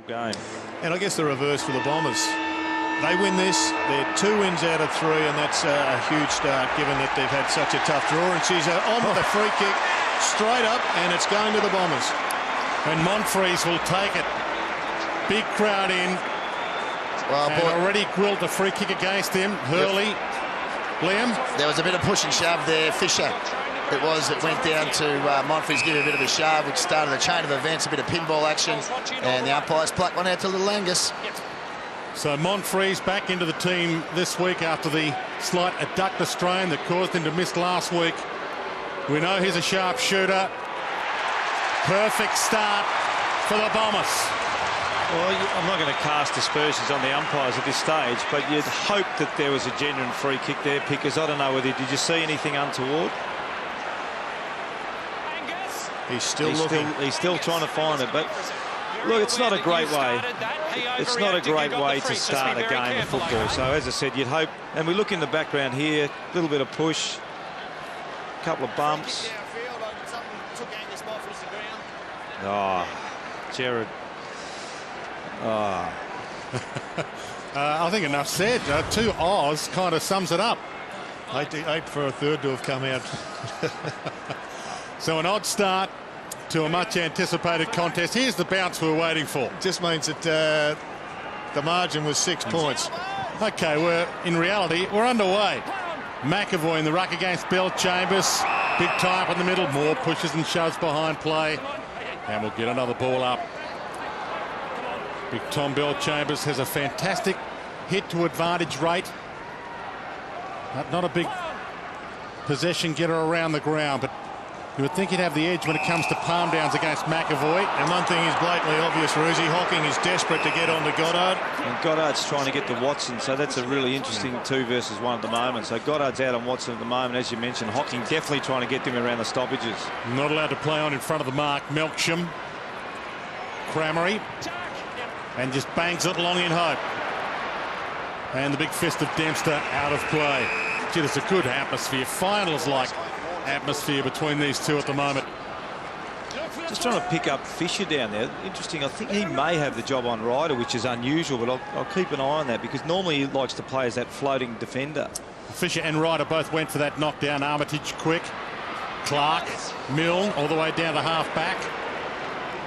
game. And I guess the reverse for the Bombers. They win this, they're 2 wins out of 3, and that's a huge start given that they've had such a tough draw. And she's on with a free kick straight up, and it's going to the Bombers. And Monfries will take it. Big crowd in. Well, and already grilled the free kick against him. Hurley. Yep. Liam? There was a bit of push and shove there. Fisher, it went down to Monfries, give him a bit of a shove, which started a chain of events, a bit of pinball action, and the umpires plucked one out to Little Angus. So Monfries back into the team this week after the slight adductor strain that caused him to miss last week. We know he's a sharp shooter. Perfect start for the Bombers. Well, I'm not going to cast aspersions on the umpires at this stage, but you'd hope that there was a genuine free kick there, Pickers. I don't know whether did you see anything untoward? He's still looking. He's still trying to find it, but look, it's not a great way. It's not a great way to start a game of football. So, as I said, you'd hope. And we look in the background here, a little bit of push, a couple of bumps. Oh, Jared. Oh. I think enough said. 2 Oz kind of sums it up. Eight for a third to have come out. So an odd start to a much anticipated contest. Here's the bounce we're waiting for. Just means that the margin was 6 points. Okay, in reality, we're underway. McAvoy in the ruck against Bell Chambers. Big tie up in the middle. More pushes and shoves behind play. And we'll get another ball up. Big Tom Bell Chambers has a fantastic hit to advantage rate. Not a big possession getter around the ground, but you would think he'd have the edge when it comes to palm downs against McAvoy. And one thing is blatantly obvious, Roosie. Hocking is desperate to get on to Goddard. And Goddard's trying to get to Watson, so that's a really interesting 2 versus 1 at the moment. So Goddard's out on Watson at the moment, as you mentioned. Hocking definitely trying to get them around the stoppages. Not allowed to play on in front of the mark. Melksham. Cramery. And just bangs it long in hope. And the big fist of Dempster out of play. Gee, there's a good atmosphere. Finals-like atmosphere between these two at the moment. Just trying to pick up Fisher down there. Interesting. I think he may have the job on Ryder, which is unusual, but I'll keep an eye on that because normally he likes to play as that floating defender. Fisher and Ryder both went for that knockdown. Armitage quick. Clark, Milne all the way down to half back.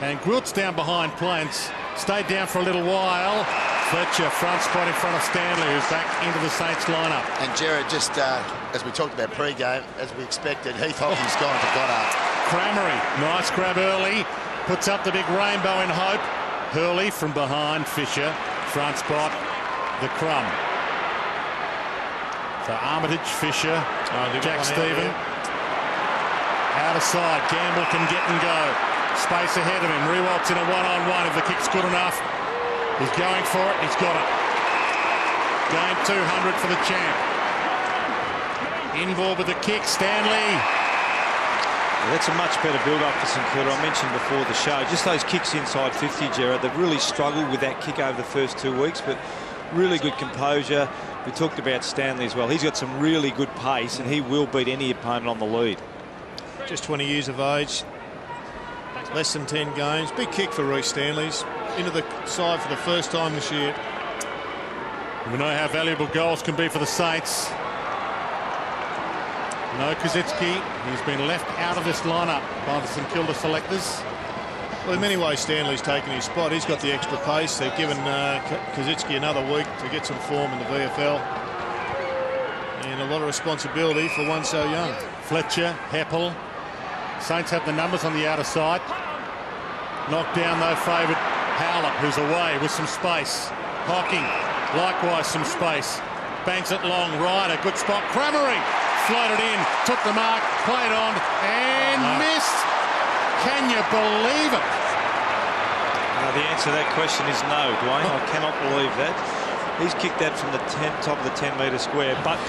And Gwilt's down behind planes. Stayed down for a little while. Fletcher front spot in front of Stanley, who's back into the Saints lineup. And Jared, just as we talked about pre-game, as we expected, Heath Hocking's gone to Goddard. Cramery, nice grab early, puts up the big rainbow in hope. Hurley from behind, Fisher, front spot, the crumb. So Armitage, Fisher, Jack Stephen. Out of side, Gamble can get and go. Space ahead of him, Rewalt's in a one-on-one if the kick's good enough. He's going for it, he's got it. Game 200 for the champ. Inboard with the kick, Stanley. Yeah, that's a much better build-up for St Kilda. I mentioned before the show, just those kicks inside 50, Gerard, they've really struggled with that kick over the first 2 weeks, but really good composure. We talked about Stanley as well. He's got some really good pace, and he will beat any opponent on the lead. Just 20 years of age. Less than 10 games. Big kick for Reece Stanley's into the side for the first time this year. We know how valuable goals can be for the Saints. No Kosicki. He's been left out of this lineup by the St Kilda selectors. Well, in many ways, Stanley's taken his spot. He's got the extra pace. They've given Kosicki another week to get some form in the VFL. And a lot of responsibility for one so young. Fletcher, Heppel. Saints have the numbers on the outer side. Knocked down, though, favoured Howlett, who's away with some space. Hocking, likewise some space. Banks it long, Ryder, good spot. Cramery floated in, took the mark, played on, and missed. Can you believe it? The answer to that question is no, Dwayne. I cannot believe that. He's kicked that from the top of the 10-metre square, but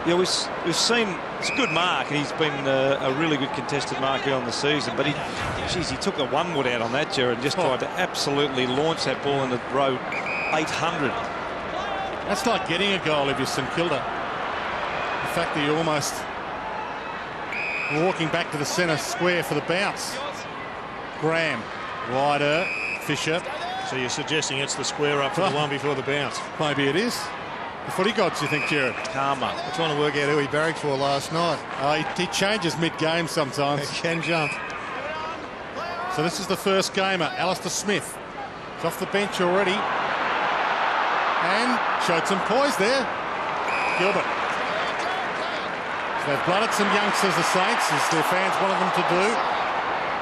yeah, we've seen it's a good mark, and he's been a really good contested marker on the season. But he took the 1 wood out on that, Jared, and just tried to absolutely launch that ball in the row 800. That's like getting a goal if you're St Kilda. The fact that you're almost walking back to the centre square for the bounce. Graham, Ryder, Fisher, So you're suggesting it's the square up for the one before the bounce? Maybe it is. The footy gods, you think, Jared? Karma. I'm trying to work out who he barracked for last night. He changes mid-game sometimes. He can jump. So this is the first gamer, Alistair Smith. He's off the bench already. And showed some poise there. Gilbert. So they've blooded some youngsters, the Saints, as their fans wanted them to do.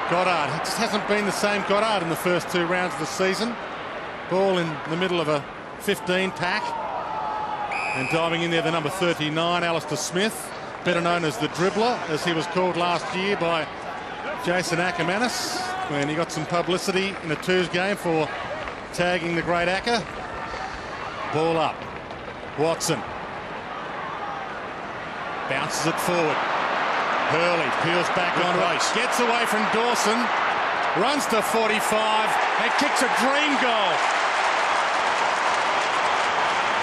Goddard. It just hasn't been the same Goddard in the first 2 rounds of the season. Ball in the middle of a 15 pack. And diving in there, the number 39, Alistair Smith, better known as the dribbler, as he was called last year by Jason Ackermanis, when he got some publicity in a twos game for tagging the great Acker. Ball up. Watson. Bounces it forward. Hurley peels back on race. Gets away from Dawson. Runs to 45 and kicks a dream goal.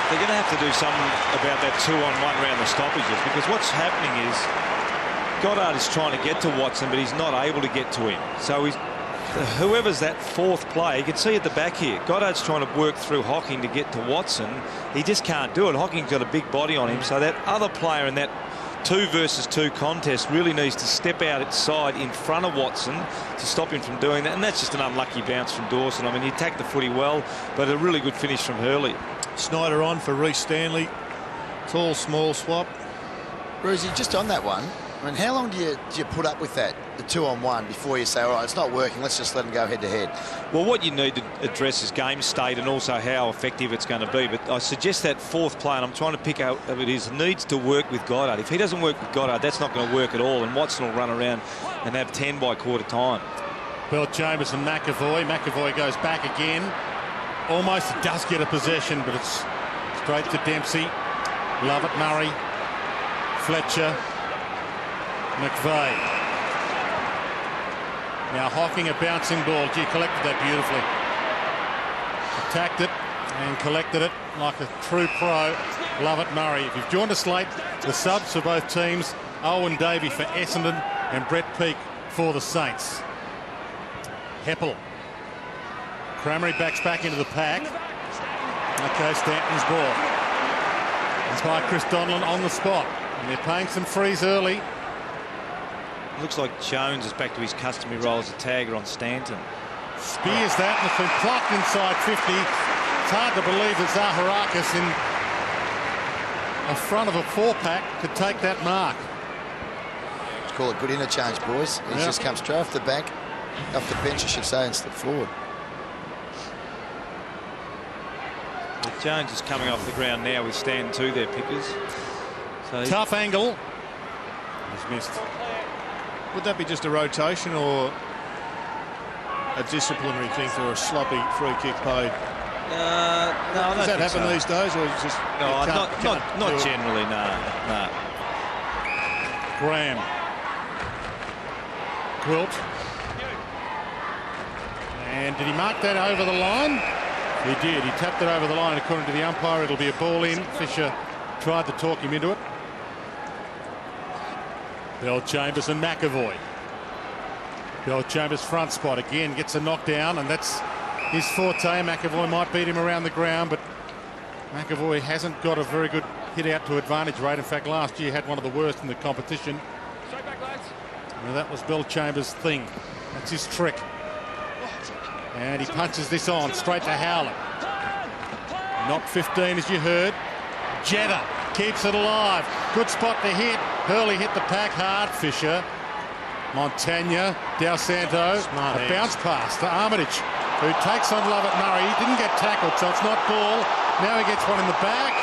They're going to have to do something about that 2-on-1 round the stoppages, because what's happening is Goddard is trying to get to Watson, but he's not able to get to him. So whoever's that fourth play, you can see at the back here, Goddard's trying to work through Hocking to get to Watson. He just can't do it. Hocking's got a big body on him, so that other player in that 2 versus 2 contest really needs to step out outside in front of Watson to stop him from doing that. And that's just an unlucky bounce from Dawson. I mean, he attacked the footy well, but a really good finish from Hurley. Snyder on for Reece Stanley. Tall, small swap. Rosie, just on that one, I mean, how long do you put up with that, the 2-on-1, before you say, all right, it's not working, let's just let them go head-to-head? Well, what you need to address is game state and also how effective it's going to be. But I suggest that fourth play, and I'm trying to pick out what it is, needs to work with Goddard. If he doesn't work with Goddard, that's not going to work at all, and Watson will run around and have 10 by quarter time. Well, Chambers and McAvoy. McAvoy goes back again. Almost does get a possession, but it's straight to Dempsey. Lovett, Murray, Fletcher, McVeigh. Now Hocking, a bouncing ball. Gee, collected that beautifully. Attacked it and collected it like a true pro. Lovett, Murray. If you've joined us late, the subs for both teams, Owen Davey for Essendon and Brett Peake for the Saints. Heppel. Crameri backs back into the pack. Okay, Stanton's ball. It's by Chris Donlan on the spot. And they're paying some frees early. Looks like Jones is back to his customary role as a tagger on Stanton. Spears that, and it's been plucked inside 50. It's hard to believe that Zaharakis in front of a 4-pack could take that mark. Let's call it good interchange, boys. He's just come straight off the back, off the bench, I should say, and slipped forward. Jones is coming off the ground now with stand 2 there, Pickers. So tough angle. He's missed. Would that be just a rotation or a disciplinary thing for a sloppy free kick paid? No, I don't Does that think happen so. these days, or is it just not generally, no. Graham. Quilt. And did he mark that over the line? He did. He tapped it over the line. According to the umpire, it'll be a ball in. Fisher tried to talk him into it. Bell, Chambers and McAvoy. Bell Chambers front spot again, gets a knockdown, and that's his forte. McAvoy might beat him around the ground, but McAvoy hasn't got a very good hit out to advantage rate. In fact, last year had one of the worst in the competition. Now that was Bell Chambers' thing. That's his trick. And he punches this on straight to Howlett. Knock 15, as you heard. Jetta keeps it alive. Good spot to hit. Hurley hit the pack hard. Fisher. Montagna. Dal Santo. Smart a bounce pass to Armitage, who takes on Lovett Murray. He didn't get tackled, so it's not ball. Now he gets one in the back.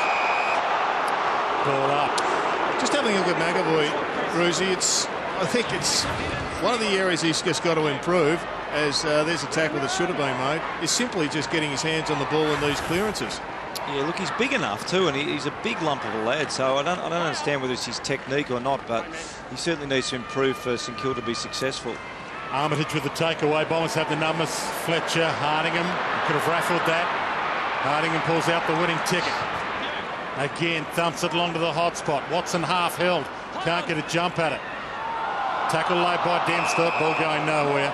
Ball up. Just having a look at McAvoy, Ruzi, I think it's one of the areas he's just got to improve, as there's a tackle that should have been made, is simply just getting his hands on the ball in these clearances. Yeah, look, he's big enough too, and he's a big lump of a lad, so I don't understand whether it's his technique or not, but he certainly needs to improve for St Kilda to be successful. Armitage with the takeaway. Bombers have the numbers. Fletcher, Hardingham could have raffled that. Hardingham pulls out the winning ticket. Again, thumps it along to the hot spot. Watson half held. Can't get a jump at it. Tackle laid by Dempster. Ball going nowhere.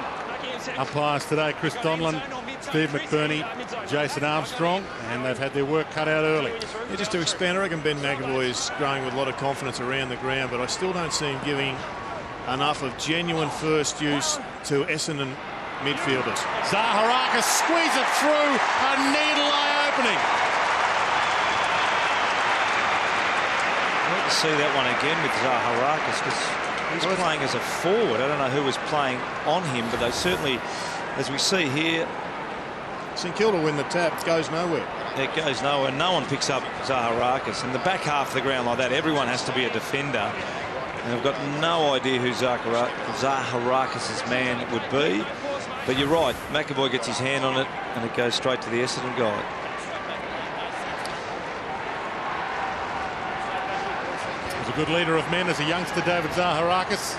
Umpires today, Chris Donlan Steve McBurney, Jason Armstrong, and they've had their work cut out early. Yeah, just to expand, I reckon Ben McAvoy is growing with a lot of confidence around the ground, but I still don't see him giving enough of genuine first use to Essendon midfielders. Zaharakis squeeze it through, a needle-eye opening. I'd like to see that one again with Zaharakis, because he's playing as a forward. I don't know who was playing on him, but they certainly, as we see here, St Kilda win the tap, goes nowhere. it goes nowhere. No one picks up Zaharakis. In the back half of the ground like that, everyone has to be a defender. And I've got no idea who Zaharakis' man would be. But you're right, McAvoy gets his hand on it, and it goes straight to the Essendon guy. He's a good leader of men as a youngster, David Zaharakis.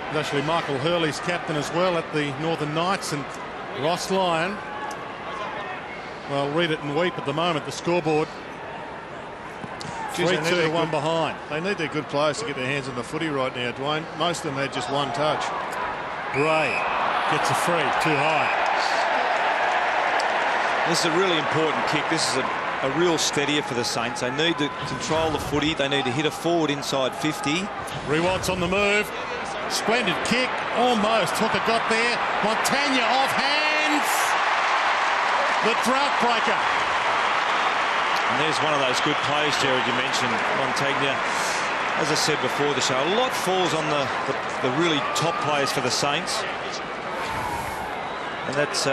He's actually Michael Hurley's captain as well at the Northern Knights, and Ross Lyon. Well, read it and weep at the moment, the scoreboard. 3-2, one behind. They need their good players to get their hands on the footy right now, Dwayne. Most of them had just one touch. Bray gets a free, too high. This is a really important kick. This is a real steadier for the Saints. They need to control the footy. They need to hit a forward inside 50. Rewat's on the move. Splendid kick, almost. Hooker got there. Montagna off hands. The drought breaker. And there's one of those good players, Jared, you mentioned, Montagna. As I said before the show, a lot falls on the really top players for the Saints. And that's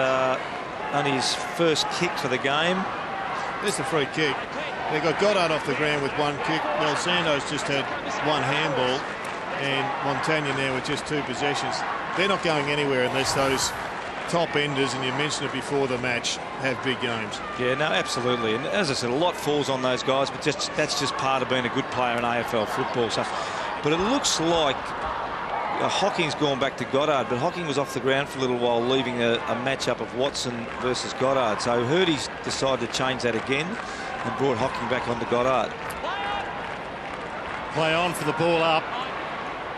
only his first kick for the game. There's the free kick. They got Goddard off the ground with one kick. Mel Sandoz just had one handball, and Montagna now with just 2 possessions. They're not going anywhere unless those top enders, and you mentioned it before the match, have big games. Yeah, no, absolutely. And as I said, a lot falls on those guys, but that's just part of being a good player in AFL football. So, but it looks like Hocking's gone back to Goddard, but Hocking was off the ground for a little while, leaving a matchup of Watson versus Goddard. So Hurdy's decided to change that again and brought Hocking back onto Goddard. Play on for the ball up.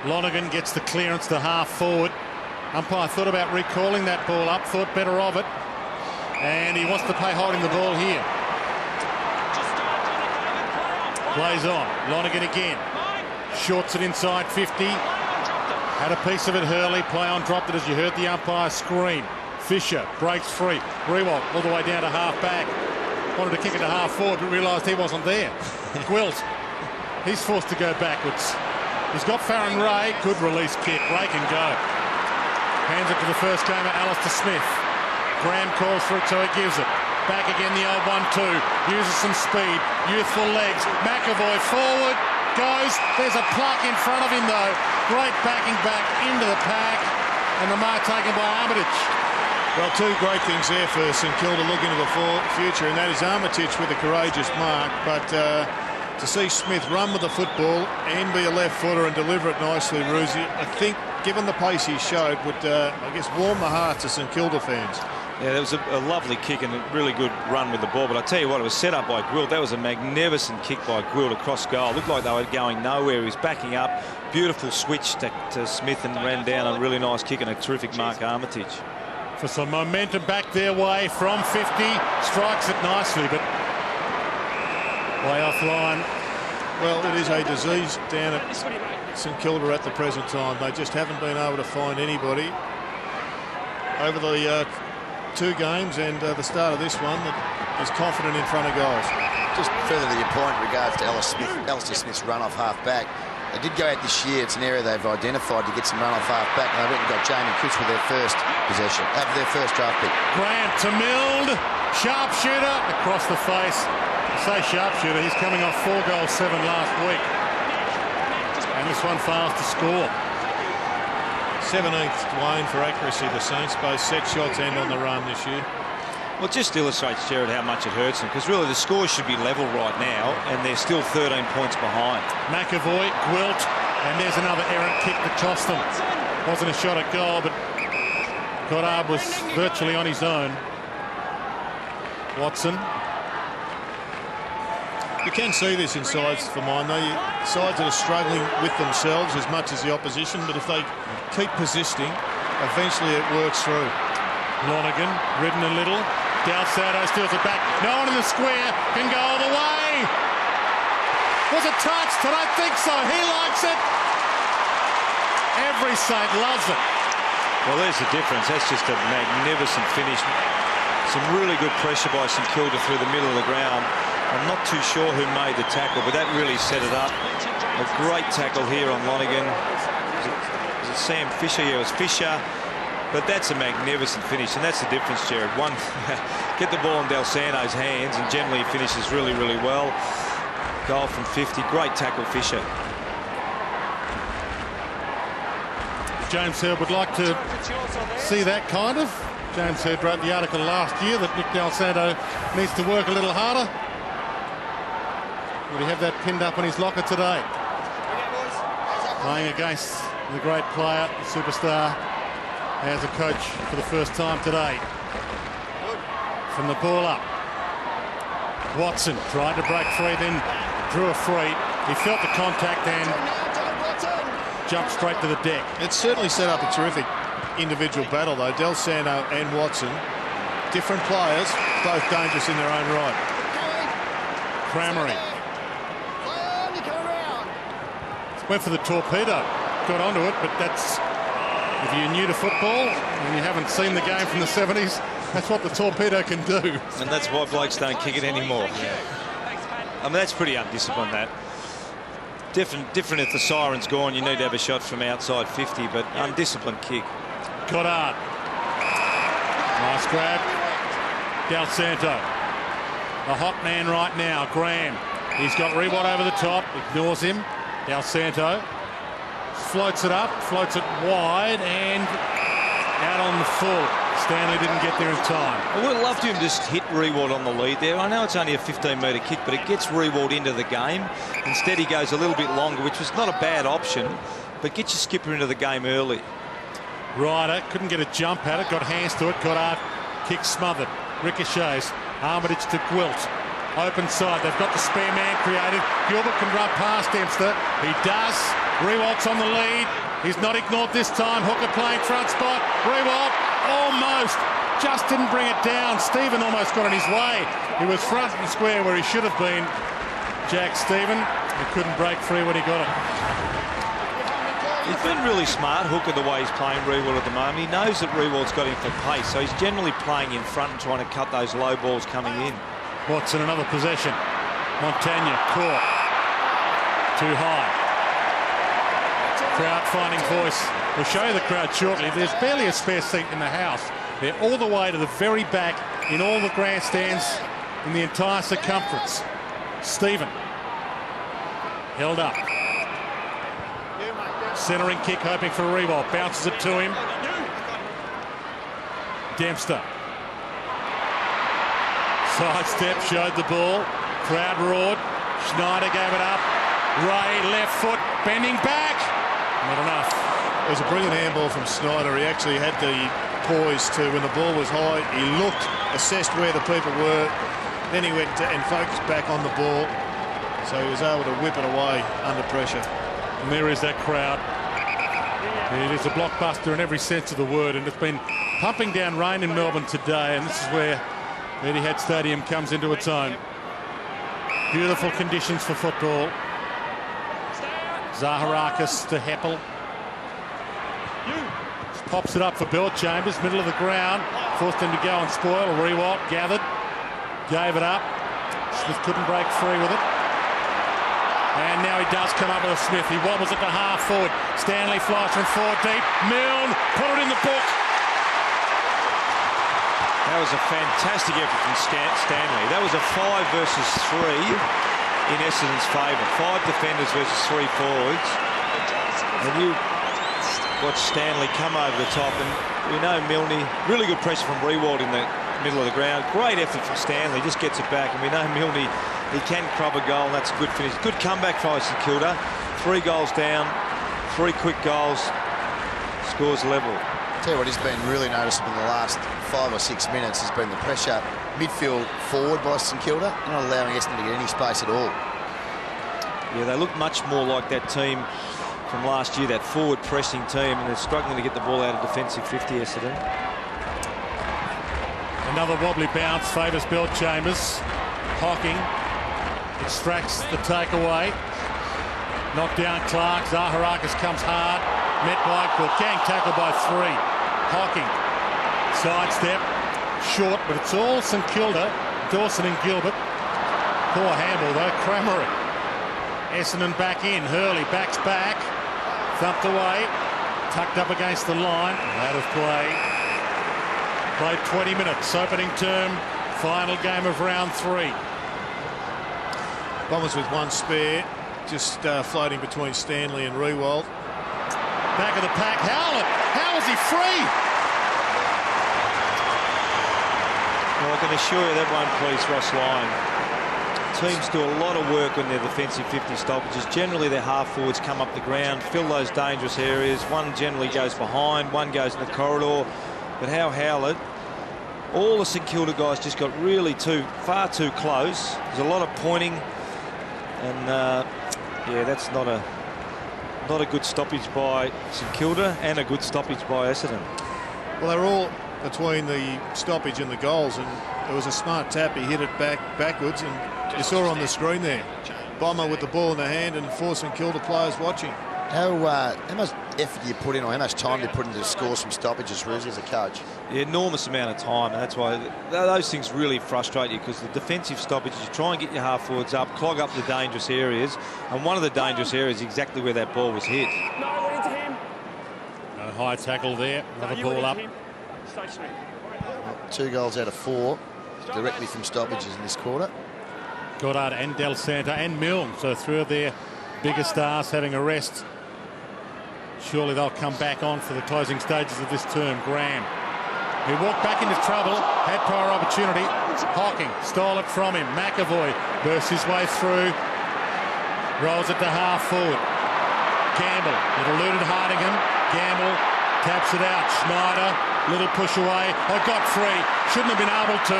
Lonergan gets the clearance to half forward. Umpire thought about recalling that ball up, thought better of it. And he wants to play holding the ball here. Plays on. Lonergan again. Shorts it inside 50. Had a piece of it, Hurley. Play on, dropped it as you heard the umpire scream. Fisher breaks free. Rewalt all the way down to half back. Wanted to kick it to half forward, but realised he wasn't there. Gwilt. He's forced to go backwards. He's got Farron Ray. Good release kick. Ray can go. Hands it to the first gamer, Alistair Smith. Graham calls for it, so he gives it. Back again, the old 1-2. Uses some speed. Youthful legs. McAvoy forward. Goes. There's a pluck in front of him, though. Great backing back into the pack. And the mark taken by Armitage. Well, 2 great things there for St Kilda looking to the future, and that is Armitage with a courageous mark. But to see Smith run with the football and be a left footer and deliver it nicely, Ruzi, I think, given the pace he showed, would, I guess, warm the hearts of St Kilda fans. Yeah, there was a lovely kick and a really good run with the ball. But I tell you what, it was set up by Gwilt. That was a magnificent kick by Gwilt across goal. Looked like they were going nowhere. He was backing up. Beautiful switch to Smith and ran down a really nice kick and a terrific mark, Armitage. For some momentum back their way from 50. Strikes it nicely, but way offline. Well, it is a disease down at St Kilda at the present time. They just haven't been able to find anybody over the 2 games and the start of this one that is confident in front of goals. Just further to your point in regards to Alistair Smith's run off half back. They did go out this year. It's an area they've identified to get some run off half back. And they went and got Jamie Cripps with their first possession, their first draft pick. Grant to Mild. Sharpshooter across the face. I say sharpshooter, he's coming off 4 goals, 7 last week. And this one fails to score. 17th, Dwayne, for accuracy. The Saints both set shots and on the run this year. Well, it just illustrates, Jared, how much it hurts them, because really the score should be level right now, and they're still 13 points behind. McAvoy, Gwilt, and there's another errant kick that cost them. Wasn't a shot at goal, but Goddard was virtually on his own. Watson. You can see this in sides for mine, though. Sides that are struggling with themselves as much as the opposition, but if they keep persisting, eventually it works through. Lonergan, ridden a little. Dalsado steals it back. No one in the square can go all the way. Was it touched? I don't think so. He likes it. Every Saint loves it. Well, there's the difference. That's just a magnificent finish. Some really good pressure by St Kilda through the middle of the ground. I'm not too sure who made the tackle, but that really set it up. A great tackle here on Lonergan. Was it Sam Fisher? Yeah, it was Fisher. But that's a magnificent finish, and that's the difference, Jared. One, get the ball in Dalsano's hands, and generally he finishes really, really well. Goal from 50. Great tackle, Fisher. James Hird would like to see that kind of. James Hird wrote the article last year that Nick Dalsano needs to work a little harder. Would he have that pinned up in his locker today? Playing against the great player, the superstar, as a coach for the first time today. From the ball up. Watson tried to break free, then drew a free. He felt the contact and jumped straight to the deck. It's certainly set up a terrific individual battle, though. Dalsano and Watson, different players, both dangerous in their own right. Cramery went for the torpedo, got onto it, but that's, if you're new to football and you haven't seen the game from the 70s, that's what the torpedo can do. And that's why blokes don't kick it anymore. I mean, that's pretty undisciplined, that. Different if the siren's gone, you need to have a shot from outside 50, but undisciplined kick. Goddard. Nice grab. Del Santo. The hot man right now, Graham. He's got Rewalt over the top, ignores him. Del Santo floats it up, floats it wide, and out on the full. Stanley didn't get there in time. I would love to him just hit Rewalt on the lead there. I know it's only a 15-metre kick, but it gets Rewalt into the game. Instead, he goes a little bit longer, which was not a bad option, but get your skipper into the game early. Ryder couldn't get a jump at it, got hands to it, got out, kick smothered. Ricochets, Armitage to Gwilt. Open side, they've got the spare man created. Gilbert can run past Dempster. He does. Rewalt's on the lead. He's not ignored this time. Hooker playing front spot. Rewalt almost just didn't bring it down. Stephen almost got in his way. He was front and square where he should have been. Jack Stephen, he couldn't break free when he got it. He's been really smart, Hooker, the way he's playing Rewalt at the moment. He knows that Rewalt's got him for pace, so he's generally playing in front and trying to cut those low balls coming in. Watson, another possession. Montagna caught. Too high. Crowd finding voice. We'll show you the crowd shortly. There's barely a spare seat in the house. They're all the way to the very back in all the grandstands in the entire circumference. Stephen. Held up. Centering kick, hoping for a Rewalt. Bounces it to him. Dempster. Sidestep, showed the ball. Crowd roared. Schneider gave it up. Ray, left foot, bending back. Not enough. It was a brilliant handball from Schneider. He actually had the poise to, when the ball was high, he looked, assessed where the people were, then he went and focused back on the ball. So he was able to whip it away under pressure. And there is that crowd. It is a blockbuster in every sense of the word, and it's been pumping down rain in Melbourne today, and this is where Etihad Stadium comes into its own. Beautiful conditions for football. Zaharakis to Heppel. Pops it up for Belchambers, middle of the ground. Forced him to go and spoil. Rewalt gathered. Gave it up. Smith couldn't break free with it. And now he does come up with a Smith. He wobbles it to half forward. Stanley flies from 4 deep. Milne put it in the book. That was a fantastic effort from Stanley. That was a 5 versus 3 in Essendon's favour. 5 defenders versus 3 forwards. And you watch Stanley come over the top, and we know Milne, really good pressure from Rewalt in the middle of the ground. Great effort from Stanley, just gets it back, and we know Milne, he can crop a goal, and that's a good finish. Good comeback for St Kilda. 3 goals down, 3 quick goals, scores level. Tell you what has been really noticeable in the last 5 or 6 minutes has been the pressure midfield forward by St Kilda. They're not allowing Essendon to get any space at all. Yeah, they look much more like that team from last year, that forward pressing team, and they're struggling to get the ball out of defensive 50, Essendon. Another wobbly bounce favours Chambers. Hocking extracts the takeaway. Knocked down Clark. Zaharakis comes hard. Met by Kang, tackled by 3. Hocking. Sidestep. Short, but it's all St Kilda. Dawson and Gilbert. Poor handball though. Cramerick. Essendon back in. Hurley backs back. Thumped away. Tucked up against the line. Out of play. Played 20 minutes. Opening term. Final game of round 3. Bombers with 1 spare. Just floating between Stanley and Riewoldt. Back of the pack. Howlett. How is he free? Well, I can assure you that won't please Ross Lyon. Teams do a lot of work on their defensive 50 stoppages. Generally, their half forwards come up the ground, fill those dangerous areas. One generally goes behind, one goes in the corridor. But how Howlett, all the St Kilda guys just got really far too close. There's a lot of pointing, and yeah, that's not a good stoppage by St Kilda and a good stoppage by Essendon. Well, they're all between the stoppage and the goals, and it was a smart tap. He hit it backwards, and you saw on the screen there, Bomber with the ball in the hand and 4 St Kilda players watching. How much effort do you put in, or how much time do you put into score some stoppages, Ruzzi, as a coach? Yeah, enormous amount of time, and that's why those things really frustrate you, because the defensive stoppages, you try and get your half forwards up, clog up the dangerous areas, and one of the dangerous areas is exactly where that ball was hit. A high tackle there. Another ball up. Well, 2 goals out of 4 directly from stoppages in this quarter. Goddard and Del Santa and Milne, so 3 of their bigger stars having a rest. Surely they'll come back on for the closing stages of this term. Graham, he walked back into trouble, had prior opportunity. Hocking stole it from him. McAvoy bursts his way through, rolls it to half forward. Gamble, it eluded Hardingham. Gamble taps it out. Schneider, little push away. I got free. Shouldn't have been able to.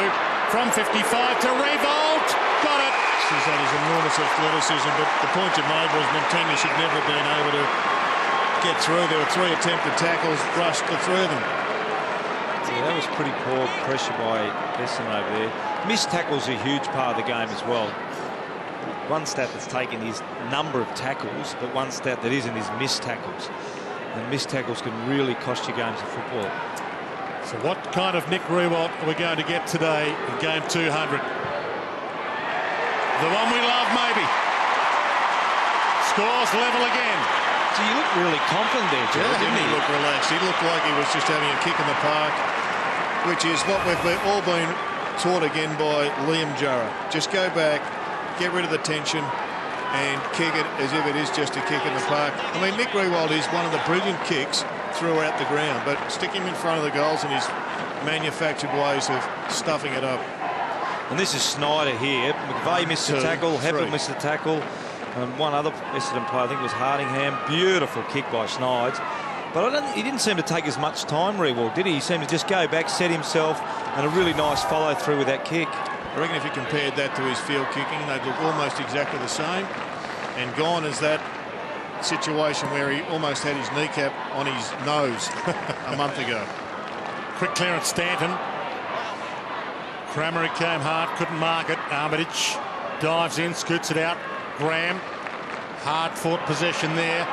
From 55 to Riewoldt. Got it. He's had his enormous athleticism, but the point you made was Montaigne should never have been able to get through. There were 3 attempted tackles, rushed the 3 of them. Yeah, that was pretty poor pressure by Essendon over there. Missed tackles are a huge part of the game as well. One stat that's taken is number of tackles, but one stat that isn't is missed tackles. And missed tackles can really cost you games of football. So what kind of Nick Riewoldt are we going to get today in game 200? The one we love, maybe. Scores level again. So you look really confident there, Joe, didn't He he? looked relaxed. He looked like he was just having a kick in the park, which is what we've all been taught again by Liam Jarrah. Just go back, get rid of the tension, and kick it as if it is just a kick in the park. I mean, Nick Riewoldt is one of the brilliant kicks throughout the ground, but stick him in front of the goals and his manufactured ways of stuffing it up. And this is Snyder here. McVeigh missed the tackle, Heppel missed the tackle, and one other Essendon player, I think it was Hardingham. Beautiful kick by Snydes. But he didn't seem to take as much time, Riewoldt, did he? He seemed to just go back, set himself, and a really nice follow through with that kick. I reckon if you compared that to his field kicking, they'd look almost exactly the same. And gone is that situation where he almost had his kneecap on his nose a month ago. Quick clearance, Stanton. Cramerick came hard, couldn't mark it. Armitage dives in, scoots it out. Graham, hard-fought possession there.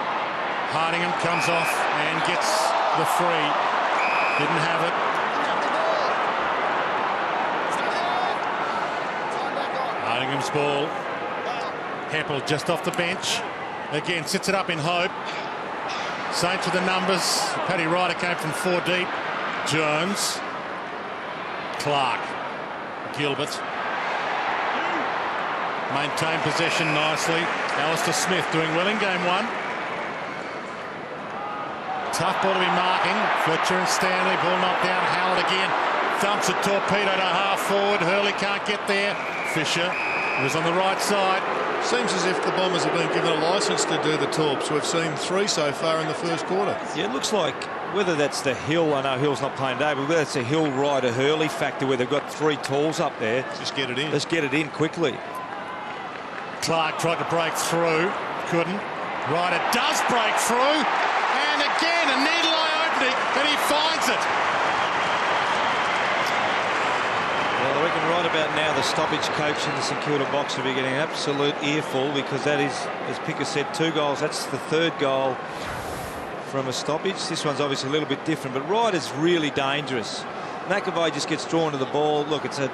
Hardingham comes off and gets the free. Didn't have it. Hardingham's ball. Heppel just off the bench. Again, sits it up in hope. Saints with the numbers. Paddy Ryder came from 4 deep. Jones. Clark. Gilbert. Maintained possession nicely. Alistair Smith doing well in game 1. Tough ball to be marking. Fletcher and Stanley. Ball knocked down. Howard again. Dumps a torpedo to half forward. Hurley can't get there. Fisher was on the right side. Seems as if the Bombers have been given a licence to do the torps. We've seen 3 so far in the first quarter. Yeah, it looks like whether that's the Hill, I know Hill's not playing today, but whether it's a Hill, Ryder, Hurley factor where they've got 3 talls up there. Just get it in. Let's get it in quickly. Clark tried to break through. Couldn't. Ryder does break through. And again, a needle-eye opening, and he finds it. right about now, the stoppage coach in the St Kilda box will be getting an absolute earful, because that is, as Picker said, 2 goals. That's the 3rd goal from a stoppage. This one's obviously a little bit different, but Ryder's really dangerous. McAvoy just gets drawn to the ball. Look, it's a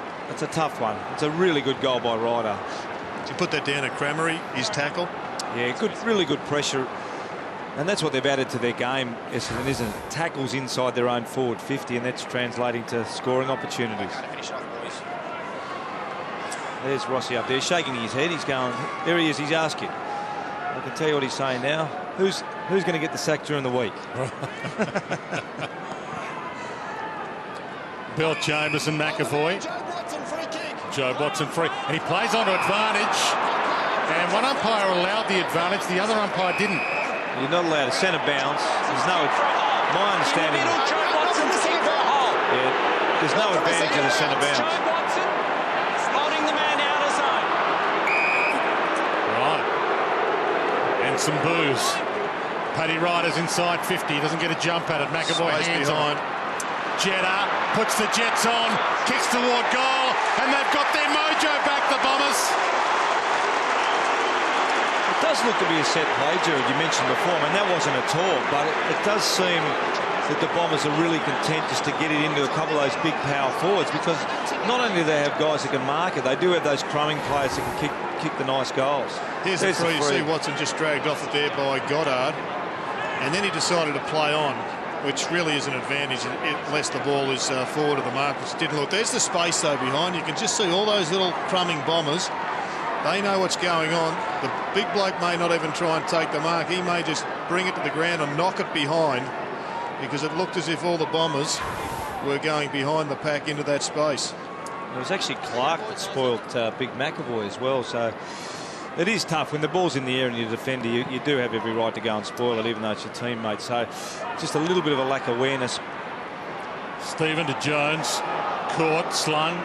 tough one. It's a really good goal by Ryder. You put that down at Cramery, his tackle. Yeah, good, really good pressure. And that's what they've added to their game, Essendon, isn't it? Tackles inside their own forward 50, and that's translating to scoring opportunities. There's Rossi up there shaking his head. He's going, there he is, he's asking. I can tell you what he's saying now. Who's going to get the sack during the week? Bill Chambers and McAvoy. Joe Watson free. And he plays onto advantage. And one umpire allowed the advantage, the other umpire didn't. You're not allowed a centre bounce. There's no, my understanding. Yeah, there's no advantage of the centre bounce. Holding the man out of zone. Right. And some boos. Paddy Ryder's inside 50. He doesn't get a jump at it. McAvoy hands behind. Jetta puts the Jets on, kicks toward goal, and they've got their mojo back, the Bombers. It does look to be a set play, Jared, you mentioned before. I mean, that wasn't a talk, but it does seem that the Bombers are really content just to get it into a couple of those big power forwards, because not only do they have guys that can mark it, they do have those crumbing players that can kick the nice goals. Here's the free. You see Watson just dragged off it there by Goddard, and then he decided to play on, which really is an advantage unless the ball is forward of the mark, which didn't look. There's the space though behind. You can just see all those little crumbing Bombers. They know what's going on. The big bloke may not even try and take the mark. He may just bring it to the ground and knock it behind, because it looked as if all the Bombers were going behind the pack into that space. It was actually Clark that spoilt Big McAvoy as well, so it is tough when the ball's in the air and you're a defender. You do have every right to go and spoil it, even though it's your teammate. So just a little bit of a lack of awareness. Stephen to Jones, caught, slung.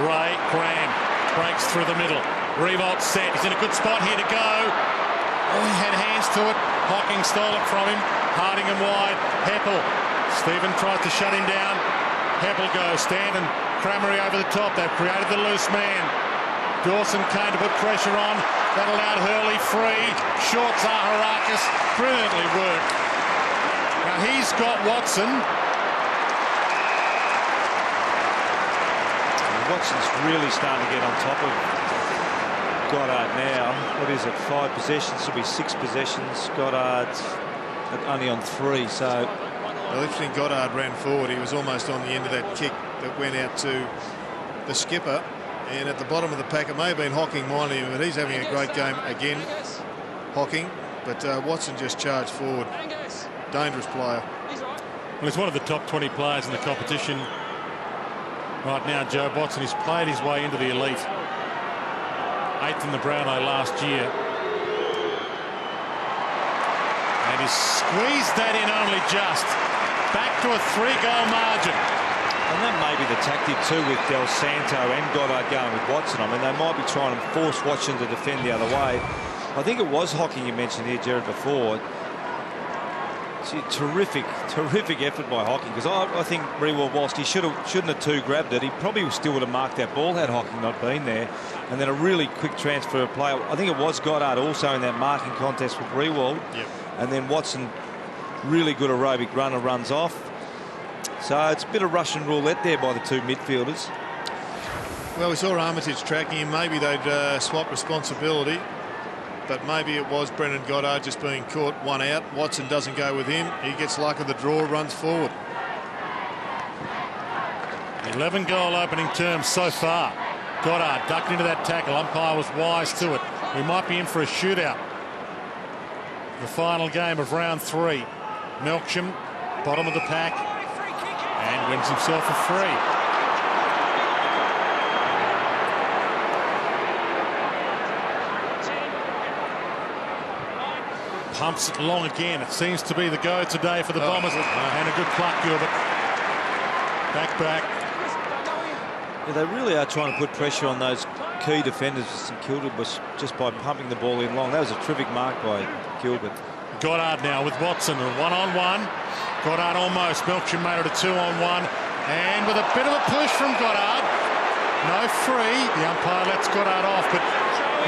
Ray Graham breaks through the middle. Revolt set. He's in a good spot here to go. Oh, he had hands to it. Hocking stole it from him. Harding and wide. Heppel. Stephen tries to shut him down. Heppel goes. Stanton. Cramery over the top. They've created the loose man. Dawson came to put pressure on. That allowed Hurley free. Short Zaharakis. Brilliantly worked. Now he's got Watson. Watson's really starting to get on top of Goddard now. What is it, 5 possessions? It'll be 6 possessions. Goddard's only on 3, so... Well, interesting, Goddard ran forward. He was almost on the end of that kick that went out to the skipper. And at the bottom of the pack, it may have been Hocking minding him, but he's having a great game again, Hocking. But Watson just charged forward. Dangerous player. Well, he's one of the top 20 players in the competition right now, Joe Watson. He's played his way into the elite. 8th in the Brownlow last year. And he's squeezed that in only just. Back to a 3-goal margin. And that may be the tactic too with Del Santo and Goddard going with Watson. I mean, they might be trying to force Watson to defend the other way. I think it was Hocking you mentioned here, Jared, before. Terrific effort by Hocking, because I think Rewald, whilst he shouldn't have grabbed it, he probably still would have marked that ball had Hocking not been there. And then a really quick transfer of play. I think it was Goddard also in that marking contest with Rewald. Yep. And then Watson, really good aerobic runner, runs off. So it's a bit of Russian roulette there by the 2 midfielders. Well, we saw Armitage tracking him. Maybe they'd swap responsibility. But maybe it was Brendan Goddard just being caught one out. Watson doesn't go with him. He gets luck of the draw, runs forward. 11-goal opening term so far. Goddard ducked into that tackle. Umpire was wise to it. We might be in for a shootout. The final game of round 3. Melksham, bottom of the pack, and wins himself a free. Pumps it long again. It seems to be the go today for the Bombers. And a good pluck, Gilbert. Back. Yeah, they really are trying to put pressure on those key defenders of St Kilda just by pumping the ball in long. That was a terrific mark by Gilbert. Goddard now with Watson, a 1-on-1. Goddard almost. Melksham made it a 2-on-1. And with a bit of a push from Goddard, No free. The umpire lets Goddard off, but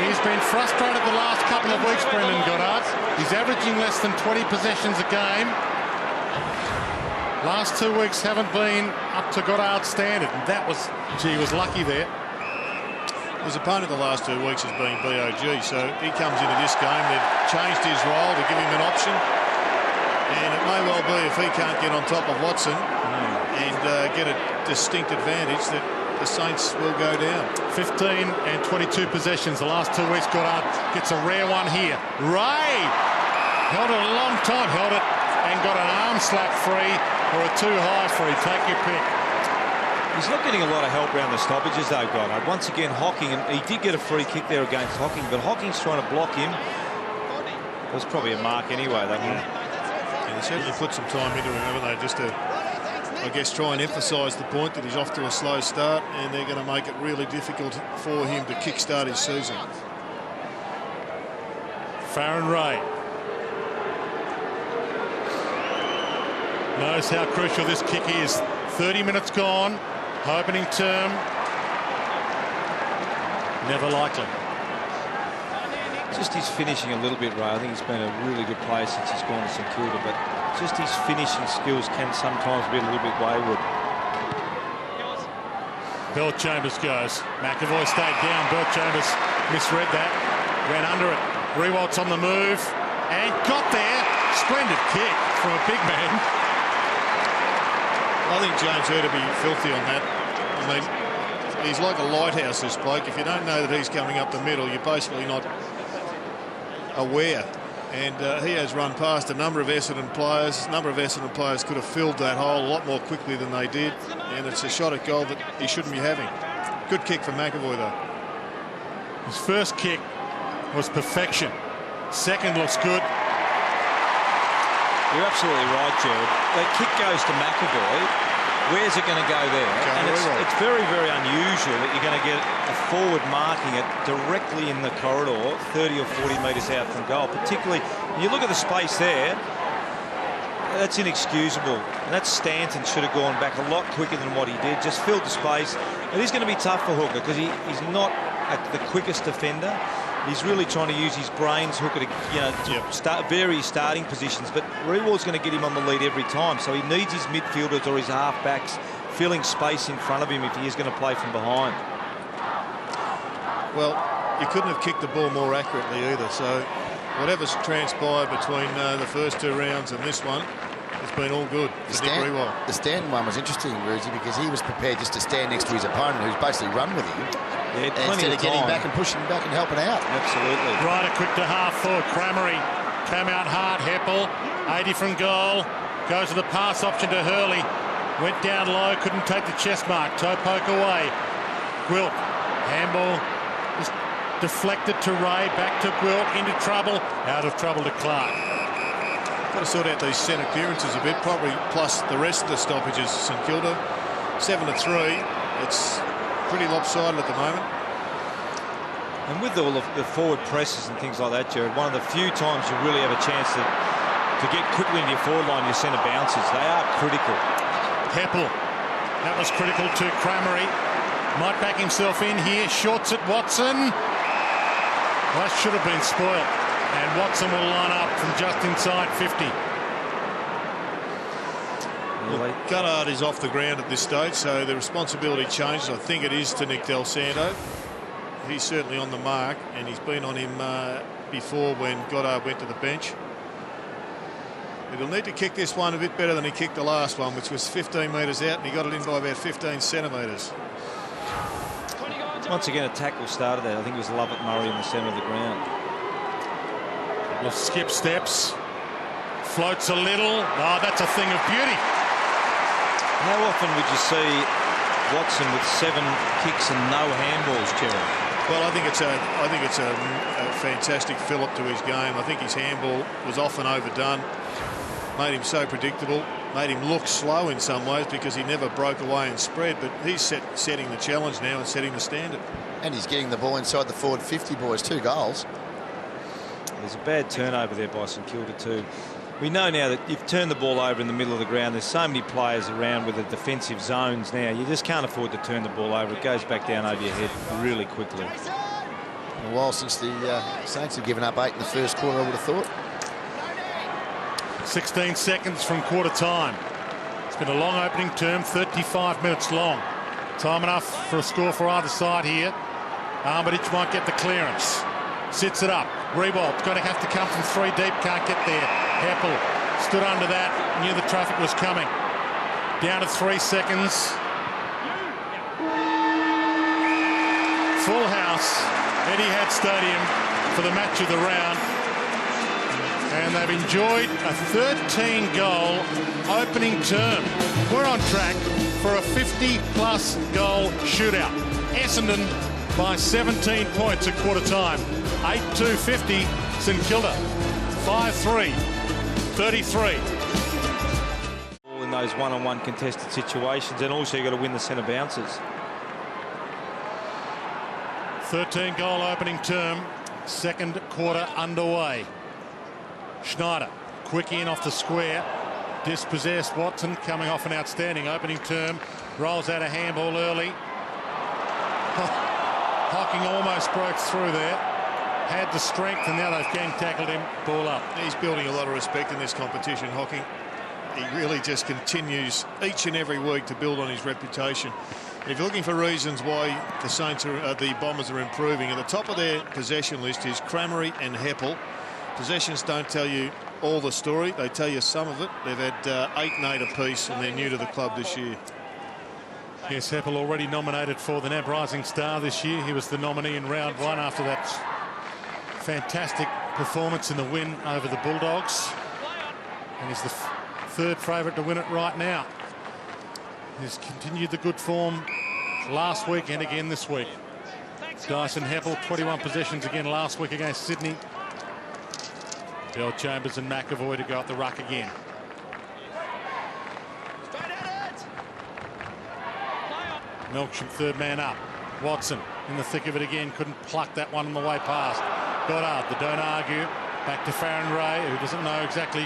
he's been frustrated the last couple of weeks, Brendan Goddard. He's averaging less than 20 possessions a game. Last 2 weeks haven't been up to Goddard's standard, and that was, gee, he was lucky there. His opponent the last 2 weeks has been BOG, so he comes into this game. They've changed his role to give him an option, and it may well be if he can't get on top of Watson and get a distinct advantage that the Saints will go down. 15 and 22 possessions the last 2 weeks. Goddard gets a rare one here. Ray held it a long time, held it and got an arm slap free or a too high free. Take your pick. He's not getting a lot of help around the stoppages, though, Goddard. Once again, Hocking, and he did get a free kick there against Hocking, but Hocking's trying to block him. It was probably a mark anyway, that one. Yeah, they certainly put some time into him, haven't they? Just to, I guess, try and emphasise the point that he's off to a slow start, and they're going to make it really difficult for him to kick-start his season. Farron Ray knows how crucial this kick is. 30 minutes gone. Opening term. Never likely. Just his finishing a little bit, Ray. I think he's been a really good player since he's gone to St Kilda, but just his finishing skills can sometimes be a little bit wayward. Bell Chambers goes. McAvoy stayed down. Bell Chambers misread that. Ran under it. Rewalt's on the move. And got there. Splendid kick from a big man. I think James Hurd will be filthy on that. I mean, he's like a lighthouse, this bloke. If you don't know that he's coming up the middle, you're basically not aware. And he has run past a number of Essendon players. A number of Essendon players could have filled that hole a lot more quickly than they did. And it's a shot at goal that he shouldn't be having. Good kick from McAvoy, though. His first kick was perfection. Second looks good. You're absolutely right, Jared. That kick goes to McAvoy. Where's it going to go there? And it's very, very unusual that you're going to get a forward marking it directly in the corridor, 30 or 40 metres out from goal. Particularly, when you look at the space there, that's inexcusable. And that Stanton should have gone back a lot quicker than what he did. Just filled the space. It is going to be tough for Hooker because he's not the quickest defender. He's really trying to use his brains, Hooker, to vary his starting positions. But Rewald's going to get him on the lead every time. So he needs his midfielders or his half-backs filling space in front of him if he is going to play from behind. Well, you couldn't have kicked the ball more accurately either. So whatever's transpired between the first 2 rounds and this one, it's been all good for Nick Rewald. The Stanton one was interesting, Rudy, because he was prepared just to stand next to his opponent, who's basically run with him. Yeah, instead of getting back and pushing back and helping out. Absolutely. Ryder quick to half forward. Cramery came out hard. Heppel, 80 from goal. Goes to the pass option to Hurley. Went down low, couldn't take the chest mark. Toe poke away. Gwilt. Handball is deflected to Ray. Back to Gwilt. Into trouble. Out of trouble to Clark. Got to sort out these centre clearances a bit, probably plus the rest of the stoppages. St Kilda 7-3. It's pretty lopsided at the moment. And with all of the forward presses and things like that, Jared, one of the few times you really have a chance to get quickly into your forward line, your centre bounces. They are critical. Heppel. That was critical to Cramery. Might back himself in here. Shorts at Watson. That should have been spoiled. And Watson will line up from just inside 50. Well, Goddard is off the ground at this stage, so the responsibility changes. I think it is to Nick Del Santo. He's certainly on the mark, and he's been on him before when Goddard went to the bench. But he'll need to kick this one a bit better than he kicked the last one, which was 15 metres out, and he got it in by about 15 centimetres. Once again, a tackle started there. I think it was Lovett Murray in the centre of the ground. Will skip steps. Floats a little. Oh, that's a thing of beauty. How often would you see Watson with 7 kicks and no handballs, Gerald? Well, I think it's a fantastic fill-up to his game. I think his handball was often overdone, made him so predictable, made him look slow in some ways because he never broke away and spread. But he's setting the challenge now and setting the standard. And he's getting the ball inside the forward 50, boys. 2 goals. There's a bad turnover there by St Kilda too. We know now that you've turned the ball over in the middle of the ground. There's so many players around with the defensive zones now. You just can't afford to turn the ball over. It goes back down over your head really quickly. A while since the Saints have given up 8 in the first quarter, I would have thought. 16 seconds from quarter time. It's been a long opening term, 35 minutes long. Time enough for a score for either side here. Armitage might get the clearance. Sits it up. Rewald's going to have to come from 3 deep. Can't get there. Heppel stood under that. Knew the traffic was coming. Down to 3 seconds. Full house. Etihad Stadium for the match of the round. And they've enjoyed a 13-goal opening term. We're on track for a 50-plus goal shootout. Essendon by 17 points at quarter time. 8-2-50 St Kilda. 5-3. 33. All in those one-on-one contested situations, and also you've got to win the centre bounces. 13-goal opening term. Second quarter underway. Schneider, quick in off the square. Dispossessed. Watson coming off an outstanding opening term. Rolls out a handball early. Hocking almost broke through there. Had the strength, and now they've gang tackled him. Ball up. He's building a lot of respect in this competition, Hocking. He really just continues each and every week to build on his reputation. If you're looking for reasons why the Saints are, the Bombers are improving, at the top of their possession list is Crameri and Heppel. Possessions don't tell you all the story. They tell you some of it. They've had 8 and 8 apiece, and they're new to the club this year. Yes, Heppel already nominated for the NAB Rising Star this year. He was the nominee in round 1 after that fantastic performance in the win over the Bulldogs. And he's the third favourite to win it right now. He's continued the good form last week and again this week. Dyson Heppel, 21 possessions again last week against Sydney. Bell, Chambers and McAvoy to go up the ruck again. Melksham third man up. Watson in the thick of it again. Couldn't pluck that one on the way past. Goddard, the don't argue. Back to Farron Ray, who doesn't know exactly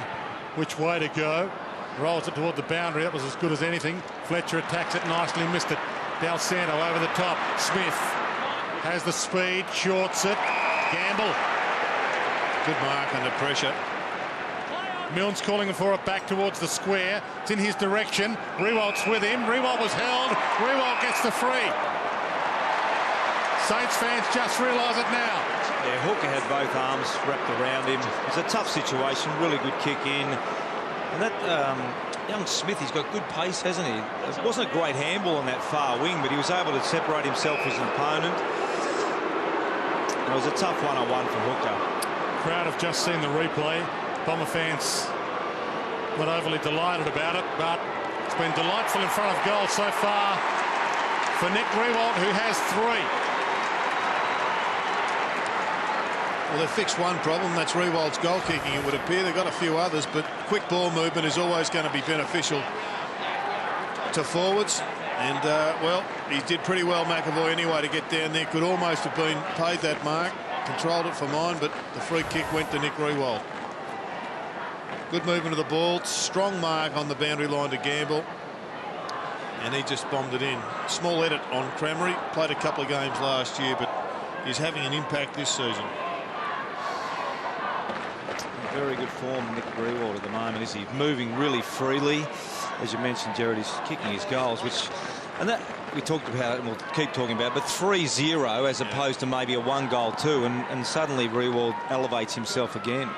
which way to go. Rolls it toward the boundary. That was as good as anything. Fletcher attacks it nicely. Missed it. Del Santo over the top. Smith has the speed. Shorts it. Gamble. Good mark under pressure. Milne's calling for it back towards the square. It's in his direction. Rewald's with him. Rewald was held. Rewald gets the free. Saints fans just realise it now. Yeah, Hooker had both arms wrapped around him. It's a tough situation. Really good kick in. And that young Smith, he's got good pace, hasn't he? It wasn't a great handball on that far wing, but he was able to separate himself from his opponent. It was a tough one-on-one for Hooker. Crowd have just seen the replay. Bomber fans not overly delighted about it, but it's been delightful in front of goal so far for Nick Rewald, who has 3. Well, they've fixed one problem. That's Rewald's goal kicking, it would appear. They've got a few others, but quick ball movement is always going to be beneficial to forwards. And, well, he did pretty well, McAvoy, anyway, to get down there. Could almost have been paid that mark. Controlled it for mine, but the free kick went to Nick Rewald. Good movement of the ball. Strong mark on the boundary line to Gamble. And he just bombed it in. Small edit on Crameri. Played a couple of games last year, but he's having an impact this season. Very good form, Nick Rewald, at the moment, is he? Moving really freely. As you mentioned, Jared, he's kicking his goals, which, and that we talked about it and we'll keep talking about, but 3-0 as opposed to maybe a 1-goal too, and suddenly Rewald elevates himself again.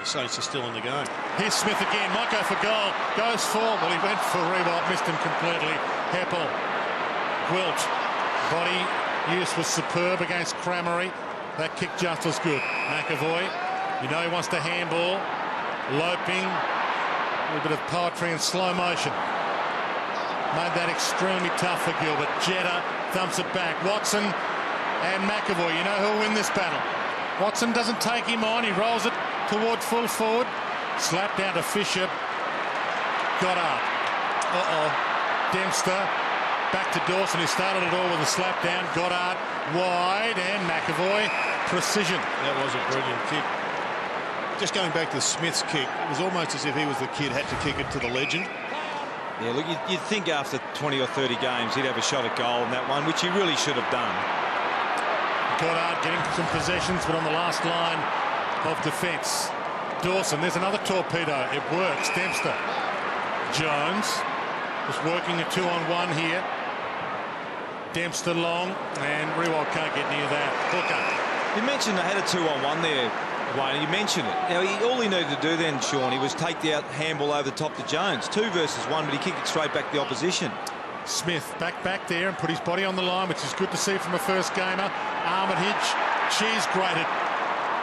The Saints are still in the game. Here's Smith again, might go for goal, goes for, well, he went for Rewald, missed him completely. Heppel, Wilt, body use was superb against Crameri. That kick just as good. McAvoy, you know he wants to handball, loping, a little bit of poetry in slow motion. Made that extremely tough for Gilbert. Jetta thumps it back. Watson and McAvoy, you know who'll win this battle. Watson doesn't take him on, he rolls it toward full forward. Slap down to Fisher. Goddard. Dempster back to Dawson, who started it all with a slap down. Goddard wide, and McAvoy precision. That was a brilliant kick. just going back to Smith's kick, it was almost as if he was the kid, had to kick it to the legend. Yeah, look, you'd think after 20 or 30 games he'd have a shot at goal in that one, which he really should have done. Goddard getting some possessions, but on the last line of defence. Dawson, there's another torpedo. It works. Dempster. Jones is working a 2-on-1 here. Dempster long, and Riewoldt can't get near that. Hooker. You mentioned they had a 2-on-1 there, Wayne. You mentioned it. Now, all he needed to do then, Shawnee, was take the handball over the top to Jones. 2 versus 1, but he kicked it straight back to the opposition. Smith back there and put his body on the line, which is good to see from a first gamer. Armitage, cheese grated,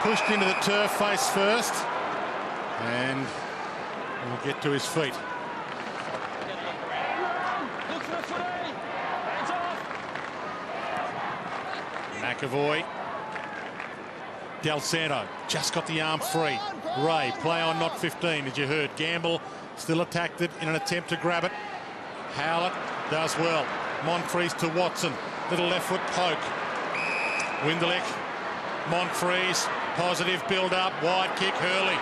pushed into the turf face first, and will get to his feet. McAvoy. Del Santo just got the arm free. Ray, play on, not 15, as you heard. Gamble still attacked it in an attempt to grab it. Howlett does well. Monfries to Watson. Little left foot poke. Winderlich. Monfries. Positive build-up. Wide kick. Hurley.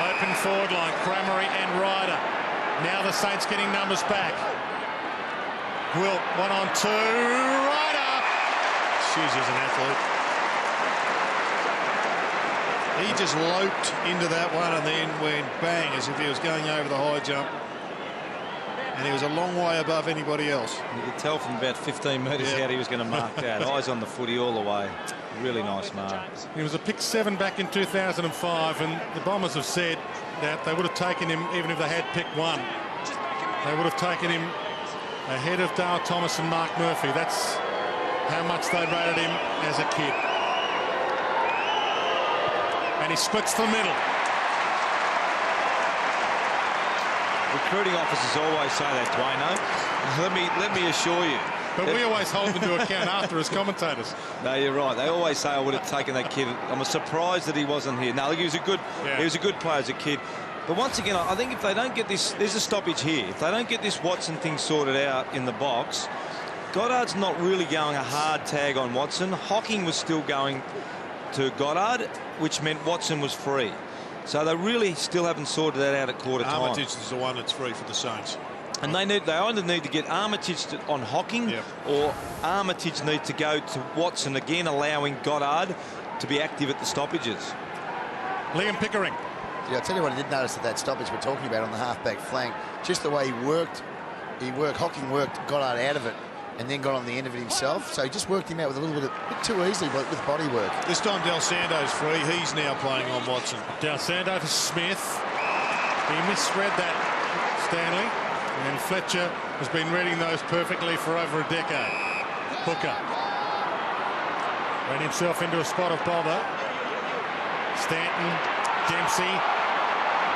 Open forward line. Cramery and Ryder. Now the Saints getting numbers back. Wilt, 1-on-2. Ryder. She's an athlete. He just loped into that one and then went bang as if he was going over the high jump. And he was a long way above anybody else. You could tell from about 15 metres out he was going to mark that. Eyes on the footy all the way. Really nice mark. He was a pick 7 back in 2005, and the Bombers have said that they would have taken him even if they had pick 1. They would have taken him ahead of Dale Thomas and Mark Murphy. That's how much they rated him as a kid. And he splits the middle. Recruiting officers always say that, Dwayno. Let me assure you. But we always hold them to account after as commentators. No, you're right. They always say I would have taken that kid. I'm surprised that he wasn't here. No, look, he was a good player as a kid. But once again, I think if they don't get this, there's a stoppage here. If they don't get this Watson thing sorted out in the box, Goddard's not really going a hard tag on Watson. Hocking was still going to Goddard, which meant Watson was free. So they really still haven't sorted that out at quarter time. Armitage is the one that's free for the Saints. And they either need to get Armitage on Hocking, or Armitage need to go to Watson again, allowing Goddard to be active at the stoppages. Liam Pickering. Yeah, I'll tell you what I did notice at that stoppage we're talking about on the half-back flank, just the way he worked. Hocking worked Goddard out of it and then got on the end of it himself. So he just worked him out with a little bit too easily with body work. This time Del Santo's free. He's now playing on Watson. Del Santo to Smith. He misread that, Stanley. And Fletcher has been reading those perfectly for over a decade. Hooker. Ran himself into a spot of bother. Stanton, Dempsey,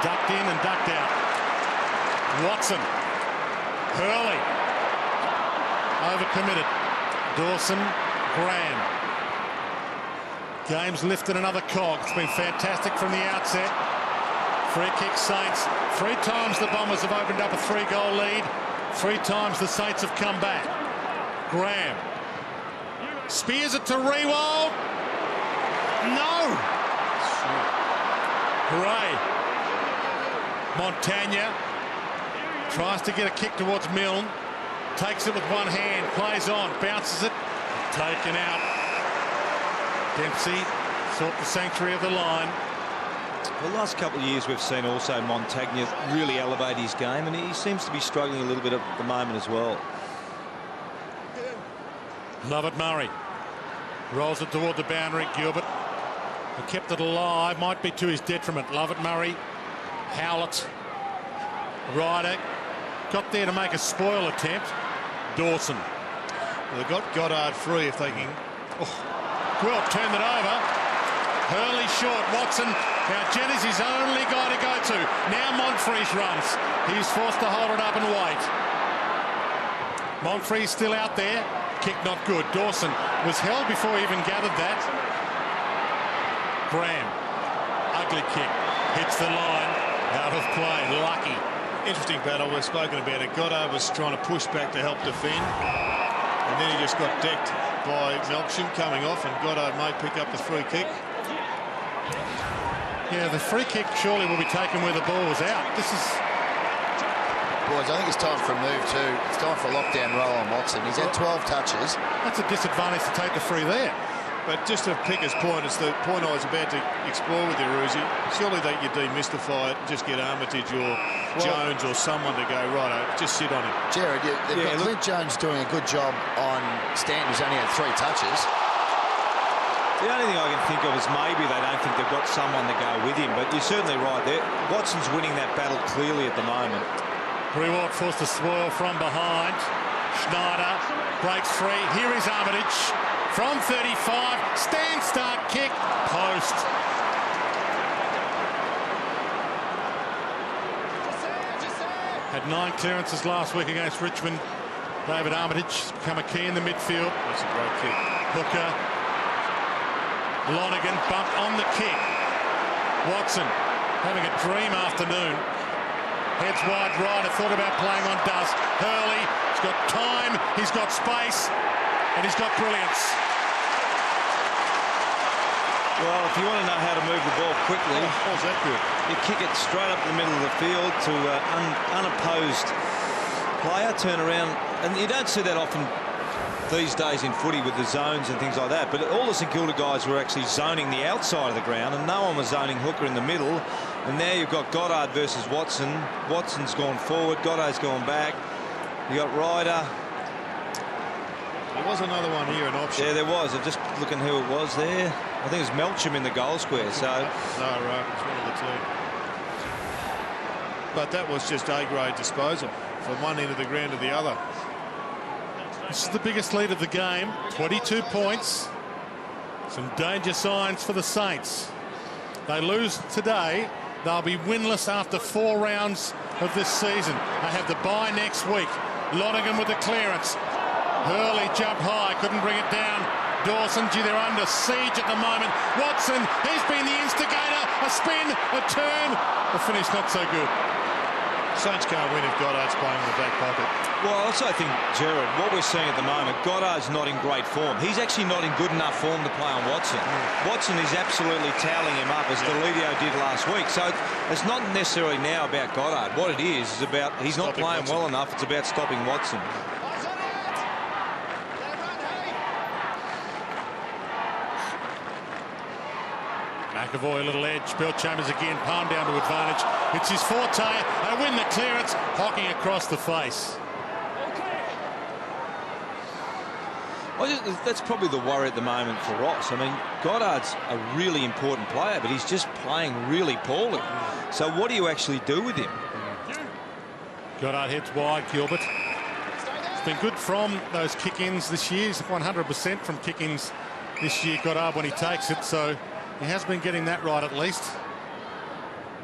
ducked in and ducked out. Watson. Hurley. Overcommitted. Dawson, Graham. Game's lifted another cog. It's been fantastic from the outset. Free kick Saints. 3 times the Bombers have opened up a 3-goal lead. 3 times the Saints have come back. Graham. Spears it to Riewoldt. No! Gray. Montagna tries to get a kick towards Milne. Takes it with one hand, plays on, bounces it, taken out. Dempsey sought the sanctuary of the line. The last couple of years we've seen also Montagna really elevate his game, and he seems to be struggling a little bit at the moment as well. Lovett Murray rolls it toward the boundary. Gilbert, who kept it alive, might be to his detriment. Lovett Murray, Howlett, Ryder got there to make a spoil attempt. Dawson. Well, they've got Goddard free if they can. Quilt turned it over. Hurley short. Watson. Now Jenny's his only guy to go to. Now Monfries runs. He's forced to hold it up and wait. Monfries still out there. Kick not good. Dawson was held before he even gathered that. Graham. Ugly kick. Hits the line. Out of play. Lucky. Interesting battle. We've spoken about it. Goddard was trying to push back to help defend. And then he just got decked by Melksham coming off, and Goddard may pick up the free kick. Yeah, the free kick surely will be taken where the ball was out. This is... Boys, I think it's time for a move too. It's time for a lockdown roll on Watson. He's had 12 touches. That's a disadvantage to take the free there. But just to pick his point, it's the point I was about to explore with you, Ruzi. Surely that you demystify it, just get Armitage or Jones or someone to go, righto, just sit on him. Jared, they've got Clint Jones doing a good job on Stanton, who's only had 3 touches. The only thing I can think of is maybe they don't think they've got someone to go with him, but you're certainly right there. Watson's winning that battle clearly at the moment. Rewalt forced to spoil from behind. Schneider breaks free. Here is Armitage from 35. Stand-start kick. Post. Had 9 clearances last week against Richmond. David Armitage become a key in the midfield. That's a great kick. Hooker. Lonergan bumped on the kick. Watson having a dream afternoon. Heads wide right. I thought about playing on Does. Hurley. He's got time. He's got space. And he's got brilliance. Well, if you want to know how to move the ball quickly, how's that good? You kick it straight up the middle of the field to an unopposed player, turn around, and you don't see that often these days in footy with the zones and things like that, but all the St Kilda guys were actually zoning the outside of the ground and no one was zoning Hooker in the middle, and now you've got Goddard versus Watson. Watson's gone forward, Goddard's gone back, you got Ryder. There was another one here, an option. Yeah, there was. I'm just looking who it was there. I think it was Melcham in the goal square. So no, right, it's one of the two. But that was just A-grade disposal from one end of the ground to the other. This is the biggest lead of the game. 22 points. Some danger signs for the Saints. They lose today, they'll be winless after 4 rounds of this season. They have the bye next week. Lonergan with the clearance. Hurley jumped high, couldn't bring it down. Dawson, gee, they're under siege at the moment. Watson, he's been the instigator. A spin, a turn. The finish not so good. Saints can't win if Goddard's playing in the back pocket. well, I also think, Gerard, what we're seeing at the moment, Goddard's not in great form. He's actually not in good enough form to play on Watson. Watson is absolutely toweling him up as Delidio did last week. So it's not necessarily now about Goddard. What it is about he's not playing well enough. It's about stopping Watson. McAvoy, a little edge. Bill Chambers again, palm down to advantage. It's his forte. They win the clearance, hocking across the face. That's probably the worry at the moment for Ross. I mean, Goddard's a really important player, but he's just playing really poorly. So what do you actually do with him? Goddard heads wide, Gilbert. It's been good from those kick-ins this year. He's 100% from kick-ins this year, Goddard, when he takes it. So he has been getting that right at least.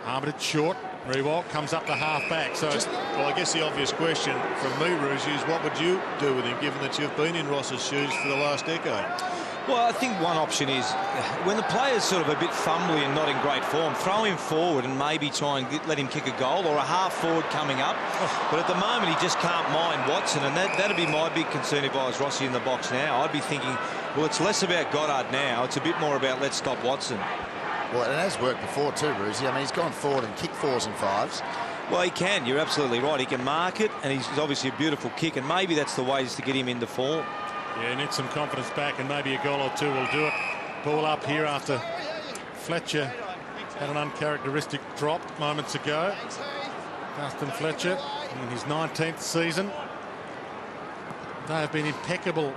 Armitage short. Rewalt comes up the half-back. So, well, I guess the obvious question from me, Ruzi, is what would you do with him, given that you've been in Ross's shoes for the last decade? Well, I think one option is when the player's sort of a bit fumbly and not in great form, throw him forward and maybe try and let him kick a goal, or a half forward coming up. But at the moment, he just can't mind Watson, and that'd be my big concern if I was Rossi in the box now. I'd be thinking, well, it's less about Goddard now. It's a bit more about let's stop Watson. Well, it has worked before too, Brucey. I mean, he's gone forward and kicked 4s and 5s. Well, he can. You're absolutely right. He can mark it, and he's obviously a beautiful kick, and maybe that's the way is to get him into form. Yeah, needs some confidence back, and maybe a goal or two will do it. Ball up here after Fletcher had an uncharacteristic drop moments ago. Dustin Fletcher in his 19th season. They have been impeccable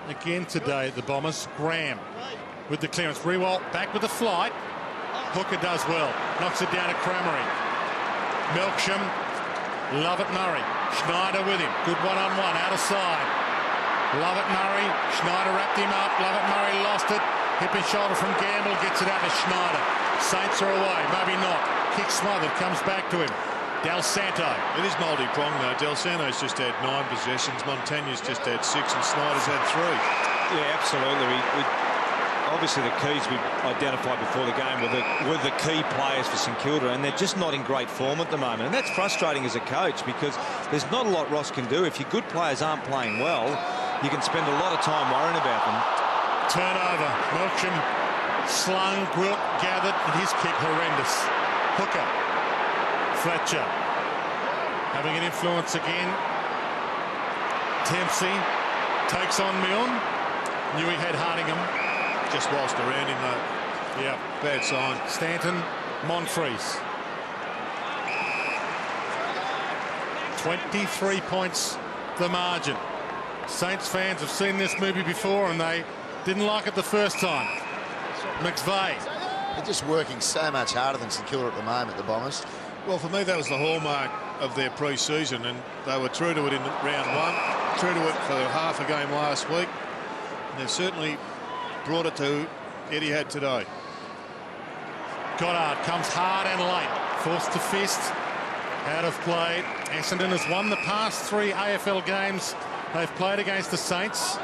again today, the Bombers. Graham with the clearance. Rewalt back with the flight. Hooker does well. Knocks it down to Cramery. Melksham. Lovett Murray. Schneider with him. Good one-on-one out of side. Lovett Murray. Schneider wrapped him up. Lovett Murray lost it. Hip and shoulder from Gamble. Gets it out to Schneider. Saints are away. Maybe not. Kick smothered. Comes back to him. Del Santo. It is multi-prong though. Del Santo's just had 9 possessions. Montagna's just had 6, and Snyder's had 3. Yeah, absolutely. Obviously, the keys we identified before the game were the key players for St Kilda, and they're just not in great form at the moment. And that's frustrating as a coach, because there's not a lot Ross can do. If your good players aren't playing well, you can spend a lot of time worrying about them. Turnover. Melksham Slung, Gwilt gathered, and his kick horrendous. Hooker. Fletcher. Having an influence again. Dempsey takes on Milne. Knew he had Hardingham. Just whilst around him, though. Yeah. Bad sign. Stanton, Monfries. 23 points the margin. Saints fans have seen this movie before and they didn't like it the first time. McVeigh. They're just working so much harder than St Kilda at the moment, the Bombers. Well, for me, that was the hallmark of their pre-season, and they were true to it in round one, true to it for half a game last week, and they've certainly brought it to Etihad today. Goddard comes hard and late, forced to fist, out of play. Essendon has won the past 3 AFL games they've played against the Saints.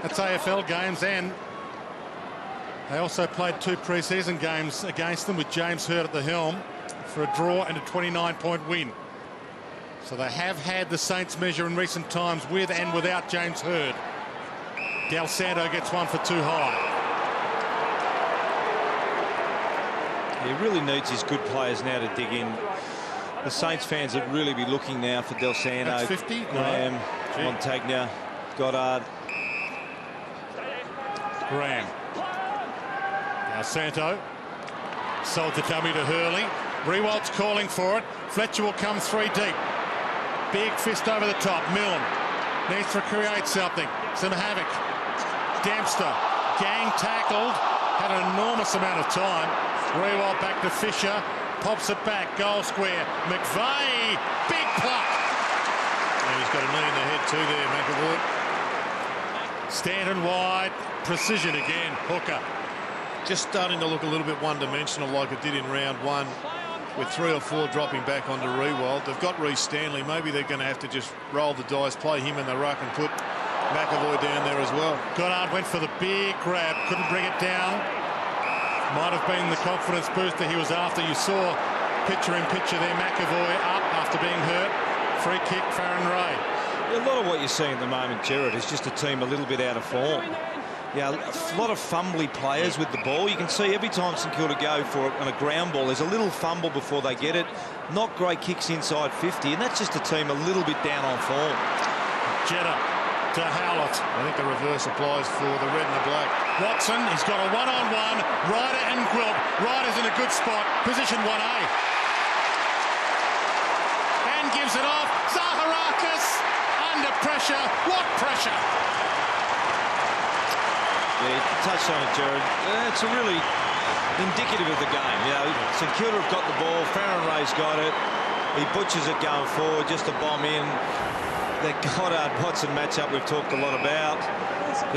That's AFL games, and they also played 2 pre-season games against them with James Hurd at the helm for a draw and a 29-point win. So they have had the Saints measure in recent times with and without James Hurd. Del Santo gets one for too high. He really needs his good players now to dig in. The Saints fans would really be looking now for Del Santo, That's 50. Graham, Montagna, Goddard. Graham. Now Santo. Sold the dummy to Hurley. Rewald's calling for it. Fletcher will come 3 deep. Big fist over the top. Milne needs to create something. Some havoc. Dempster. Gang tackled. Had an enormous amount of time. Rewald back to Fisher. Pops it back. Goal square. McVeigh. Big pluck. And he's got a knee in the head too there, McAvoy. Stanton wide. Precision again. Hooker. Just starting to look a little bit one-dimensional like it did in round one, with 3 or 4 dropping back onto Rewald. They've got Reece Stanley. Maybe they're going to have to just roll the dice, play him in the ruck and put McAvoy down there as well. Goddard went for the big grab. Couldn't bring it down. Might have been the confidence booster he was after. You saw picture-in-picture there, McAvoy up after being hurt. Free kick, Farron Ray. A lot of what you're seeing at the moment, Gerard, is just a team a little bit out of form. Yeah, a lot of fumbly players with the ball. You can see every time St Kilda go for it on a ground ball, there's a little fumble before they get it. Not great kicks inside 50, and that's just a team a little bit down on form. Jetta to Howlett. I think the reverse applies for the red and the black. Watson, he's got a one-on-one. Ryder and Gwilt. Ryder's in a good spot. Position 1A. And gives it off. Zaharakis under pressure. What pressure? Yeah, you touched on it, Gerard. It's a really indicative of the game. You know, St Kilda have got the ball. Farron Ray's got it. He butchers it going forward, just a bomb in. That Goddard-Watson matchup we've talked a lot about.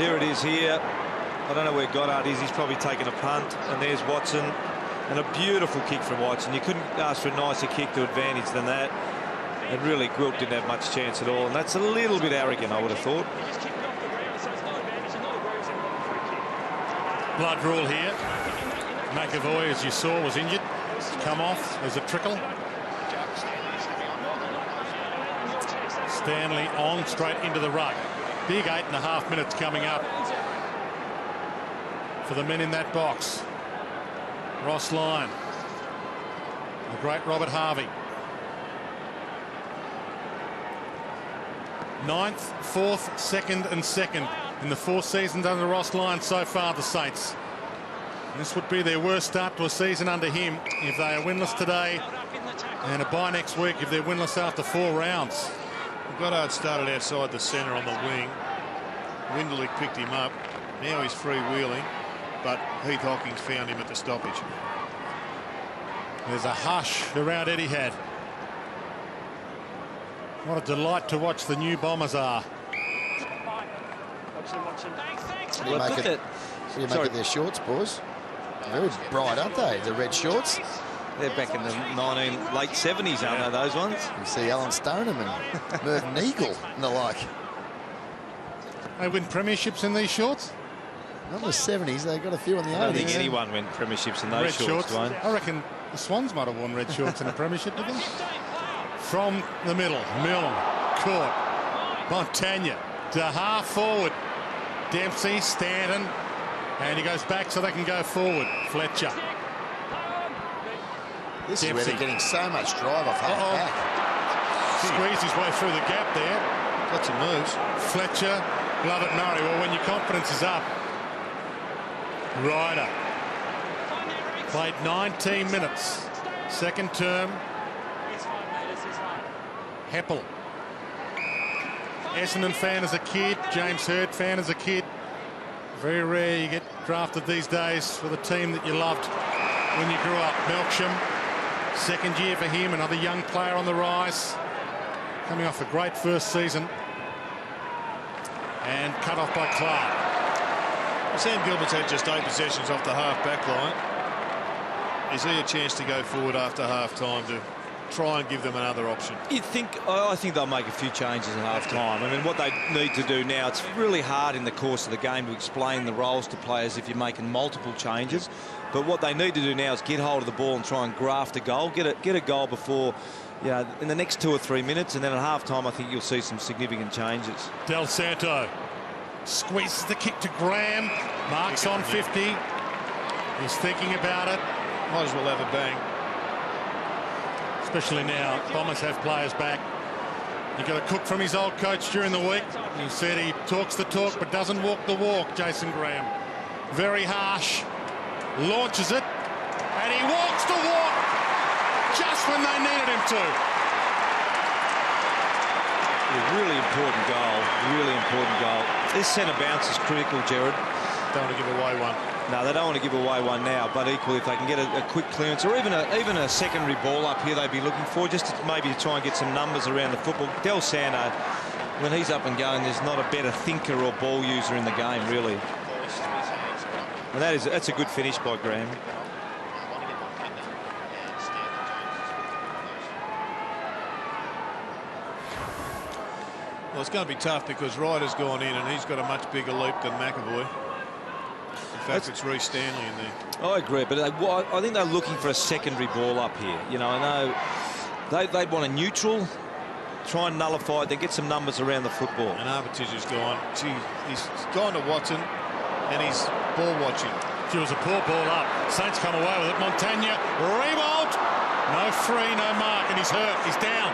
Here it is here. I don't know where Goddard is. He's probably taken a punt. And there's Watson. And a beautiful kick from Watson. You couldn't ask for a nicer kick to advantage than that. And really, Gwilt didn't have much chance at all. And that's a little bit arrogant, I would have thought. Blood rule here. McAvoy, as you saw, was injured. It's come off. There's a trickle. Stanley on straight into the ruck. Big 8.5 minutes coming up for the men in that box. Ross Lyon. The great Robert Harvey. 9th, 4th, 2nd and 2nd in the 4 seasons under Ross Lyon so far, the Saints. This would be their worst start to a season under him if they are winless today, and a bye next week if they're winless after 4 rounds. Goddard started outside the centre on the wing. Winderlich picked him up. Now he's freewheeling, but Heath Hawkins found him at the stoppage. There's a hush around Etihad. What a delight to watch the new Bombers are. What do you make of their shorts, boys? Very bright, aren't they? The red shorts. They're back in the late 70s, aren't they, those ones? You see Alan Stoneham and Mervyn Eagle and the like. They win premierships in these shorts? Not in the 70s, they got a few in the 80s. I don't think anyone went premierships in those shorts, Dwayne. I reckon the Swans might have worn red shorts in a premiership, didn't they? From the middle, Milne, caught. Montagna to half forward. Dempsey, Stanton, And he goes back so they can go forward. Fletcher. This is where they're getting so much drive off half back. Squeezed his way through the gap there. Got some moves. Fletcher, Lovett Murray. Well, when your confidence is up. Ryder. Played 19 minutes. Second term. Heppel. Essendon fan as a kid. James Hird fan as a kid. Very rare you get drafted these days for the team that you loved when you grew up. Melksham. Second year for him. Another young player on the rise. Coming off a great first season. And cut off by Clark. Sam Gilbert's had just 8 possessions off the half-back line. Is he a chance to go forward after half-time to try and give them another option? I think they'll make a few changes at half-time. I mean, what they need to do now, it's really hard in the course of the game to explain the roles to players if you're making multiple changes. But what they need to do now is get hold of the ball and try and graft a goal, get a goal before, in the next 2 or 3 minutes, and then at half-time I think you'll see some significant changes. Del Santo squeezes the kick to Graham. Marks on 50. He's thinking about it. Might as well have a bang. Especially now, Bombers have players back. You've got a cook from his old coach during the week. He said he talks the talk but doesn't walk the walk, Jason Graham. Very harsh. Launches it. And he walks the walk just when they needed him to. A really important goal. Really important goal. This centre bounce is critical, Gerard. Don't want to give away one. No, they don't want to give away one now, but equally if they can get a quick clearance or even a secondary ball up here they'd be looking for, just to maybe try and get some numbers around the football. Del Santo, when he's up and going, there's not a better thinker or ball user in the game, really. And that's a good finish by Graham. Well, it's going to be tough because Ryder's gone in and he's got a much bigger leap than McAvoy. In fact, it's Reece Stanley in there. I agree, but I think they're looking for a secondary ball up here. I know they'd want a neutral, try and nullify it, then get some numbers around the football. And Armitage has gone. He's gone to Watson and he's ball watching. It was a poor ball up. Saints come away with it. Montagna, Riewoldt. No free, no mark, and he's hurt. He's down.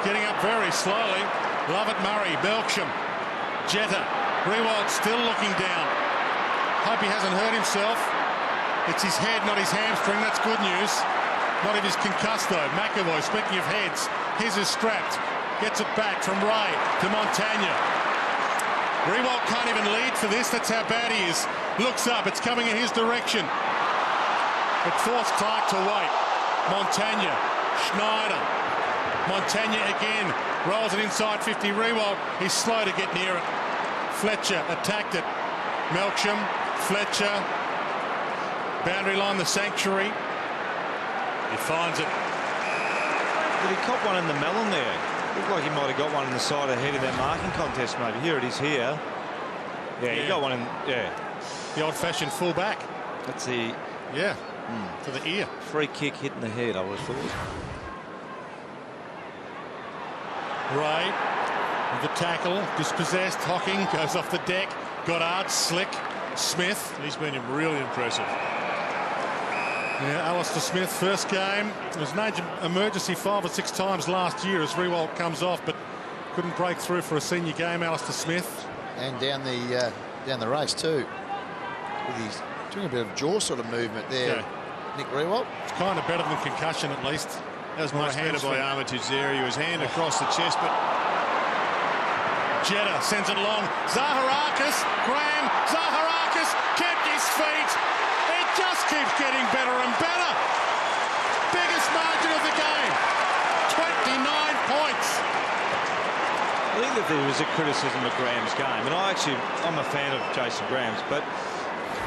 Getting up very slowly. Lovett Murray, Belksham, Jetta. Riewoldt still looking down. Hope he hasn't hurt himself. It's his head, not his hamstring. That's good news. Not if he's concussed, though. McAvoy, speaking of heads, his is strapped. Gets it back from Ray to Montagna. Riewoldt can't even lead for this. That's how bad he is. Looks up. It's coming in his direction. It forced Clark to wait. Montagna. Schneider. Montagna again. Rolls it inside 50. Riewoldt. He's slow to get near it. Fletcher attacked it. Melksham. Fletcher. Boundary line, the sanctuary. He finds it. Did he cop one in the melon there? Looked like he might have got one in the side of the head in that marking contest, maybe. Here it is here. Yeah, he got one in, The old-fashioned full back. That's the... Yeah, to the ear. Free kick hitting the head, I would have thought. Ray with the tackle, dispossessed. Hocking goes off the deck. Goddard, Slick, Smith. He's been really impressive. Yeah, Alistair Smith, first game. It was an emergency 5 or 6 times last year as Riewoldt comes off, but couldn't break through for a senior game, Alistair Smith. And down the race too. With his doing a bit of jaw sort of movement there, Nick Riewoldt. It's kind of better than concussion at least. That was much better by Armitage there. He was hand across the chest, but Jetta sends it long. Zaharakis, Graham, Zaharakis kept his feet. It just keeps getting better and better. Biggest margin of the game. 29 points. I think that there was a criticism of Graham's game, and I'm a fan of Jason Graham's, but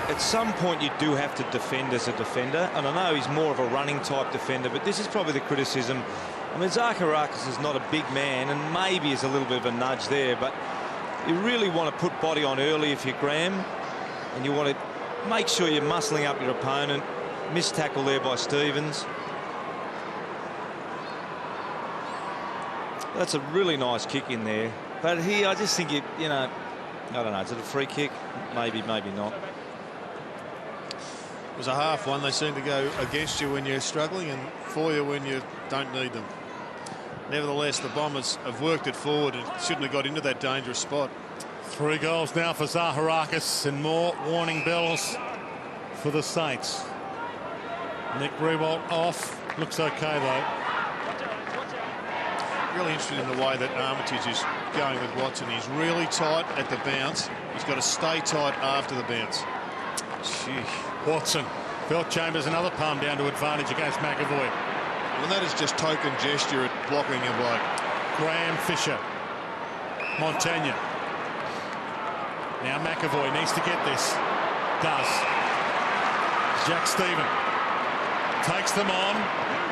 at some point you do have to defend as a defender, and I know he's more of a running type defender, but this is probably the criticism. I mean, Zaharakis is not a big man, and maybe is a little bit of a nudge there, but you really want to put body on early if you're Graham, and you want to make sure you're muscling up your opponent. Missed tackle there by Stevens. That's a really nice kick in there, but here I just think I don't know, is it a free kick? Maybe, maybe not. It was a half one. They seem to go against you when you're struggling and for you when you don't need them. Nevertheless, the Bombers have worked it forward and shouldn't have got into that dangerous spot. 3 goals now for Zaharakis and more warning bells for the Saints. Nick Riewoldt off. Looks okay, though. Really interested in the way that Armitage is going with Watson. He's really tight at the bounce. He's got to stay tight after the bounce. Sheesh. Watson. Phil Chambers, another palm down to advantage against McAvoy. And that is just token gesture at blocking a bloke. Graham Fisher. Montagna. Now McAvoy needs to get this. Does. Jack Stephen takes them on.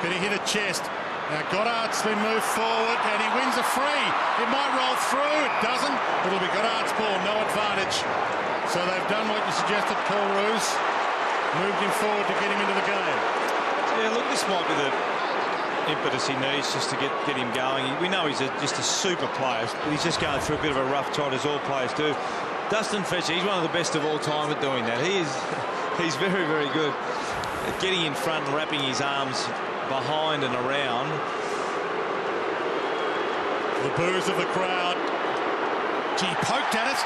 But he hit a chest. Now Goddard's been moved forward and he wins a free. It might roll through. It doesn't. It'll be Goddard's ball. No advantage. So they've done what you suggested, Paul Roos. Moved him forward to get him into the game. Yeah, look, this might be the impetus he needs just to get him going. We know he's just a super player, but he's just going through a bit of a rough trot, as all players do. Dustin Fletcher, he's one of the best of all time at doing that. He's very, very good at getting in front and wrapping his arms behind and around. The boos of the crowd. Gee, poked at it.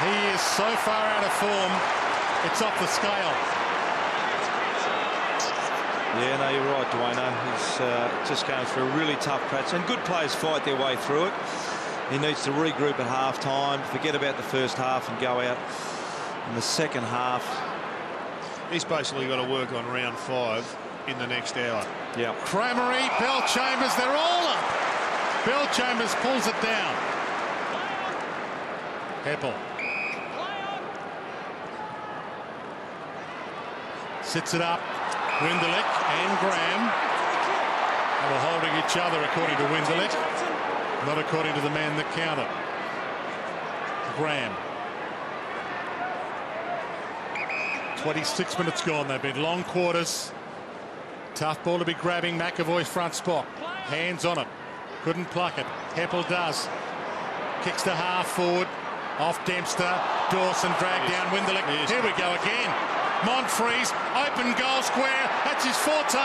He is so far out of form, it's off the scale. Yeah, no, you're right, Dwayno. He's just going through a really tough patch, and good players fight their way through it. He needs to regroup at half-time, forget about the first half and go out in the second half. He's basically got to work on round 5 in the next hour. Yeah. Cramery, Bell Chambers, they're all up. Bell Chambers pulls it down. Heppel. Sits it up. Winderlich and Graham. They were holding each other, according to Winderlich, not according to the man that counted. Graham. 26 minutes gone. They've been long quarters. Tough ball to be grabbing. McAvoy's front spot. Hands on it. Couldn't pluck it. Heppel does. Kicks to half forward. Off Dempster. Dawson dragged down Winderlich. Here we go again. Monfries, open goal square. That's his forte.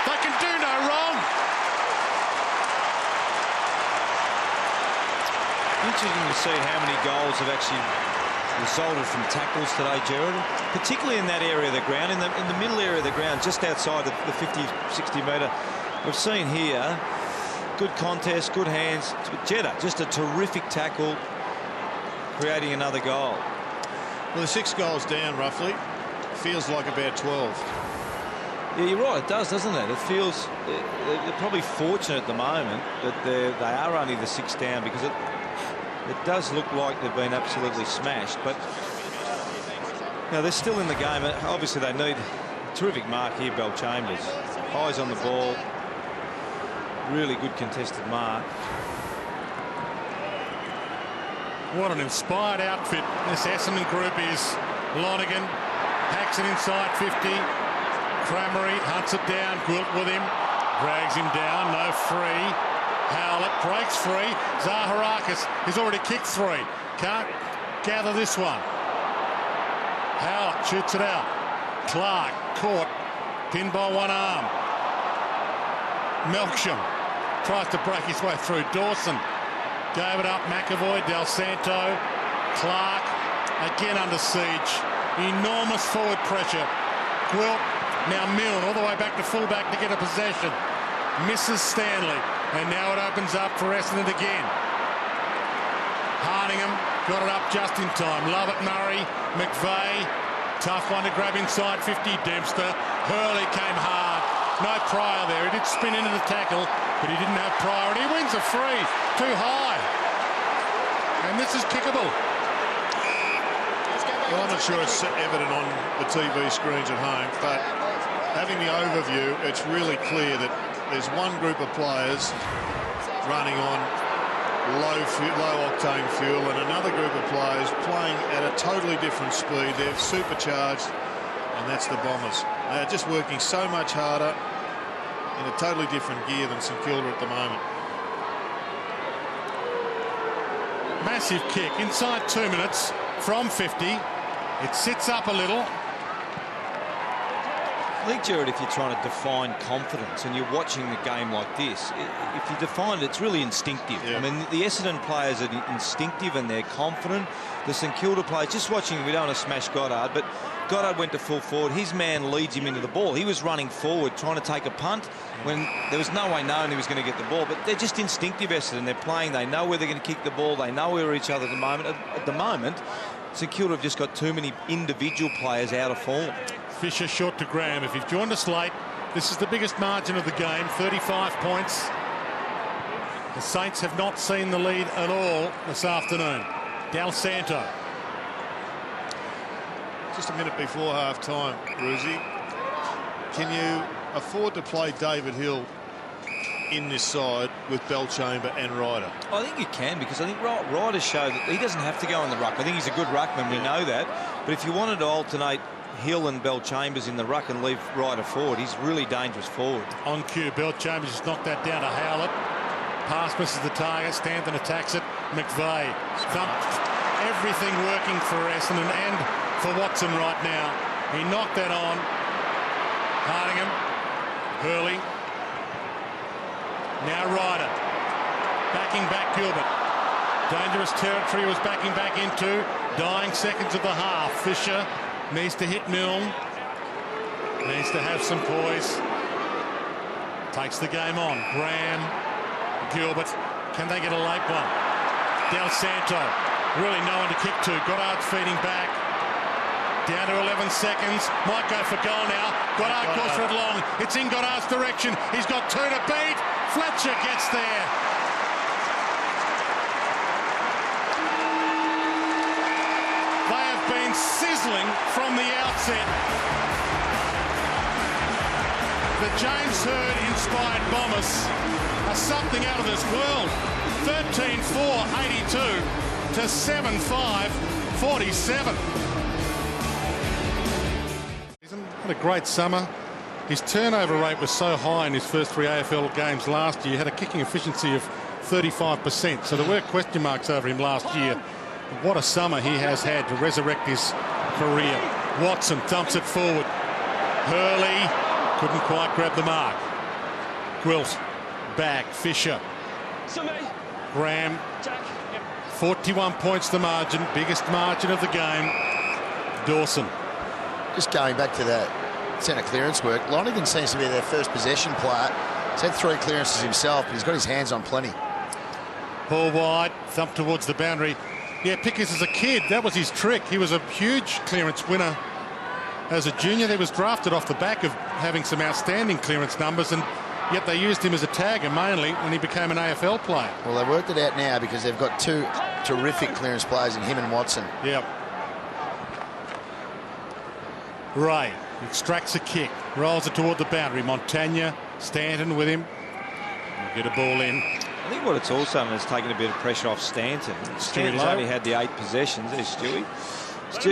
They can do no wrong. Interesting to see how many goals have actually resulted from tackles today, Gerard, particularly in that area of the ground, in the middle area of the ground, just outside the 50-60 metre. We've seen here good contest, good hands. Jeddah, just a terrific tackle, creating another goal. Well, they're 6 goals down, roughly. Feels like about 12. Yeah, you're right, it does, doesn't it? It feels they're probably fortunate at the moment that they are only the 6 down, because it does look like they've been absolutely smashed. But you know, they're still in the game. Obviously, they need a terrific mark here, Bell Chambers. Eyes on the ball. Really good contested mark. What an inspired outfit this Essendon group is. Lonergan hacks it inside 50. Cramery hunts it down. Gwilt with him. Drags him down. No free. Howlett breaks free. Zaharakis has already kicked 3. Can't gather this one. Howlett shoots it out. Clark caught. Pinned by one arm. Melksham tries to break his way through. Dawson gave it up. McAvoy, Del Santo, Clark again under siege. Enormous forward pressure. Gwilt, now Milne all the way back to fullback to get a possession. Misses Stanley, and now it opens up for Essendon again. Hardingham got it up just in time. Lovett, Murray, McVeigh, tough one to grab inside 50. Dempster, Hurley came hard. No Pryor there. He did spin into the tackle, but he didn't have Pryor, and he wins a free. Too high. And this is kickable. Well, I'm not sure it's evident on the TV screens at home, but having the overview, it's really clear that there's one group of players running on low octane fuel and another group of players playing at a totally different speed. They're supercharged, and that's the Bombers. They're just working so much harder in a totally different gear than St Kilda at the moment. Massive kick inside 2 minutes from 50. It sits up a little. I think, Jared, if you're trying to define confidence and you're watching the game like this, if you define it, it's really instinctive. Yeah. I mean, the Essendon players are instinctive and they're confident. The St Kilda players, just watching, we don't want to smash Goddard, but Goddard went to full forward. His man leads him into the ball. He was running forward, trying to take a punt when there was no way knowing he was going to get the ball. But they're just instinctive, Essendon. They're playing. They know where they're going to kick the ball. They know where each other at the moment. At the moment, St Kilda have just got too many individual players out of form. Fisher short to Graham. If you've joined us late, this is the biggest margin of the game, 35 points. The Saints have not seen the lead at all this afternoon. Del Santo. Just a minute before half-time, Bruzy. Can you afford to play David Hill in this side with Belchamber and Ryder? I think you can, because I think Ryder showed that he doesn't have to go in the ruck. I think he's a good ruckman, we know that. But if you wanted to alternate Hill and Belchambers in the ruck and leave Ryder forward, he's really dangerous forward. On cue, Belchambers just knocked that down to Howlett. Pass misses the target. Stanton attacks it. McVeigh thumped. Everything working for Essendon and for Watson right now. He knocked that on. Hardingham. Hurley. Now Ryder. Backing back Gilbert. Dangerous territory was backing back into. Dying seconds of the half. Fisher needs to hit Milne. Needs to have some poise. Takes the game on. Graham. Gilbert. Can they get a late one? Del Santo. Really no one to kick to. Goddard's feeding back. Down to 11 seconds. Might go for goal now. Goddard calls for it long. It's in Goddard's direction. He's got two to beat. Fletcher gets there. They have been sizzling from the outset. The James Hird-inspired Bombers are something out of this world. 13-4, 82 to 7-5, 47. Had a great summer. His turnover rate was so high in his first 3 AFL games last year. He had a kicking efficiency of 35%. So there were question marks over him last year. What a summer he has had to resurrect his career. Watson dumps it forward. Hurley couldn't quite grab the mark. Gwilt back. Fisher. Graham. 41 points the margin. Biggest margin of the game. Dawson. Just going back to that centre clearance work, Lonergan seems to be their first possession player. He's had 3 clearances himself, but he's got his hands on plenty. Ball wide, thump towards the boundary. Yeah, Pickers as a kid, that was his trick. He was a huge clearance winner as a junior. He was drafted off the back of having some outstanding clearance numbers, and yet they used him as a tagger mainly when he became an AFL player. Well, they've worked it out now because they've got 2 terrific clearance players in him and Watson. Yep. Ray extracts a kick, rolls it toward the boundary. Montagna, Stanton with him. We'll get a ball in. I think what it's also done is taken a bit of pressure off Stanton. Stanton's only had the 8 possessions. There's Stewie.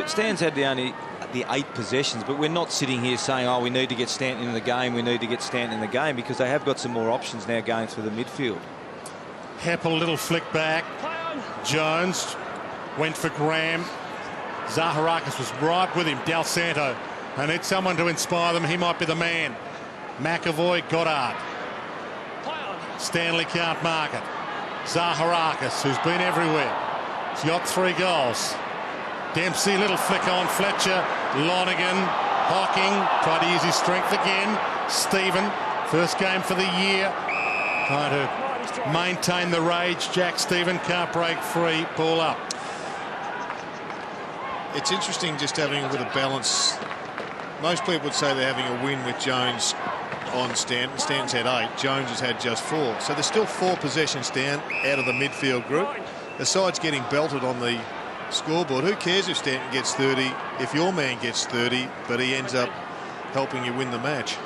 Stan's had the 8 possessions, but we're not sitting here saying, oh, we need to get Stanton in the game, we need to get Stanton in the game, because they have got some more options now going through the midfield. Heppel, little flick back. Jones went for Graham. Zaharakis was right with him. Del Santo. I need someone to inspire them. He might be the man. McAvoy, Goddard. Stanley can't mark it. Zaharakis, who's been everywhere. He's got 3 goals. Dempsey, little flick on. Fletcher, Lonergan, Hocking. Tried to use his strength again. Stephen, first game for the year. Trying to maintain the rage. Jack Stephen can't break free. Ball up. It's interesting just having a bit of balance. Most people would say they're having a win with Jones on Stanton. Stanton's had 8. Jones has had just 4. So there's still 4 possessions down out of the midfield group. The side's getting belted on the scoreboard. Who cares if Stanton gets 30, if your man gets 30, but he ends up helping you win the match.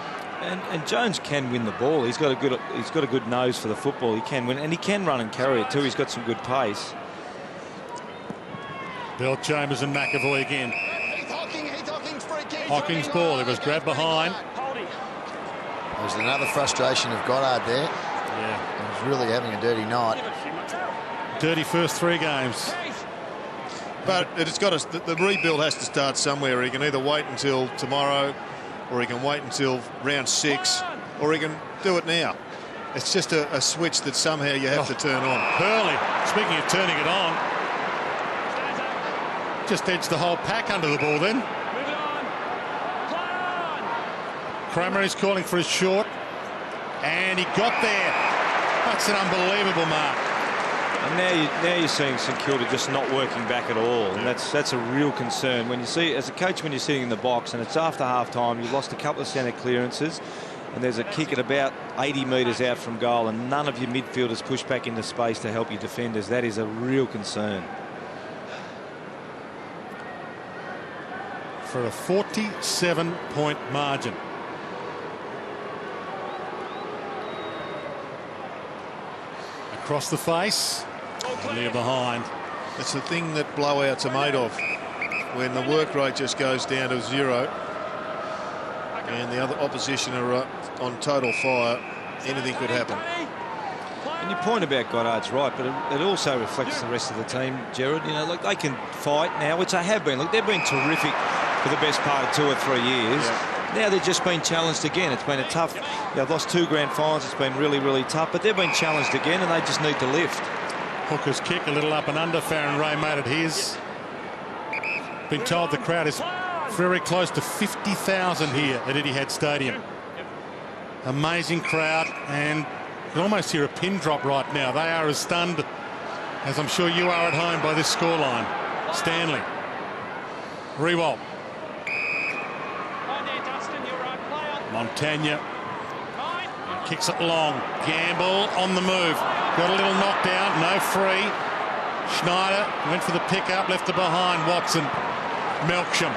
And Jones can win the ball. He's got a good nose for the football. He can win, and he can run and carry it too. He's got some good pace. Belchambers and McAvoy again. Hocking's ball. It was grabbed behind. There's another frustration of Goddard there. Yeah. He's really having a dirty night. Dirty first 3 games. But it's got to, the rebuild has to start somewhere. He can either wait until tomorrow, or he can wait until round 6, or he can do it now. It's just a switch that somehow you have to turn on. Hurley, speaking of turning it on, just edged the whole pack under the ball then. Kramer is calling for a short, and he got there. That's an unbelievable mark. And now you're seeing St Kilda just not working back at all, and that's a real concern. When you see, as a coach, when you're sitting in the box and it's after half time, you've lost a couple of centre clearances, and there's a kick at about 80 metres out from goal, and none of your midfielders push back into space to help your defenders. That is a real concern. For a 47-point margin. Across the face, near behind. It's the thing that blowouts are made of, when the work rate just goes down to 0 and the other opposition are on total fire. Anything could happen. And your point about Goddard's right, but it also reflects the rest of the team, Gerard. You know, like, they can fight now, which they have been. Look, they've been terrific for the best part of 2 or 3 years. Yeah. Now they've just been challenged again. It's been a tough. They've lost 2 grand finals. It's been really, really tough. But they've been challenged again, and they just need to lift. Hooker's kick, a little up and under. Farron Ray made it his. Been told the crowd is very close to 50,000 here at Etihad Stadium. Amazing crowd, and you can almost hear a pin drop right now. They are as stunned as I'm sure you are at home by this scoreline. Stanley. Rewalt. Montagna kicks it long. Gamble on the move. Got a little knockdown. No free. Schneider went for the pickup. Left it behind. Watson. Melksham.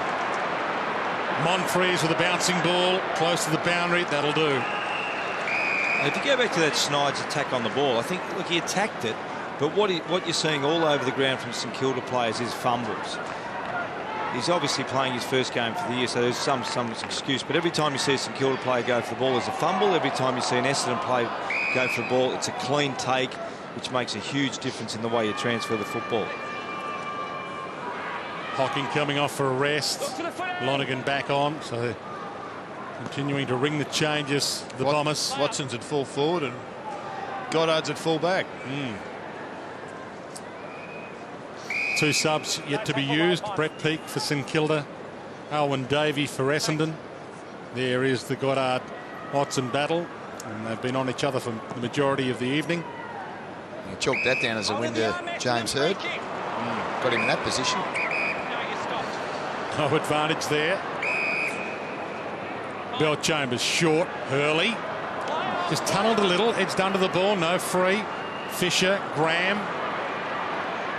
Monfries with a bouncing ball. Close to the boundary. That'll do. And if you go back to that Schneider's attack on the ball, I think, look, he attacked it. But what you're seeing all over the ground from St Kilda players is fumbles. He's obviously playing his first game for the year, so there's some excuse. But every time you see a St Kilda player go for the ball, there's a fumble. Every time you see an Essendon player go for the ball, it's a clean take, which makes a huge difference in the way you transfer the football. Hocking coming off for a rest. Lonergan back on, so continuing to ring the changes. The Bombers. Watson's at full forward and Goddard's at full back. 2 subs yet to be used. Brett Peake for St Kilda. Alwyn Davey for Essendon. There is the Goddard-Watson battle. And they've been on each other for the majority of the evening. You chalked that down as a win to James Hird. Got him in that position. No advantage there. Bell Chambers short. Hurley. Just tunnelled a little. Edged under the ball. No free. Fisher. Graham.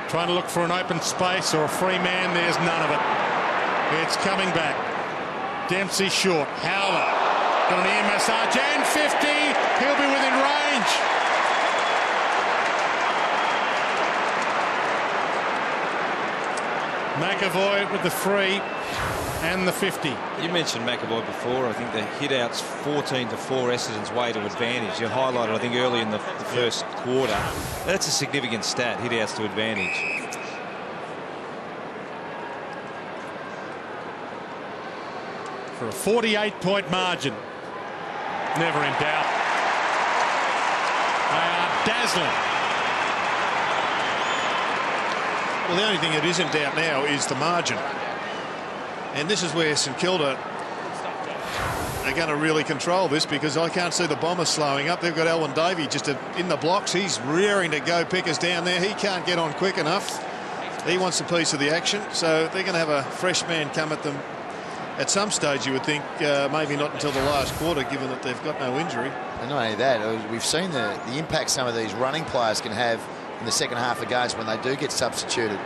Trying to look for an open space or a free man. There's none of it. It's coming back. Dempsey short. Howler. Got an ear massage and 50. He'll be within range. McAvoy with the free and the 50. You mentioned McAvoy before. I think the hit-out's 14-4 Essendon's way to advantage. You highlighted, I think, early in the first quarter. That's a significant stat, hit-outs to advantage. For a 48-point margin. Never in doubt. They are dazzling. Well, the only thing that is in doubt now is the margin. And this is where St Kilda are going to really control this, because I can't see the Bombers slowing up. They've got Alwyn Davey just in the blocks. He's rearing to go pickers down there. He can't get on quick enough. He wants a piece of the action. So they're going to have a fresh man come at them at some stage, you would think. Maybe not until the last quarter, given that they've got no injury. And not only that, we've seen the impact some of these running players can have in the second half of games when they do get substituted.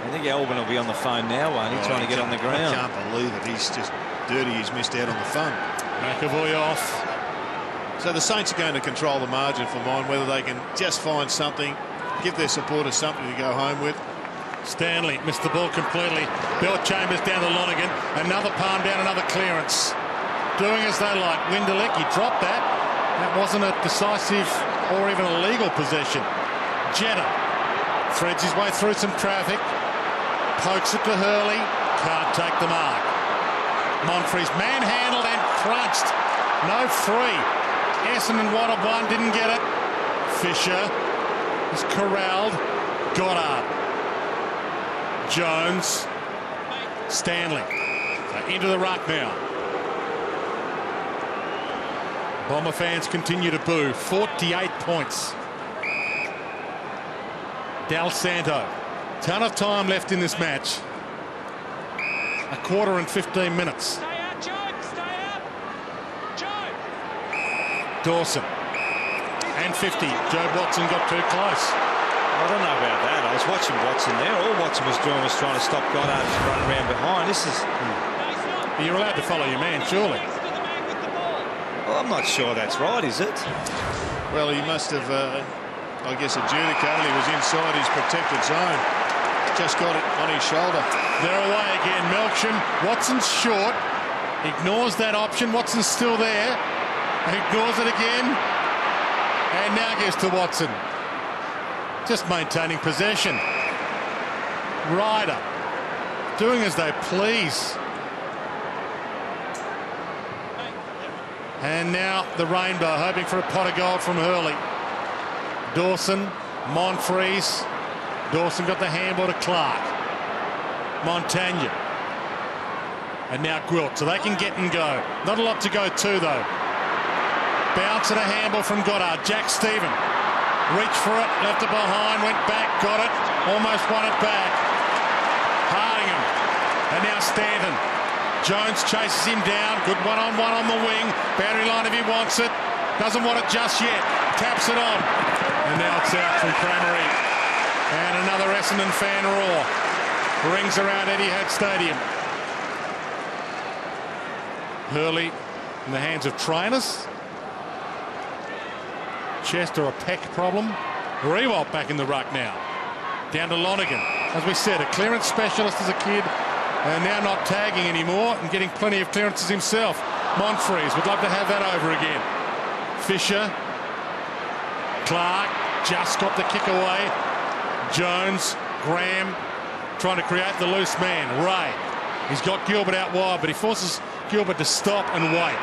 I think Alban will be on the phone now, won't he, trying to get on the ground. I can't believe it. He's just dirty. He's missed out on the fun. McAvoy off. So the Saints are going to control the margin for mine, whether they can just find something, give their supporters something to go home with. Stanley missed the ball completely. Bell Chambers down to Lonergan. Another palm down, another clearance. Doing as they like. Winderlick, he dropped that. That wasn't a decisive or even a legal possession. Jetta threads his way through some traffic. Pokes it to Hurley. Can't take the mark. Monfries manhandled and crunched. No free. Essendon wanted one, didn't get it. Fisher is corralled. Goddard. Jones. Stanley. Into the ruck now. Bomber fans continue to boo. 48 points. Del Santo. Ton of time left in this match. A quarter and 15 minutes. Stay out, Joe. Stay out. Joe. Dawson. And 50. Joe Watson got too close. I don't know about that. I was watching Watson there. All Watson was doing was trying to stop Goddard from running around behind. This is... You're allowed to follow your man, surely. Well, I'm not sure that's right, is it? Well, he must have, I guess, adjudicated. He was inside his protected zone. Just got it on his shoulder. They're away again. Melksham. Watson's short. Ignores that option. Watson's still there. Ignores it again. And now gives to Watson. Just maintaining possession. Ryder. Doing as they please. And now the rainbow, hoping for a pot of gold from Hurley. Dawson, Monfries. Dawson got the handball to Clark. Montagna. And now Gwilt, so they can get and go. Not a lot to go to, though. Bounce and a handball from Goddard. Jack Stephen. Reached for it, left it behind, went back, got it. Almost won it back. Hardingham. And now Stanton. Jones chases him down. Good one-on-one on the wing. Boundary line if he wants it. Doesn't want it just yet. Taps it on. And now it's out from Cramery. And another Essendon fan roar. Rings around Etihad Stadium. Hurley in the hands of trainers. Chest or a pec problem. Rewalt back in the ruck now. Down to Lonergan. As we said, a clearance specialist as a kid. And now not tagging anymore and getting plenty of clearances himself. Monfries would love to have that over again. Fisher. Clark just got the kick away. Jones. Graham trying to create the loose man. Ray. He's got Gilbert out wide, but he forces Gilbert to stop and wait.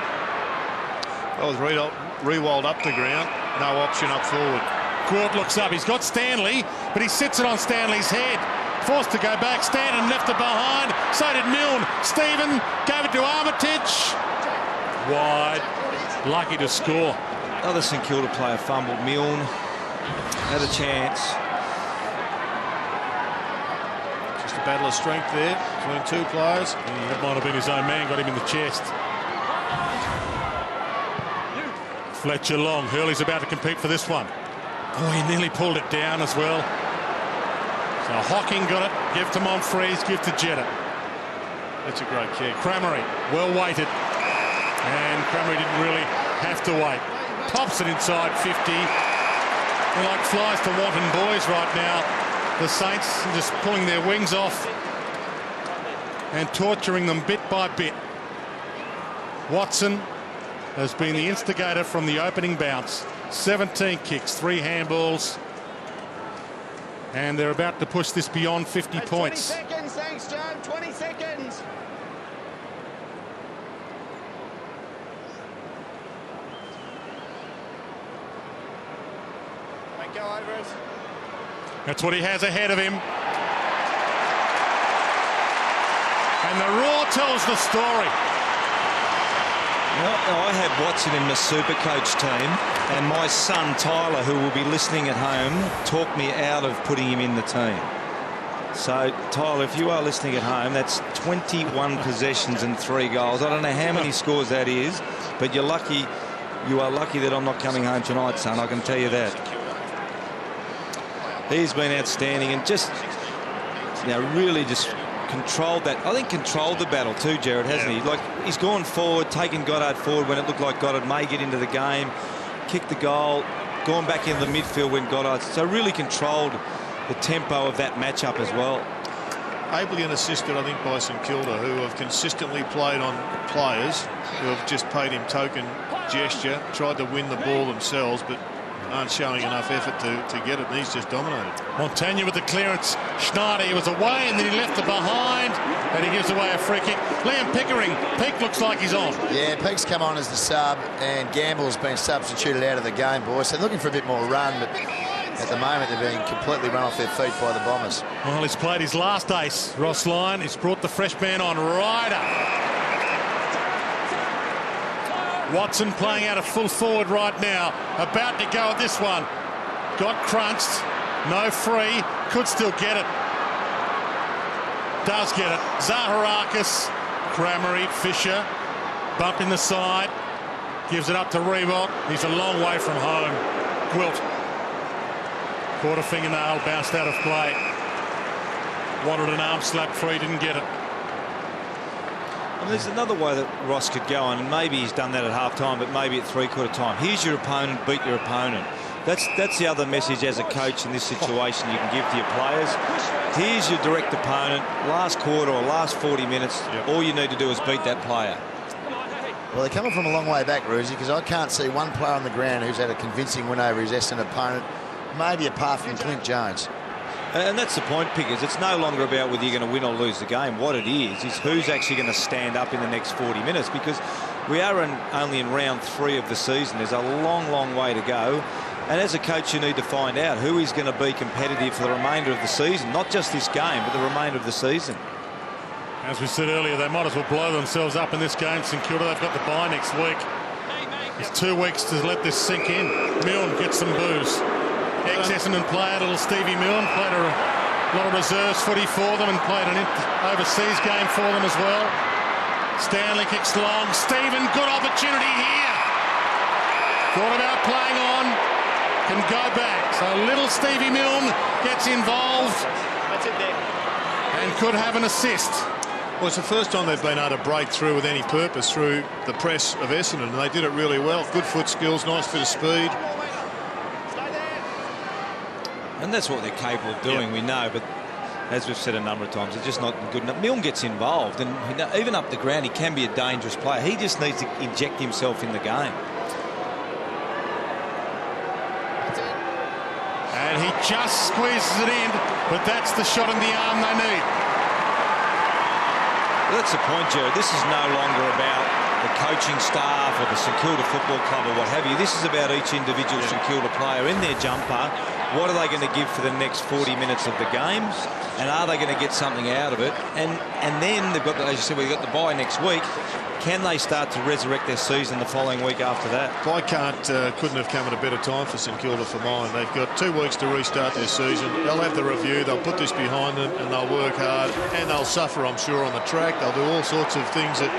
That was Rewald up the ground. No option up forward. Gwilt looks up. He's got Stanley, but he sits it on Stanley's head. Forced to go back. Stanton left it behind. So did Milne. Stephen gave it to Armitage. Wide. Lucky to score. Other St Kilda player fumbled. Milne had a chance. Just a battle of strength there between two players. That might have been his own man. Got him in the chest. Fletcher Long. Hurley's about to compete for this one. Oh, he nearly pulled it down as well. So Hocking got it. Give to Monfries. Give to Jetta. That's a great kick. Cramery. Well weighted. And Cramery didn't really have to wait. Pops it inside 50. They're like flies to wanton boys right now. The Saints just pulling their wings off and torturing them bit by bit. Watson has been the instigator from the opening bounce. 17 kicks, 3 handballs. And they're about to push this beyond 50 points. 20 seconds, thanks, Joe. 20 seconds. Don't go over it. That's what he has ahead of him. And the roar tells the story. Well, I had Watson in my Supercoach team, and my son Tyler, who will be listening at home, talked me out of putting him in the team. So, Tyler, if you are listening at home, that's 21 possessions and 3 goals. I don't know how many scores that is, but you're lucky. You are lucky that I'm not coming home tonight, son. I can tell you that. He's been outstanding and just, you know, really just controlled that. I think controlled the battle too, Jared, hasn't he? Like, he's gone forward, taken Goddard forward when it looked like Goddard may get into the game, kicked the goal, gone back into the midfield when Goddard. So really controlled the tempo of that matchup as well. Ably and assisted, I think, by St Kilda, who have consistently played on players who have just paid him token gesture, tried to win the ball themselves, but aren't showing enough effort to get it, and he's just dominated. Montagna with the clearance. Schneider, he was away and then he left it behind, and he gives away a free kick. Liam Pickering. Peake looks like he's on. Yeah, Peake's come on as the sub, and Gamble's been substituted out of the game, boys. So looking for a bit more run, but at the moment they're being completely run off their feet by the Bombers. Well, he's played his last ace, Ross Lyon. He's brought the fresh man on. Ryder. Watson playing out a full forward right now. About to go at this one. Got crunched. No free. Could still get it. Does get it. Zaharakis. Crammery. Fisher. Bump in the side. Gives it up to Reebok. He's a long way from home. Gwilt. Caught a fingernail. Bounced out of play. Wanted an arm slap free. Didn't get it. And there's another way that Ross could go on, and maybe he's done that at half-time, but maybe at three-quarter time. Here's your opponent, beat your opponent. That's the other message as a coach in this situation you can give to your players. Here's your direct opponent, last quarter or last 40 minutes, all you need to do is beat that player. Well, they're coming from a long way back, Roosie, because I can't see one player on the ground who's had a convincing win over his Essendon opponent, maybe apart from Clint Jones. And that's the point, Pickers. It's no longer about whether you're going to win or lose the game. What it is who's actually going to stand up in the next 40 minutes, because we are only in round 3 of the season. There's a long, long way to go. And as a coach, you need to find out who is going to be competitive for the remainder of the season, not just this game, but the remainder of the season. As we said earlier, they might as well blow themselves up in this game. St Kilda, they've got the bye next week. There's 2 weeks to let this sink in. Milne gets some booze. Ex-Essendon player, little Stevie Milne, played a lot of reserves footy for them and played an overseas game for them as well. Stanley kicks long. Stephen, good opportunity here. Thought about playing on. Can go back. So little Stevie Milne gets involved. That's it there. And could have an assist. Well, it's the first time they've been able to break through with any purpose through the press of Essendon, and they did it really well. Good foot skills, nice bit of speed. And that's what they're capable of doing, we know, but as we've said a number of times, they're just not good enough. Milne gets involved, and even up the ground, he can be a dangerous player. He just needs to inject himself in the game. And he just squeezes it in, but that's the shot in the arm they need. Well, that's the point, Jared. This is no longer about the coaching staff or the St Kilda Football Club or what have you. This is about each individual St Kilda player in their jumper. What are they going to give for the next 40 minutes of the game? And are they going to get something out of it? And then they've got, as you said, we've got the bye next week. Can they start to resurrect their season the following week after that? I couldn't have come at a better time for St Kilda for mine. They've got 2 weeks to restart their season. They'll have the review. They'll put this behind them and they'll work hard. And they'll suffer, I'm sure, on the track. They'll do all sorts of things that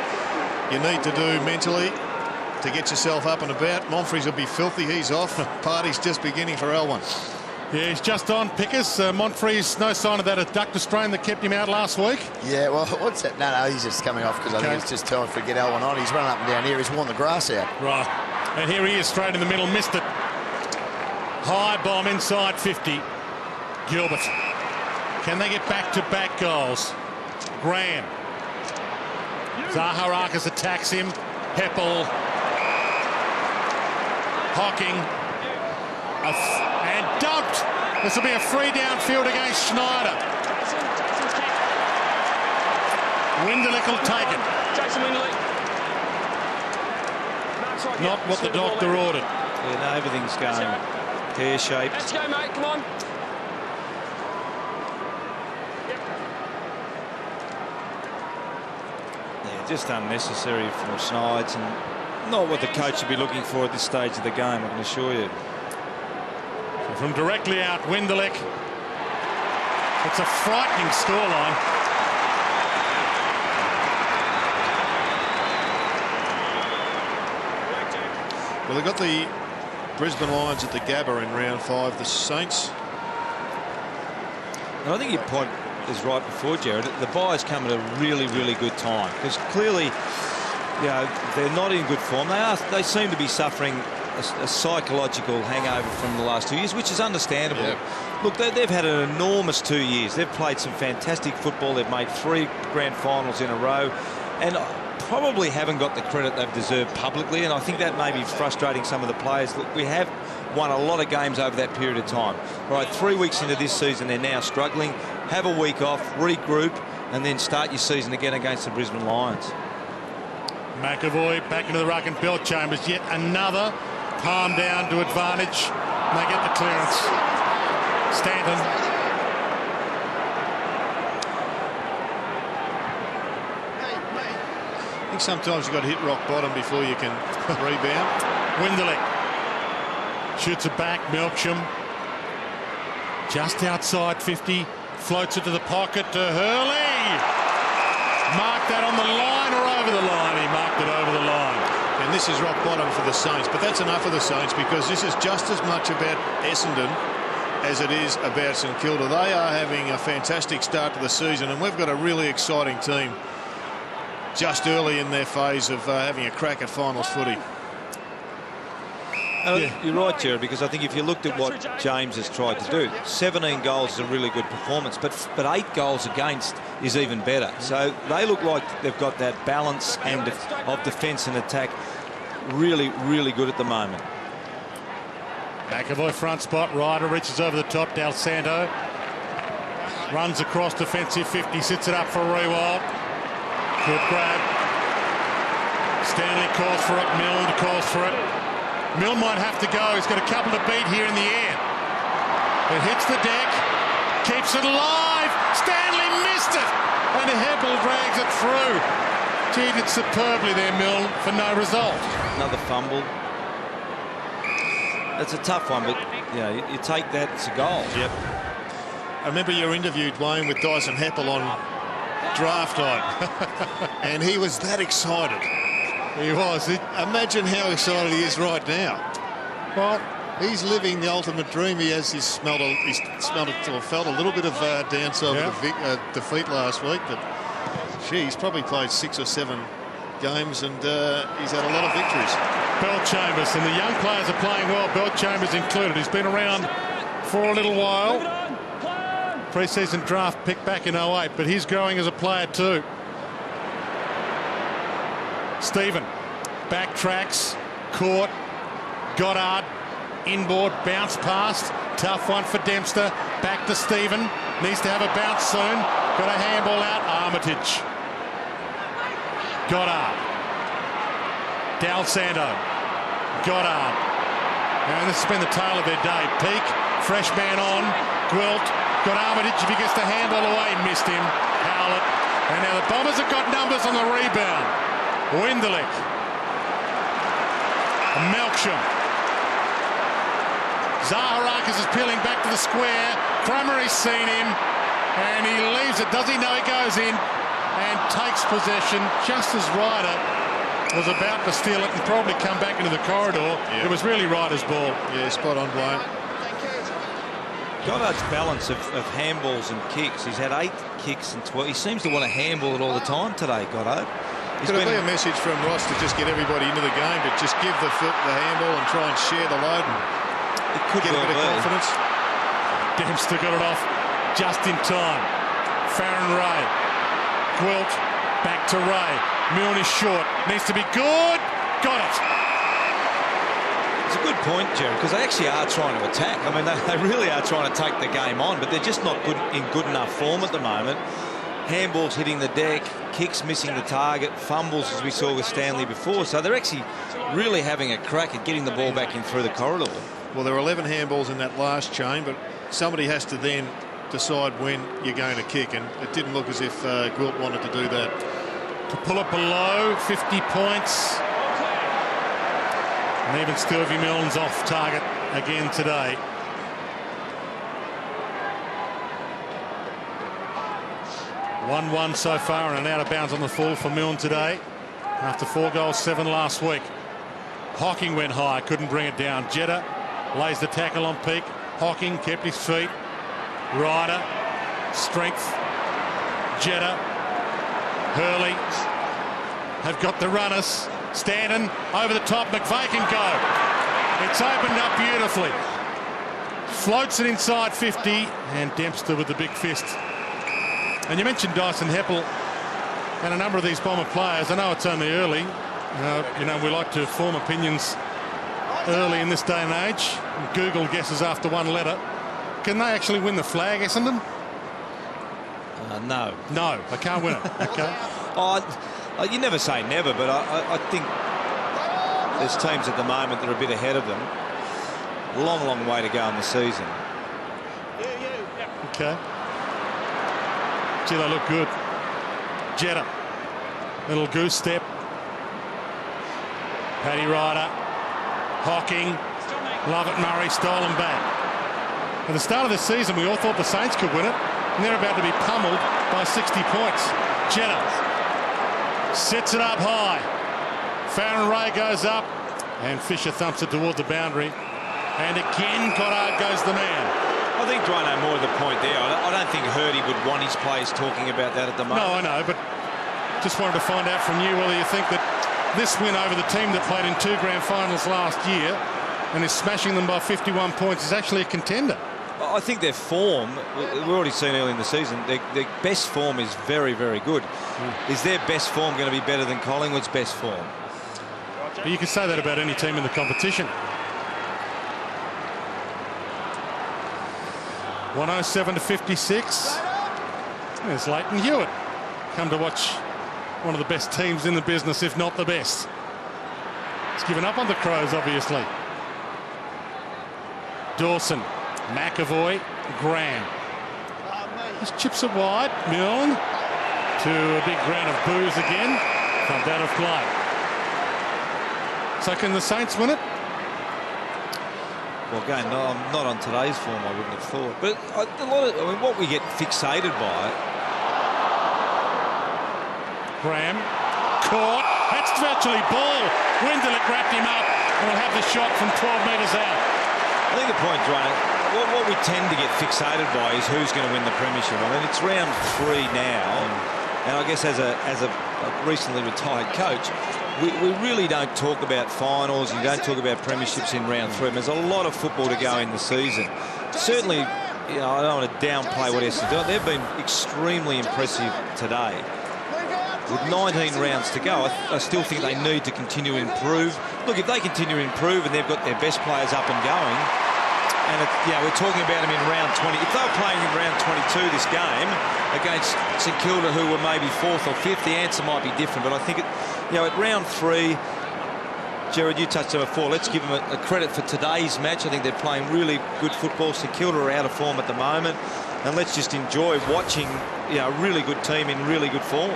you need to do mentally to get yourself up and about. Monfries will be filthy. He's off. Party's just beginning for L1. Yeah, he's just on, Pickers. Monfries, no sign of that adductor strain that kept him out last week. Yeah, well, what's that? No, he's just coming off because I think it's just time for get L1 on. He's running up and down here. He's worn the grass out. Right. And here he is, straight in the middle. Missed it. High bomb inside 50. Gilbert. Can they get back-to-back goals? Graham. Zaharakis attacks him. Heppel. Hocking. And dumped. This will be a free downfield against Schneider. Winderlich will take it. Jason Winderlich. Not what the doctor ordered. Yeah, no, everything's going pear-shaped. Let's go, mate. Come on. Yeah, just unnecessary from Schneid's and not what the coach should be looking for at this stage of the game, I can assure you. From directly out, Winderlich. It's a frightening scoreline. Well, they've got the Brisbane Lions at the Gabba in round 5. The Saints. And I think your point is right before, Jared. The bye's come at a really, really good time because clearly, you know, they're not in good form. They seem to be suffering a psychological hangover from the last 2 years, which is understandable. Yeah. Look, they've had an enormous 2 years. They've played some fantastic football. They've made 3 grand finals in a row and probably haven't got the credit they've deserved publicly, and I think that may be frustrating some of the players. Look, we have won a lot of games over that period of time. All right, 3 weeks into this season, they're now struggling. Have a week off, regroup, and then start your season again against the Brisbane Lions. McAvoy back into the ruck, and Belchambers yet another palm down to advantage. And they get the clearance. Stanton. I think sometimes you've got to hit rock bottom before you can rebound. Winderlich shoots it back. Melksham just outside 50, floats it to the pocket to Hurley. Marked that on the line or over the line? He marked it over the line. And this is rock bottom for the Saints, but that's enough of the Saints, because this is just as much about Essendon as it is about St Kilda. They are having a fantastic start to the season, and we've got a really exciting team just early in their phase of having a crack at finals footy. You're right, Jared, because I think if you looked at what James has tried to do, 17 goals is a really good performance, but 8 goals against is even better. So they look like they've got that balance and of defence and attack really, really good at the moment. McAvoy front spot. Ryder reaches over the top. Del Santo runs across defensive 50, sits it up for Rewald. Good grab. Stanley calls for it. Milne calls for it. Milne might have to go. He's got a couple to beat here in the air. It hits the deck. Keeps it alive. Stanley missed it. And Heppel drags it through. Gee, did superbly there, Milne, for no result. Another fumble. It's a tough one, but you take that, it's a goal. Yep. I remember your interview, Dwayne, with Dyson Heppel on draft night, and he was that excited. He was. Imagine how excited he is right now. Well, he's living the ultimate dream. He felt a little bit of dance over the defeat last week, but gee, he's probably played 6 or 7 games, and he's had a lot of victories. Belchambers, and the young players are playing well, Belchambers included. He's been around for a little while. Pre-season draft pick back in 08, but he's growing as a player too. Stephen backtracks, caught, Goddard, inboard, bounce past, tough one for Dempster, back to Stephen, needs to have a bounce soon, got a handball out, Armitage. Goddard, Del Santo, Goddard, and this has been the tale of their day. Peak, fresh man on, Gwilt, got Armitage, if he gets the handball away, missed him, Howlett, and now the Bombers have got numbers on the rebound. Winderlich, Melksham, Zaharakis is peeling back to the square. Cramery's seen him, and he leaves it. Does he know he goes in and takes possession just as Ryder was about to steal it and probably come back into the corridor. Yeah. It was really Ryder's ball. Yeah, spot on, Blaine. Goddard's balance of handballs and kicks. He's had 8 kicks and 12. He seems to want to handball it all the time today, Goddard. Could it be a message from Ross to just get everybody into the game, to just give the handball and try and share the load and it could get a bit of confidence? Dempster got it off just in time. Farron Ray. Gwilt back to Ray. Milne is short. Needs to be good. Got it. It's a good point, Jerry, because they actually are trying to attack. I mean, they really are trying to take the game on, but they're just not in good enough form at the moment. Handballs hitting the deck, kicks missing the target, fumbles as we saw with Stanley before. So they're actually really having a crack at getting the ball back in through the corridor. Well, there were 11 handballs in that last chain, but somebody has to then decide when you're going to kick, and it didn't look as if Gwilt wanted to do that. To pull it below 50 points. And even Sturvey Milne's off target again today. (1-1) so far, and an out of bounds on the full for Milne today. After 4 goals, 7 last week. Hocking went high, couldn't bring it down. Jetta lays the tackle on Peak. Hocking kept his feet. Ryder, strength. Jetta, Hurley have got the runners. Stanton over the top. McVeigh can go. It's opened up beautifully. Floats it inside 50, and Dempster with the big fist. And you mentioned Dyson Heppel and a number of these Bomber players. I know it's only early. We like to form opinions early in this day and age. Google guesses after one letter. Can they actually win the flag, Essendon? No. No, they can't win it. Okay. You never say never, but I think there's teams at the moment that are a bit ahead of them. Long, long way to go in the season. Okay. Gee, they look good. Jetta. Little goose step. Paddy Ryder. Hocking. Lovett Murray stolen back. At the start of the season, we all thought the Saints could win it, and they're about to be pummeled by 60 points. Jetta sits it up high. Farron Ray goes up, and Fisher thumps it towards the boundary. And again, Goddard goes the man. I think, Dwayne, more to the point there, I don't think Hurdy would want his players talking about that at the moment. No, I know, but just wanted to find out from you whether you think that this win over the team that played in 2 grand finals last year and is smashing them by 51 points is actually a contender. I think their form, we've already seen early in the season, their best form is very, very good. Is their best form going to be better than Collingwood's best form? But you can say that about any team in the competition. 107-56. There's Leighton Hewitt. Come to watch one of the best teams in the business, if not the best. He's given up on the Crows, obviously. Dawson, McAvoy, Graham. Just chips it wide. Milne to a big round of boos again. Thumped out of play. So can the Saints win it? Well, again, no, not on today's form, I wouldn't have thought. But what we get fixated by. Graham caught. That's virtually ball. Winderlick wrapped him up and will have the shot from 12 metres out. I think the point, Ryan, what we tend to get fixated by is who's going to win the premiership. I mean, it's round 3 now, and I guess as a recently retired coach, we really don't talk about finals. You don't talk about premierships in round 3. There's a lot of football to go in the season. Certainly, you know, I don't want to downplay what Essendon do. They've been extremely impressive today. With 19 rounds to go, I still think they need to continue to improve. Look, if they continue to improve and they've got their best players up and going, and we're talking about them in round 20. If they were playing in round 22 this game against St Kilda, who were maybe 4th or 5th, the answer might be different. But I think, at round 3, Gerard, you touched on it before. Let's give them a credit for today's match. I think they're playing really good football. St Kilda are out of form at the moment, and let's just enjoy watching a really good team in really good form.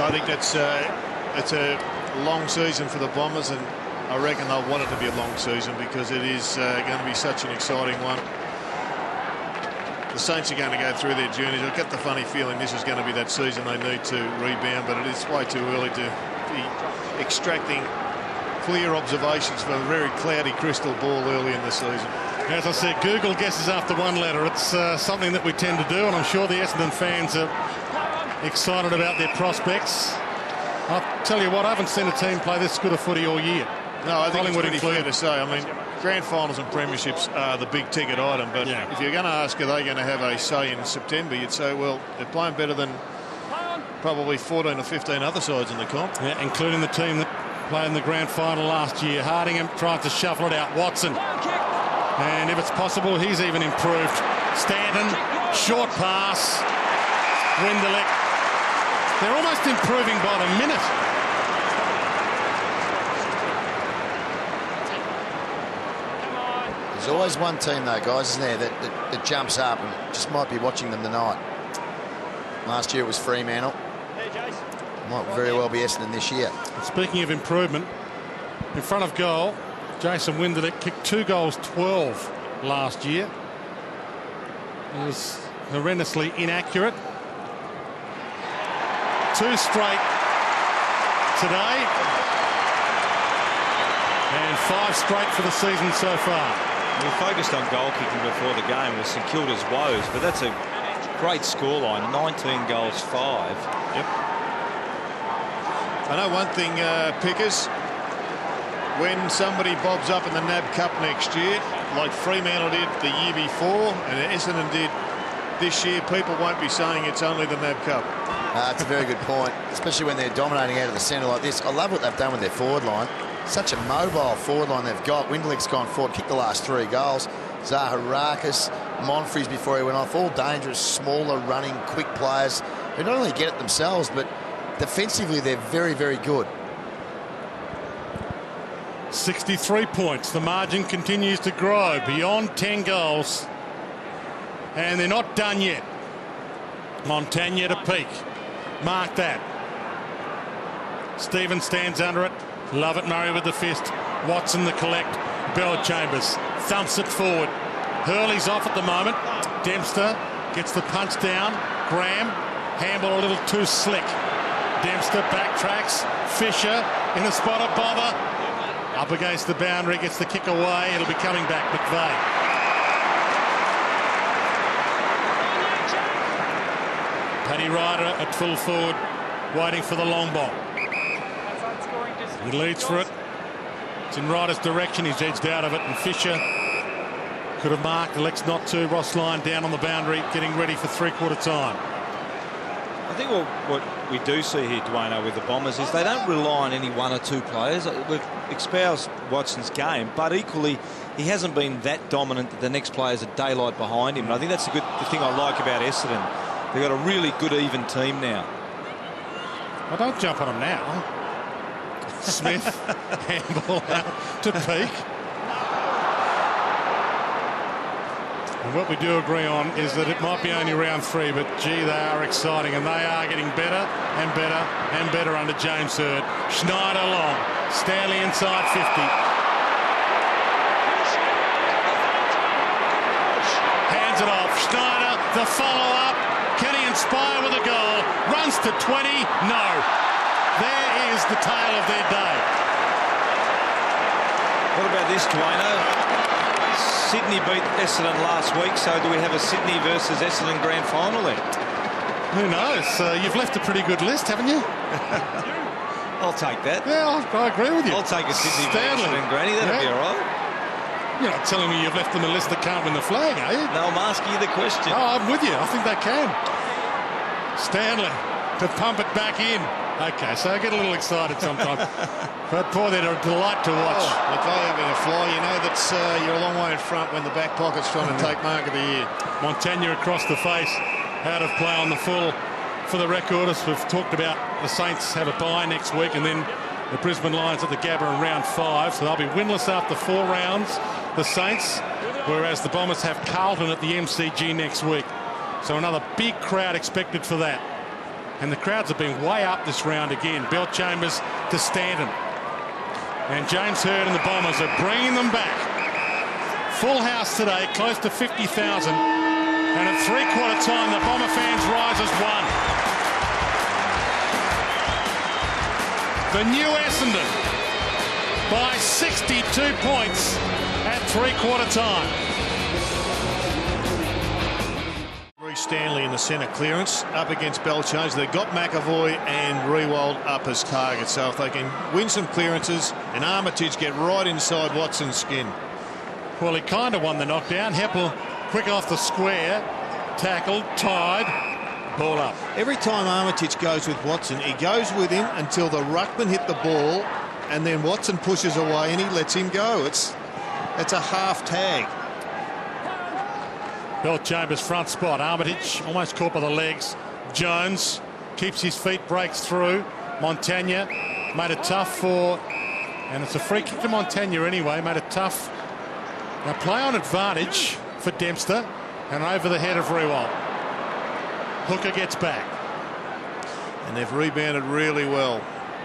I think it's a long season for the Bombers, and I reckon they'll want it to be a long season because it is going to be such an exciting one. The Saints are going to go through their journeys. I get the funny feeling this is going to be that season they need to rebound, but it is way too early to be extracting clear observations from a very cloudy crystal ball early in the season. As I said, Google guesses after one letter. It's something that we tend to do, and I'm sure the Essendon fans are excited about their prospects. I'll tell you what, I haven't seen a team play this good a footy all year. No, I think it's pretty fair to say. I mean, grand finals and premierships are the big ticket item, but if you're going to ask are they going to have a say in September, you'd say, well, they're playing better than probably 14 or 15 other sides in the comp. Yeah, including the team that played in the grand final last year. Hardingham tries to shuffle it out. Watson. And if it's possible, he's even improved. Stanton, short pass. Winderlick. They're almost improving by the minute. There's always one team, though, guys, isn't there, that jumps up, and just might be watching them tonight. Last year it was Fremantle. Might very well be Essendon this year. Speaking of improvement, in front of goal, Jason Winderlick kicked 2 goals 12 last year. He was horrendously inaccurate. 2 straight today. And 5 straight for the season so far. We focused on goal kicking before the game with St Kilda's woes, but that's a great scoreline. 19 goals, 5. Yep. I know one thing, Pickers. When somebody bobs up in the NAB Cup next year, like Fremantle did the year before and Essendon did this year, people won't be saying it's only the NAB Cup. That's a very good point, especially when they're dominating out of the centre like this. I love what they've done with their forward line. Such a mobile forward line they've got. Windlick's gone forward, kicked the last 3 goals. Zaharakis, Monfries before he went off, all dangerous, smaller, running, quick players who not only get it themselves, but defensively they're very, very good. 63 points. The margin continues to grow beyond 10 goals. And they're not done yet. Montagna to peak. Mark that. Stevens stands under it. Love it, Murray with the fist. Watson the collect. Bell-Chambers thumps it forward. Hurley's off at the moment. Dempster gets the punch down. Graham, handball a little too slick. Dempster backtracks. Fisher in a spot of bother. Up against the boundary, gets the kick away. It'll be coming back, McVeigh. Paddy Ryder at full forward, waiting for the long ball. He leads for it. It's in Ryder's direction. He's edged out of it, and Fisher could have marked. Elects not to. Ross Lyon down on the boundary, getting ready for 3/4 time. I think what we do see here, Dwayne, with the Bombers is they don't rely on any 1 or 2 players. We've espoused Watson's game, but equally he hasn't been that dominant that the next player's a daylight behind him. And I think that's the thing I like about Essendon. They've got a really good even team now. Well, don't jump on him now. Smith, handball out to peak. And what we do agree on is that it might be only round 3, but gee, they are exciting, and they are getting better and better and better under James Hird. Schneider long, Stanley inside 50. Hands it off. Schneider, the follow-up. Can he inspire with a goal? Runs to 20. No. There is the tale of their day. What about this, Dwayne? Sydney beat Essendon last week, so do we have a Sydney versus Essendon grand final then? Who knows? You've left a pretty good list, haven't you? I'll take that. Yeah, I agree with you. I'll take a Sydney Stanley. versus Essendon granny. That'll be all right. You're not telling me you've left them a list that can't win the flag, are you? No, I'm asking you the question. Oh, I'm with you. I think they can. Stanley to pump it back in. Okay, so I get a little excited sometimes. But boy, they're a delight to watch. Oh, McVeigh having a fly. You know that you're a long way in front when the back pocket's trying to take mark of the year. Montagna across the face, out of play on the full. For the record, as we've talked about, the Saints have a bye next week, and then the Brisbane Lions at the Gabba in round 5, so they'll be winless after 4 rounds, the Saints, whereas the Bombers have Carlton at the MCG next week. So another big crowd expected for that. And the crowds have been way up this round again. Bell-Chambers to Stanton. And James Hird and the Bombers are bringing them back. Full house today, close to 50,000. And at 3/4 time, the Bomber fans rise as one. The new Essendon by 62 points at 3/4 time. Stanley in the centre clearance up against Bell-Chambers. They've got McAvoy and Riewoldt up as targets. So if they can win some clearances and Armitage get right inside Watson's skin. Well, he kind of won the knockdown. Heppel quick off the square. Tackled, tied, ball up. Every time Armitage goes with Watson, he goes with him until the ruckman hit the ball, and then Watson pushes away and he lets him go. It's a half tag. Bell-Chambers front spot. Armitage almost caught by the legs. Jones keeps his feet, breaks through. Montagna made it tough for, and it's a free kick to Montagna anyway, made it tough. Now play on advantage for Dempster, and over the head of Riewoldt. Hooker gets back. And they've rebounded really well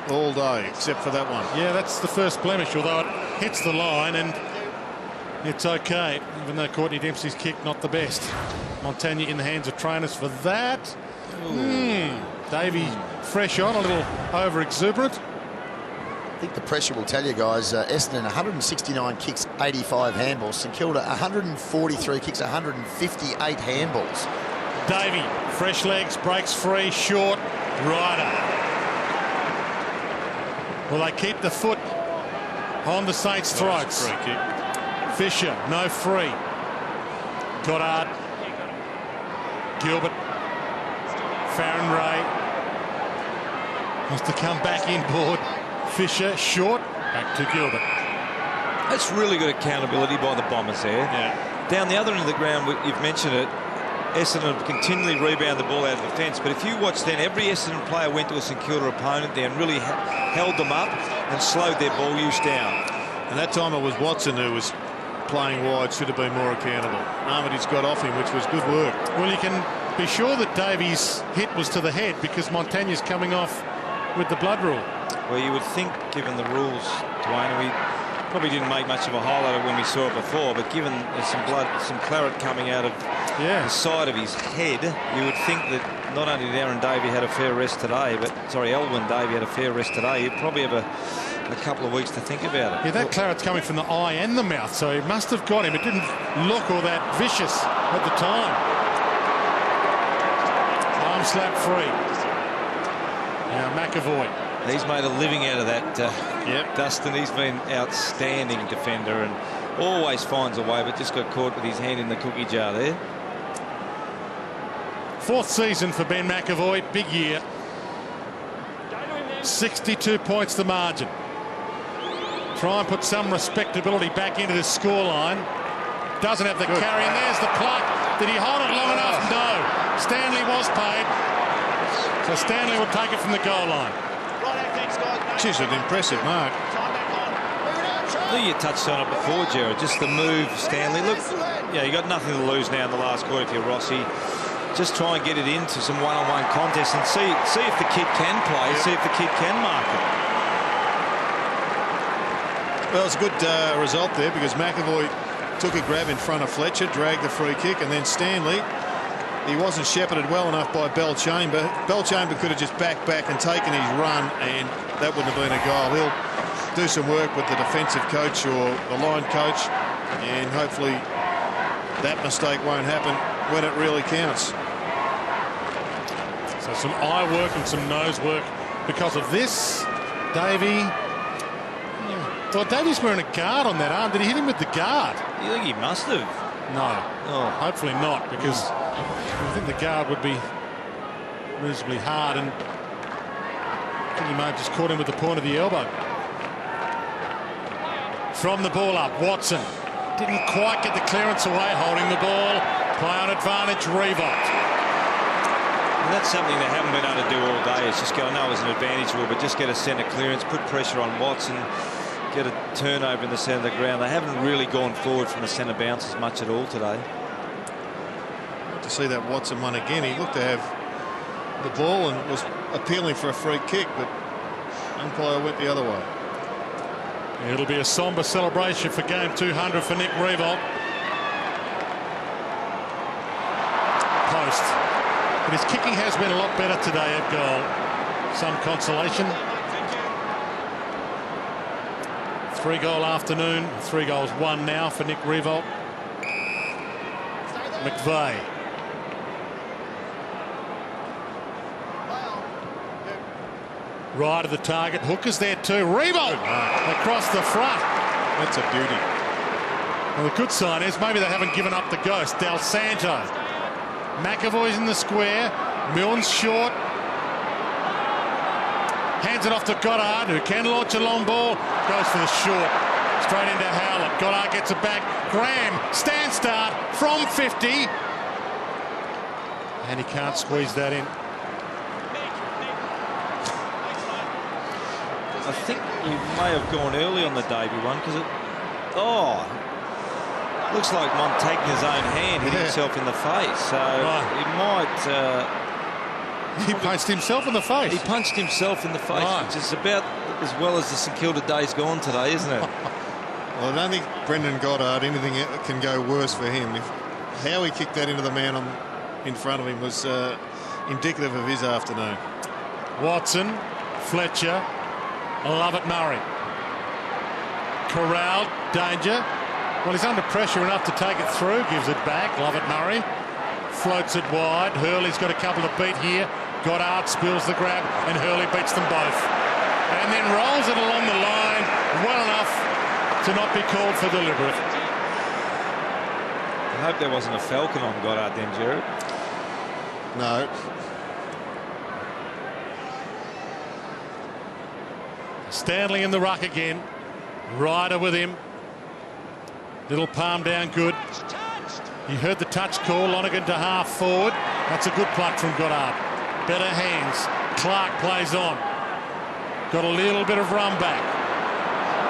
all day, except for that one. Yeah, that's the first blemish, although it hits the line, and it's okay, even though Courtney Dempsey's kick not the best. Montagna in the hands of trainers for that. Davey fresh on, a little over-exuberant. I think the pressure will tell you guys. Essendon 169 kicks, 85 handballs. St Kilda 143 kicks, 158 handballs. Davey, fresh legs, breaks free, short, Ryder. Will they keep the foot on the Saints' throats? Free kick. Fisher, no free. Goddard. Gilbert. Farron Ray. Wants to come back in board. Fisher, short, back to Kilda. That's really good accountability by the Bombers there. Yeah. Down the other end of the ground, you've mentioned it, Essendon continually rebound the ball out of defence. But if you watch then, every Essendon player went to a St Kilda opponent there and really held them up and slowed their ball use down. And that time it was Watson who was playing wide, should have been more accountable. Armitage got off him, which was good work. Well, you can be sure that Davies' hit was to the head because Montagne's coming off with the blood rule. Well, you would think, given the rules, Dwayne, we probably didn't make much of a highlight of when we saw it before, but given there's some blood, some claret coming out of the side of his head, you would think that not only did Aaron Davey had a fair rest today, but, sorry, Elwyn Davey had a fair rest today, he'd probably have a couple of weeks to think about it. Yeah, that claret's coming from the eye and the mouth, so he must have got him. It didn't look all that vicious at the time. Arm slap free. Now McAvoy. He's made a living out of that, Dustin. He's been outstanding defender and always finds a way, but just got caught with his hand in the cookie jar there. 4th season for Ben McAvoy, big year. 62 points the margin. Try and put some respectability back into this scoreline. Doesn't have the carry, and there's the pluck. Did he hold it long enough? No. Stanley was paid. So Stanley will take it from the goal line. Geez, an impressive mark. I think you touched on it before, Gerard. Just the move, Stanley. Look, yeah, you got nothing to lose now in the last quarter if you're Rossi. Just try and get it into some one-on-one contests and see if the kid can play, see if the kid can mark it. Well, it's a good result there because McAvoy took a grab in front of Fletcher, dragged the free kick, and then Stanley, he wasn't shepherded well enough by Belchamber. Belchamber could have just backed back and taken his run, and that wouldn't have been a goal. He'll do some work with the defensive coach or the line coach, and hopefully that mistake won't happen when it really counts. So some eye work and some nose work because of this. Davey. Well, Davies wearing a guard on that arm. Did he hit him with the guard? You think he must have? No. Oh. Hopefully not, because I think the guard would be reasonably hard, and I think he may have just caught him with the point of the elbow. From the ball up, Watson didn't quite get the clearance away, holding the ball. Play on advantage, Revolt. And that's something they haven't been able to do all day. It's just go, I know it's an advantage rule, but just get a centre clearance, put pressure on Watson, get a turnover in the centre of the ground. They haven't really gone forward from the centre bounce as much at all today. To see that Watson one again, he looked to have the ball and was appealing for a free kick, but umpire went the other way. It'll be a sombre celebration for game 200 for Nick Revolt. Post. But his kicking has been a lot better today at goal. Some consolation. 3-goal afternoon. 3 goals, 1 now for Nick Revolt. McVeigh. Right of the target. Hooker's there too. Revolt across the front. That's a beauty. Well, the good sign is maybe they haven't given up the ghost. Del Santo. McAvoy's in the square. Milne's short. Hands it off to Goddard, who can launch a long ball. Goes for the short. Straight into Howlett. Goddard gets it back. Graham, stand start from 50. And he can't squeeze that in. I think we may have gone early on the Davey one because it looks like Montagne's own hand hit himself in the face, so he might he punched himself in the face. He punched himself in the face, which is about as well as the St Kilda day's gone today, isn't it? Well, I don't think Brendan Goddard, anything can go worse for him. How he kicked that into the man in front of him was indicative of his afternoon. Watson, Fletcher, Lovett Murray. Corralled, danger. Well, he's under pressure enough to take it through. Gives it back. Lovett Murray floats it wide. Hurley's got a couple to beat here. Goddard spills the grab, and Hurley beats them both. And then rolls it along the line well enough to not be called for deliberate. I hope there wasn't a falcon on Goddard then, Gerard. No. Stanley in the ruck again. Ryder with him. Little palm down good. He heard the touch call. Lonergan to half forward. That's a good pluck from Goddard. Better hands. Clark plays on. Got a little bit of run back.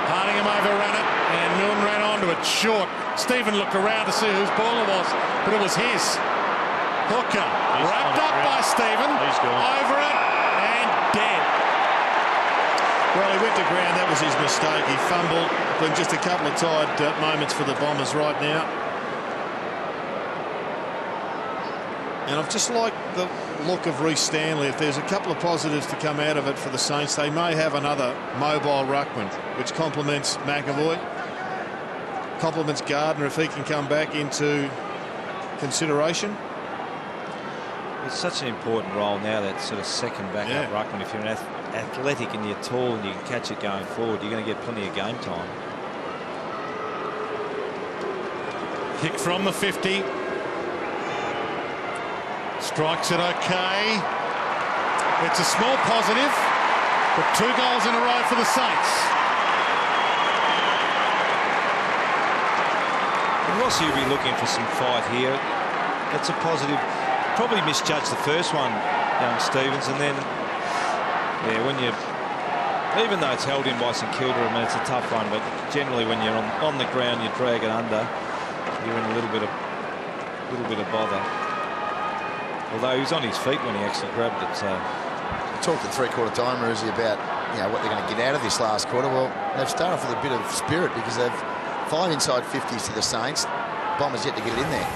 Hardingham overran it, and Milne ran onto it short. Stephen looked around to see whose ball it was, but it was his. Hooker wrapped up by Stephen. Over it and dead. Well, he went to ground. That was his mistake. He fumbled. Been just a couple of tired moments for the Bombers right now. And I've just liked the look of Reece Stanley. If there's a couple of positives to come out of it for the Saints, they may have another mobile ruckman, which complements McAvoy, complements Gardner if he can come back into consideration. It's such an important role now, that sort of second backup ruckman. If you're an athletic and you're tall and you can catch it going forward, you're going to get plenty of game time. Kick from the 50. Strikes it okay. It's a small positive, but 2 goals in a row for the Saints. Rossi will be looking for some fight here. That's a positive. Probably misjudged the first one, young Stevens, and then when you, even though it's held in by St Kilda, I mean, it's a tough one, but generally when you're on the ground, you drag it under, you're in a little bit of bother. Although he was on his feet when he actually grabbed it. So We talked at three-quarter time, Rosie, about what they're going to get out of this last quarter. Well, they've started off with a bit of spirit because they've 5 inside 50s to the Saints. Bombers yet to get it in there.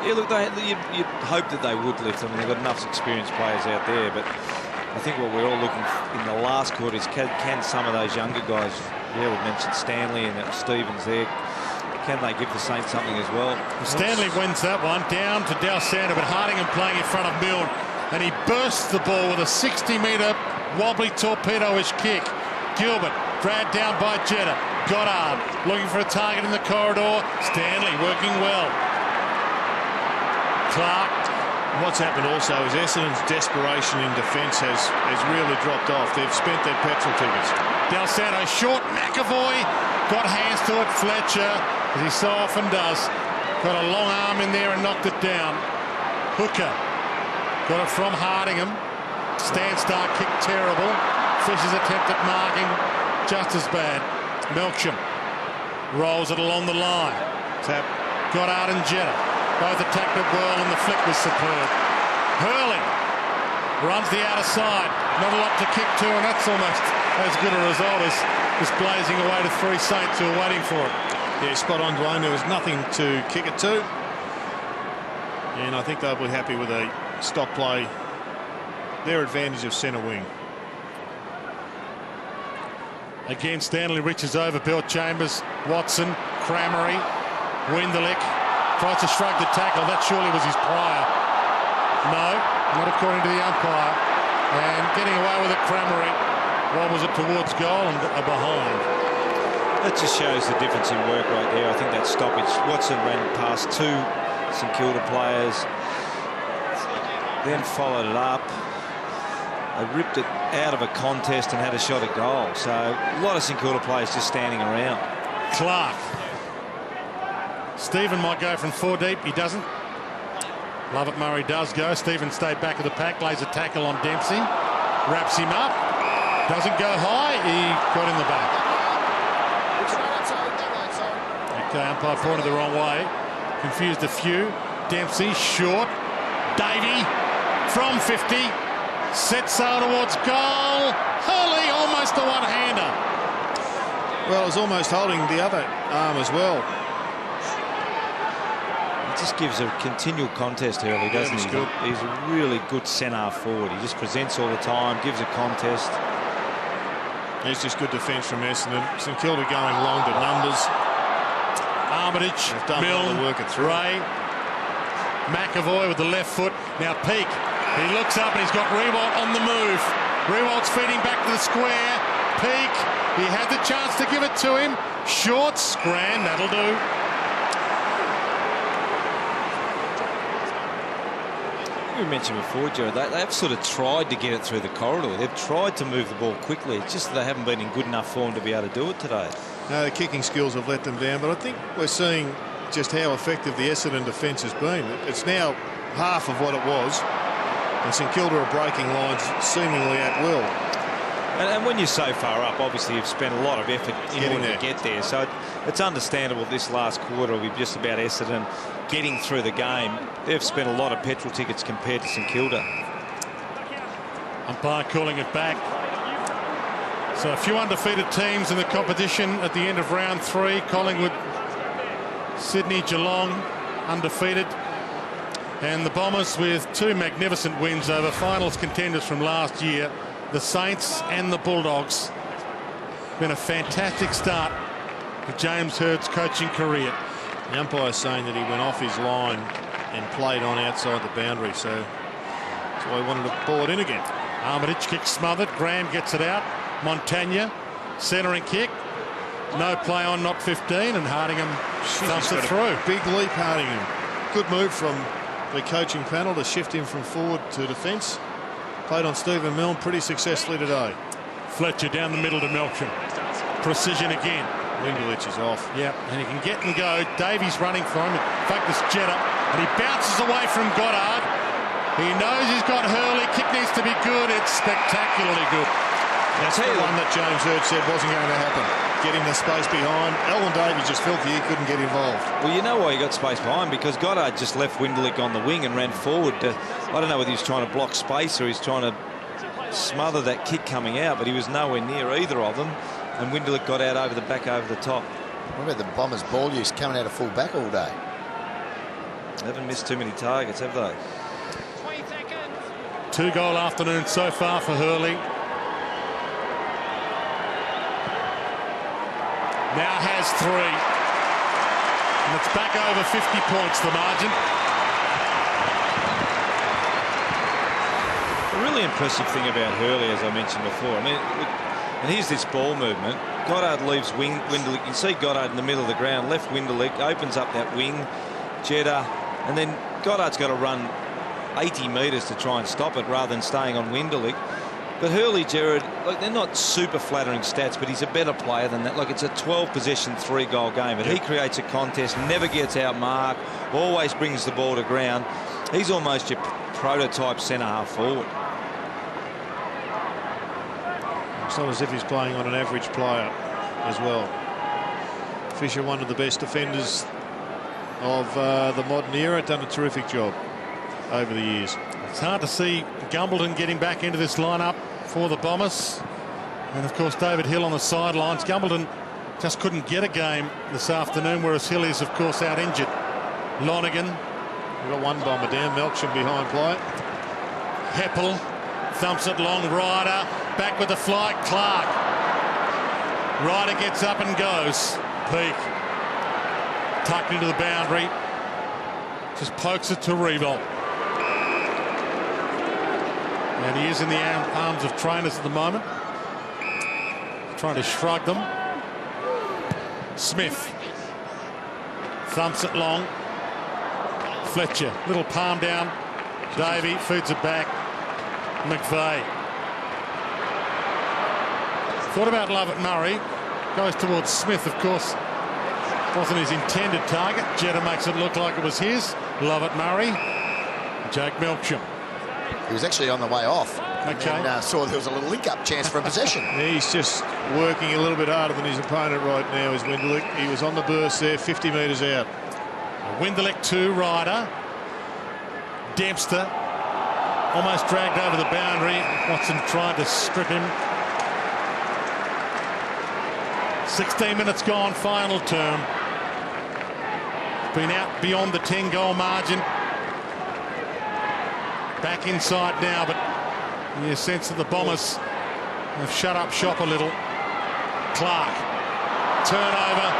yeah, look, you'd hope that they would lift. I mean, they've got enough experienced players out there, but I think what we're all looking for in the last quarter is can some of those younger guys, we mentioned Stanley and Stevens there, can they give the Saints something as well? Stanley wins that one down to Dalsander, but Hardingham playing in front of Milne, and he bursts the ball with a 60-metre wobbly torpedo-ish kick. Gilbert dragged down by Jetta. Goddard looking for a target in the corridor. Stanley working well. Clark. What's happened also is Essendon's desperation in defence has really dropped off. They've spent their petrol tickets. Dalsander short. McAvoy got hands to it. Fletcher, as he so often does, got a long arm in there and knocked it down. Hooker got it from Hardingham. Stand-start kick terrible. Fisher's attempt at marking just as bad. Melksham rolls it along the line. Tap. Goddard and Jetta both attacked it well, and the flick was superb. Hurley runs the outer side. Not a lot to kick to, and that's almost as good a result as just blazing away to 3 Saints who are waiting for it. Yeah, spot on, Dwayne. There was nothing to kick it to. And I think they'll be happy with a stop play. Their advantage of centre wing. Again, Stanley reaches over. Bill Chambers, Watson, Cramery, Winderlick tries to shrug the tackle. That surely was his prior. No, not according to the umpire. And getting away with it, Cramery wobbles it towards goal and behind. That just shows the difference in work right there. I think that stoppage. Watson ran past 2 St Kilda players, then followed it up. They ripped it out of a contest and had a shot at goal. So a lot of St Kilda players just standing around. Clark. Stephen might go from 4 deep. He doesn't. Lovett Murray does go. Stephen stayed back of the pack. Lays a tackle on Dempsey. Wraps him up. Doesn't go high. He got in the back. Okay, umpire pointed the wrong way. Confused a few. Dempsey short. Davey from 50. Set sail towards goal. Hurley almost a one-hander. Well, it was almost holding the other arm as well. It just gives a continual contest early, doesn't he? Good. He's a really good centre forward. He just presents all the time, gives a contest. It's just good defence from Essendon. St Kilda going long to numbers. Armitage, Milne, work it through. Ray, McAvoy with the left foot. Now Peake. He looks up and he's got Riewoldt on the move. Riewolt's feeding back to the square. Peake. He had the chance to give it to him. Short scran. That'll do. We mentioned before, Jared, they've sort of tried to get it through the corridor. They've tried to move the ball quickly. It's just that they haven't been in good enough form to be able to do it today. No, the kicking skills have let them down, but I think we're seeing just how effective the Essendon defence has been. It's now half of what it was, and St Kilda are breaking lines seemingly at will. And when you're so far up, obviously you've spent a lot of effort in order to get there. So it's understandable this last quarter will be just about Essendon getting through the game. They've spent a lot of petrol tickets compared to St Kilda. Umpire calling it back. So a few undefeated teams in the competition at the end of round 3. Collingwood, Sydney, Geelong undefeated. And the Bombers with 2 magnificent wins over finals contenders from last year, the Saints and the Bulldogs. Been a fantastic start for James Hurd's coaching career. The umpire's saying that he went off his line and played on outside the boundary, so that's why he wanted to ball it in again. Armitage kick smothered. Graham gets it out. Montagna centering kick. No play on, not 15, and Hardingham dumps it through. Big leap, Hardingham. Good move from the coaching panel to shift him from forward to defence. Played on Stephen Milne pretty successfully today. Fletcher down the middle to Melksham. Precision again. Windelich is off. Yep, and he can get and go. Davies running for him. In fact, it's Jetta, and he bounces away from Goddard. He knows he's got Hurley. Kick needs to be good. It's spectacularly good. That's the one that James Hurd said wasn't going to happen. Getting the space behind. Alwyn Davies just felt he couldn't get involved. Well, you know why he got space behind, because Goddard just left Windelich on the wing and ran forward. I don't know whether he was trying to block space or he's trying to smother that kick coming out, but he was nowhere near either of them. And Windelich got out over the back, over the top. What about the Bombers' ball use coming out of full back all day? They haven't missed too many targets, have they? 2-goal afternoon so far for Hurley. Now has 3. And it's back over 50 points, the margin. A really impressive thing about Hurley, as I mentioned before, I mean, and here's this ball movement. Goddard leaves Windelich. You can see Goddard in the middle of the ground. Left Windelich, opens up that wing. Jetta, and then Goddard's got to run 80 metres to try and stop it rather than staying on Windelich. But Hurley, Jared, like, they're not super flattering stats, but he's a better player than that. Like, it's a 12-possession, 3-goal game, but he creates a contest, never gets out-marked, always brings the ball to ground. He's almost your prototype centre-half forward. It's not as if he's playing on an average player as well. Fisher, one of the best defenders of the modern era, done a terrific job over the years. It's hard to see Gumbleton getting back into this lineup for the Bombers. And, of course, David Hill on the sidelines. Gumbleton just couldn't get a game this afternoon, whereas Hill is, of course, out injured. Lonergan. We've got one Bomber down. Melksham behind play. Heppel thumps it long. Ryder back with the flight. Clark. Ryder gets up and goes. Peak. Tucked into the boundary. Just pokes it to Revolt. And he is in the arms of trainers at the moment. Trying to shrug them. Smith. Thumps it long. Fletcher. Little palm down. Davey feeds it back. McVeigh. Thought about Lovett Murray. Goes towards Smith, of course. Wasn't his intended target. Jetta makes it look like it was his. Lovett Murray. Jake Melksham. He was actually on the way off. Okay. And saw there was a little link-up chance for a possession. He's just working a little bit harder than his opponent right now, is Windelich. He was on the burst there, 50 metres out. Windelich 2, Ryder. Dempster almost dragged over the boundary. Watson tried to strip him. 16 minutes gone, final term. Been out beyond the 10-goal margin. Back inside now, but you sense that the Bombers have shut up shop a little. Clark. Turnover.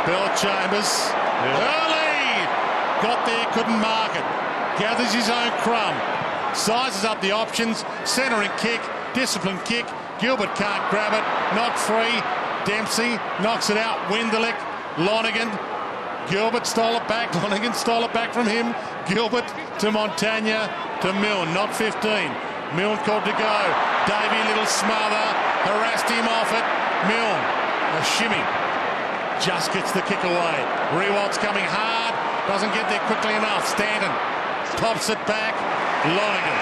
Bell Chambers. Early! Got there, couldn't mark it. Gathers his own crumb. Sizes up the options. Centering kick. Disciplined kick. Gilbert can't grab it. Not free. Dempsey knocks it out. Windelich. Lonergan. Gilbert stole it back. Lonergan stole it back from him. Gilbert to Montagna to Milne, not 15. Milne called to go. Davey, little smother, harassed him off it. Milne, a shimmy, just gets the kick away. Rewalt's coming hard, doesn't get there quickly enough. Stanton pops it back. Lonergan.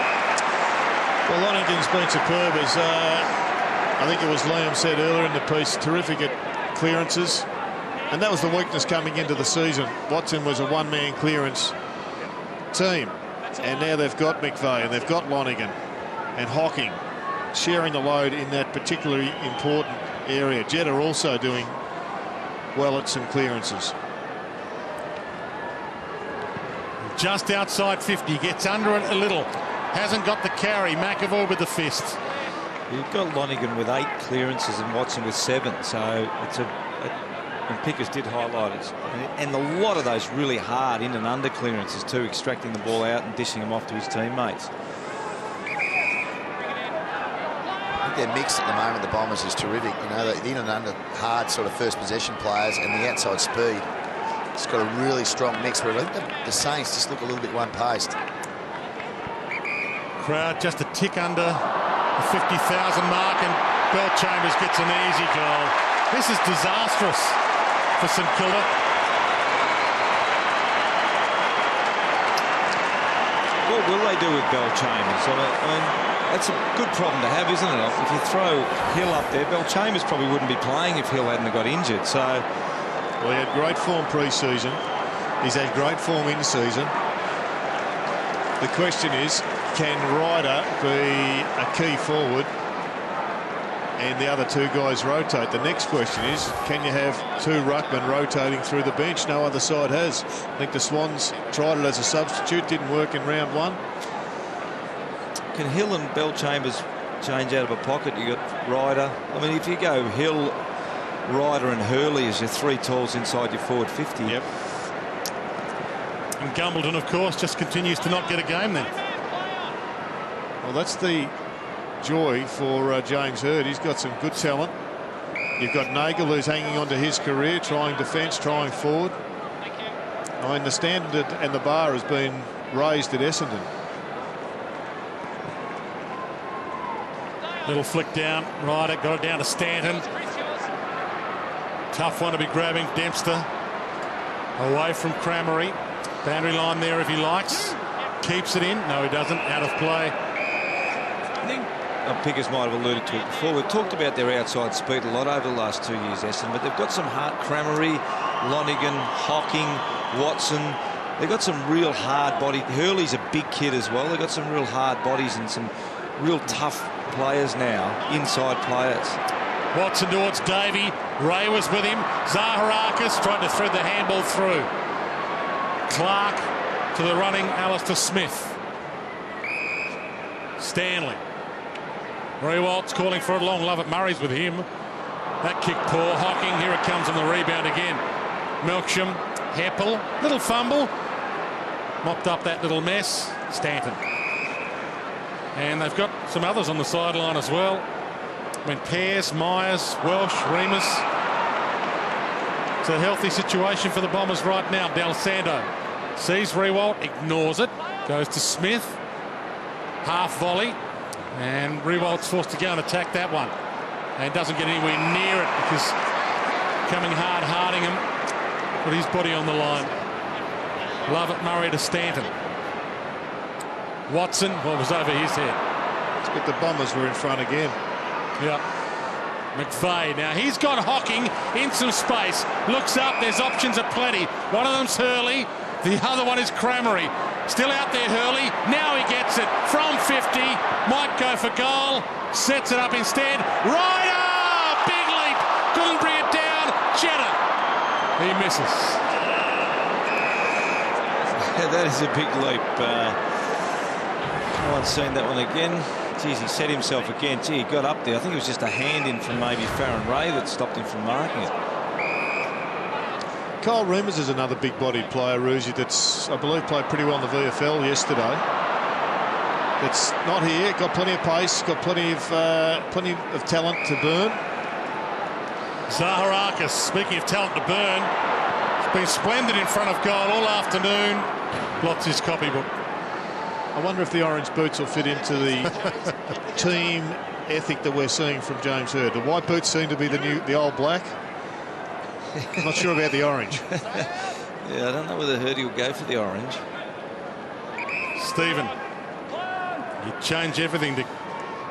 Well, Lonergan's been superb, as I think it was Liam said earlier in the piece. Terrific at clearances, and that was the weakness coming into the season. Watson was a one-man clearance team, and now they've got McVeigh and they've got Lonergan and Hocking sharing the load in that particularly important area. Jetta also doing well at some clearances. Just outside 50, gets under it a little, hasn't got the carry. McAvoy with the fist. You've got Lonergan with 8 clearances and Watson with 7, so it's and Pickers did highlight it, and a lot of those really hard in and under clearances too, extracting the ball out and dishing them off to his teammates. I think their mix at the moment, the Bombers, is terrific. You know, the in and under hard sort of first possession players and the outside speed. It's got a really strong mix, where I think the Saints just look a little bit one-paced. Crowd just a tick under the 50,000 mark, and Bell-Chambers gets an easy goal. This is disastrous for St Kilda. What will they do with Bell-Chambers? I mean, that's a good problem to have, isn't it? If you throw Hill up there, Bell-Chambers probably wouldn't be playing if Hill hadn't got injured. So, well, he had great form pre-season. He's had great form in season. The question is, can Ryder be a key forward and the other 2 guys rotate? The next question is, can you have 2 ruckmen rotating through the bench? No other side has. I think the Swans tried it as a substitute, didn't work in round 1. can Hill and Bell-Chambers change out of a pocket? You got Ryder. I mean, if you go Hill, Ryder and Hurley as your 3 talls inside your forward 50. Yep. And Gumbleton, of course, just continues to not get a game then. Well, that's the joy for James Hird. He's got some good talent. You've got Nagel, who's hanging on to his career, trying defence, trying forward. I mean, the standard and the bar has been raised at Essendon. Little flick down, Ryder got it down to Stanton. Tough one to be grabbing. Dempster away from Cramery. Boundary line there if he likes. Keeps it in. No, he doesn't. Out of play. I think Pickers might have alluded to it before. We've talked about their outside speed a lot over the last 2 years, Essendon, but they've got some hard Cramery, Lonergan, Hocking, Watson. They've got some real hard body. Hurley's a big kid as well. They've got some real hard bodies and some real tough players now, inside players. Watson towards Davey. Ray was with him. Zaharakis trying to thread the handball through. Clark to the running Alistair Smith. Stanley. Rewalt's calling for it long. Lovett Murray's with him. That kick poor. Hocking, here it comes on the rebound again. Melksham, Heppel, little fumble. Mopped up that little mess. Stanton. And they've got some others on the sideline as well. I mean, Pearce, Myers, Welsh, Remus. It's a healthy situation for the Bombers right now. Del Sando sees Rewalt, ignores it, goes to Smith. Half volley. And Rewalt's forced to go and attack that one. And doesn't get anywhere near it because coming hard, Hardingham put his body on the line. Lovett Murray to Stanton. Watson, what was over his head? But the Bombers were in front again. Yeah. McVeigh. Now he's got Hocking in some space. Looks up. There's options aplenty. One of them's Hurley. The other one is Cramery. Still out there, Hurley. Now he gets it from 50. Might go for goal. Sets it up instead. Ryder! Big leap. Couldn't bring it down. Jetta. He misses. That is a big leap. No one's seen that one again. Geez, he set himself again. Gee, he got up there. I think it was just a hand in from maybe Farron Ray that stopped him from marking it. Kyle Remus is another big-bodied player, Ruzi, that's, I believe, played pretty well in the VFL yesterday. It's not here. Got plenty of pace. Got plenty of talent to burn. Zaharakis, speaking of talent to burn, has been splendid in front of goal all afternoon. Blots his copybook. I wonder if the orange boots will fit into the team ethic that we're seeing from James Hird. The white boots seem to be the old black. I'm not sure about the orange. Yeah, I don't know whether Hirdy will go for the orange. Stephen, you change everything to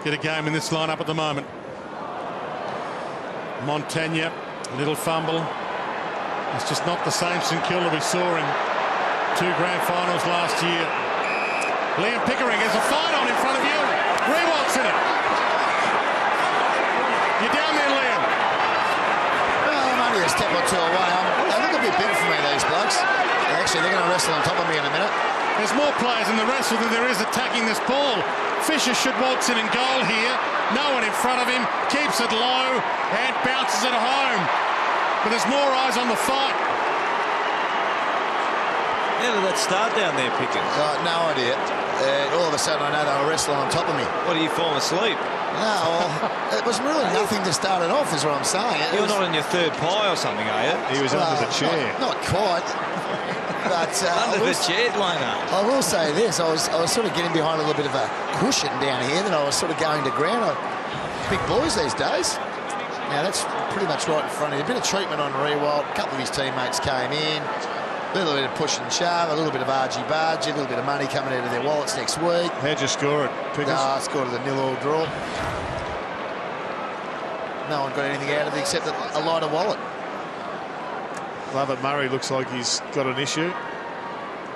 get a game in this lineup at the moment. Montagna, little fumble. It's just not the same St Kilda we saw in 2 grand finals last year. Liam Pickering has a fight on in front of you. Rewalt's in it. You're down there, Liam. Well, I'm only a step or two away. They look a bit big for me, these blokes. Actually, they're going to wrestle on top of me in a minute. There's more players in the wrestle than there is attacking this ball. Fisher should waltz in and goal here. No one in front of him. Keeps it low and bounces it home. But there's more eyes on the fight. How did that start down there, Pickens? No idea. All of a sudden, I know they were wrestling on top of me. What, are you falling asleep? No, it was really nothing to start it off, is what I'm saying. You're not on your third pie or something, are you? He was under the chair. Not quite. But Under the chair, Dwayne. I will say this: I was sort of getting behind a little bit of a cushion down here. That I was sort of going to ground. Big boys these days. Now that's pretty much right in front of you. A bit of treatment on Rewalt. A couple of his teammates came in. A little bit of push and shove. A little bit of argy-bargy. A little bit of money coming out of their wallets next week. How'd you score it, Pickens? No, I scored at a 0-0 draw. No one got anything out of it except a lighter wallet. Lovett Murray looks like he's got an issue.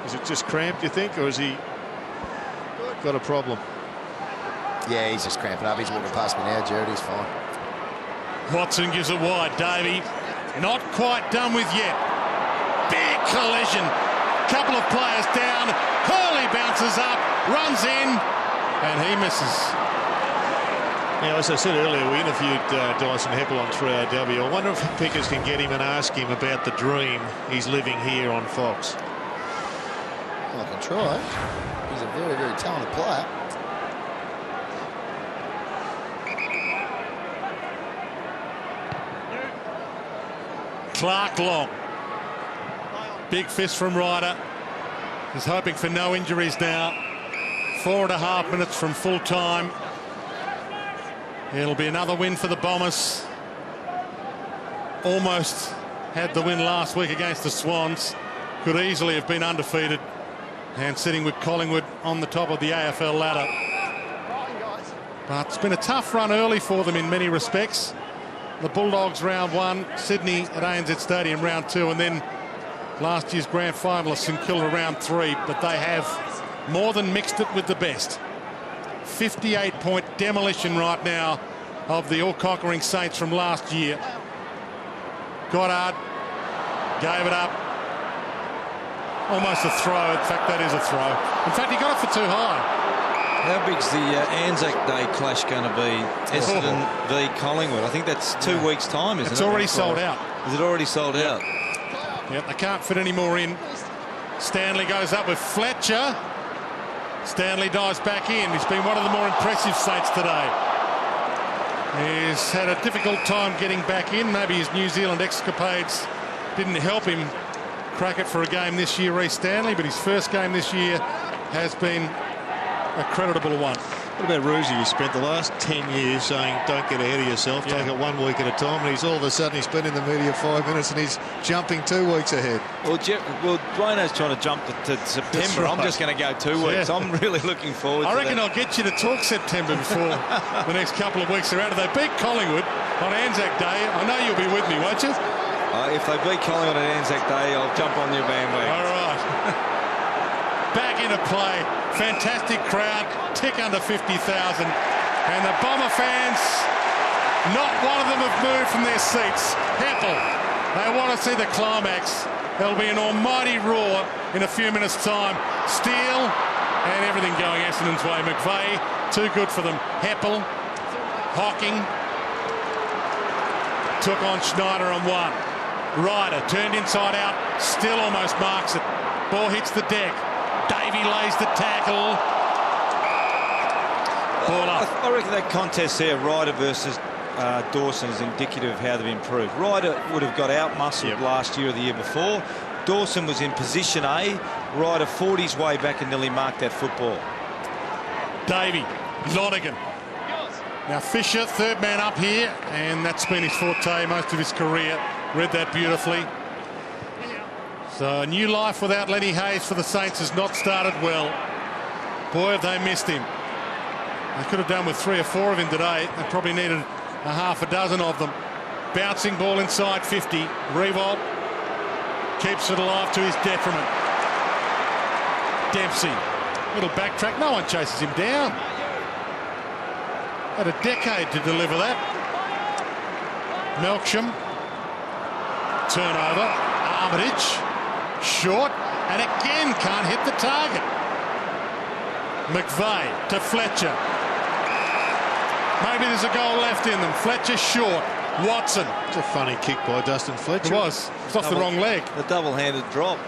Is it just cramped, you think, or has he got a problem? Yeah, he's just cramping up. He's walking past me now, Jared. He's fine. Watson gives it wide. Davey not quite done with yet. Big collision. Couple of players down. Hurley bounces up, runs in, and he misses. Now, as I said earlier, we interviewed Dyson Heppel on 3AW. I wonder if Pickers can get him and ask him about the dream he's living here on Fox. Well, I can try. He's a very, very talented player. Clark Long. Big fist from Ryder. He's hoping for no injuries now. 4.5 minutes from full time. It'll be another win for the Bombers. Almost had the win last week against the Swans. Could easily have been undefeated and sitting with Collingwood on the top of the AFL ladder. But it's been a tough run early for them in many respects. The Bulldogs round 1, Sydney at ANZ Stadium round 2, and then last year's grand finalists St Kilda round 3. But they have more than mixed it with the best. 58-point demolition right now of the all-conquering Saints from last year. Goddard gave it up. Almost a throw. In fact, that is a throw. In fact, he got it for too high. How big's the Anzac Day clash going to be? Essendon v Collingwood. I think that's 2 weeks' time, isn't it? It's already sold out. Is it already sold out? Yep, they can't fit any more in. Stanley goes up with Fletcher. Stanley dives back in. He's been one of the more impressive Saints today. He's had a difficult time getting back in. Maybe his New Zealand escapades didn't help him crack it for a game this year, Reece Stanley, but his first game this year has been a creditable one. What about Roosie, who spent the last 10 years saying don't get ahead of yourself, take it 1 week at a time, and he's all of a sudden he's been in the media 5 minutes and he's jumping 2 weeks ahead. Well, Dwayne's trying to jump to September. Right. I'm just going to go 2 weeks. I'm really looking forward to that. I reckon I'll get you to talk September before the next couple of weeks are out. If they beat Collingwood on Anzac Day, I know you'll be with me, won't you? If they beat Collingwood on Anzac Day, I'll jump on your bandwagon. All right. Back into play. Fantastic crowd. Tick under 50,000. And the Bomber fans, not one of them have moved from their seats. Heppel, they want to see the climax. There'll be an almighty roar in a few minutes' time. Steele and everything going Essendon's way. McVeigh, too good for them. Heppel, Hocking, took on Schneider on one. Ryder turned inside out, still almost marks it. Ball hits the deck. Davey lays the tackle. Ball up. I reckon that contest there, Ryder versus Dawson, is indicative of how they've improved. Ryder would have got out-muscled last year or the year before. Dawson was in position A. Ryder fought his way back and nearly marked that football. Davey, Lonergan. Now Fisher, third man up here, and that's been his forte most of his career. Read that beautifully. So a new life without Lenny Hayes for the Saints has not started well. Boy, have they missed him. They could have done with 3 or 4 of him today. They probably needed a half a dozen of them. Bouncing ball inside 50. Revolt keeps it alive to his detriment. Dempsey, little backtrack. No one chases him down. Had a decade to deliver that. Melksham. Turnover. Armitage. Short. And again can't hit the target. McVeigh to Fletcher. Maybe there's a goal left in them. Fletcher short. Watson. It's a funny kick by Dustin Fletcher. It was. It's off the wrong leg. The double-handed drop.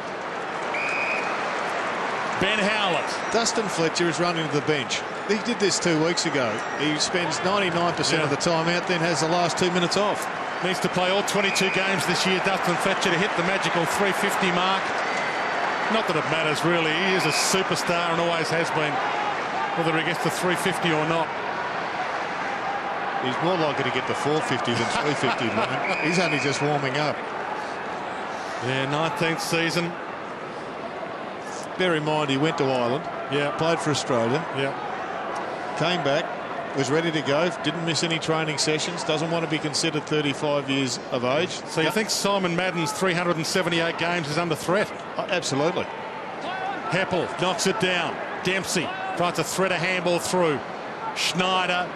Ben Howlett. Dustin Fletcher is running to the bench. He did this 2 weeks ago. He spends 99% of the time out, then has the last 2 minutes off. Needs to play all 22 games this year, Dustin Fletcher, to hit the magical 350 mark. Not that it matters, really. He is a superstar and always has been, whether he gets to 350 or not. He's more likely to get to 450 than 350, man. He's only just warming up. Yeah, 19th season. Bear in mind, he went to Ireland. Yeah. Played for Australia. Yeah. Came back, was ready to go, didn't miss any training sessions, doesn't want to be considered 35 years of age. So you think Simon Madden's 378 games is under threat? Absolutely. Heppel knocks it down. Dempsey tries to thread a handball through. Schneider,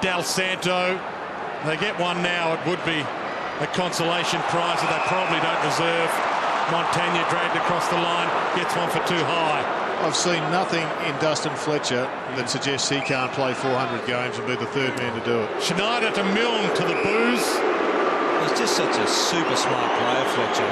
Del Santo. They get one now. It would be a consolation prize that they probably don't deserve. Montagna dragged across the line, gets one for too high. I've seen nothing in Dustin Fletcher that suggests he can't play 400 games and be the third man to do it. Schneider to Milne to the booze. He's just such a super smart player, Fletcher.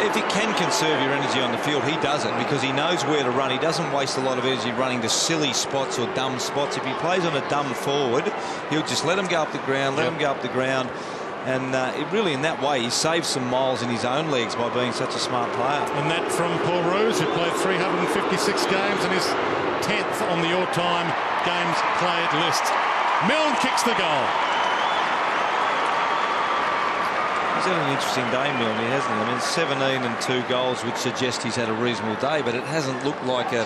If he can conserve your energy on the field, he does it because he knows where to run. He doesn't waste a lot of energy running to silly spots or dumb spots. If he plays on a dumb forward, he'll just let him go up the ground, let him go up the ground. And it really, in that way, he saves some miles in his own legs by being such a smart player. And that from Paul Roos, who played 356 games and is 10th on the all-time games played list. Milne kicks the goal. He's had an interesting day, Milne, hasn't he? I mean, 17 and 2 goals, which suggest he's had a reasonable day, but it hasn't looked like a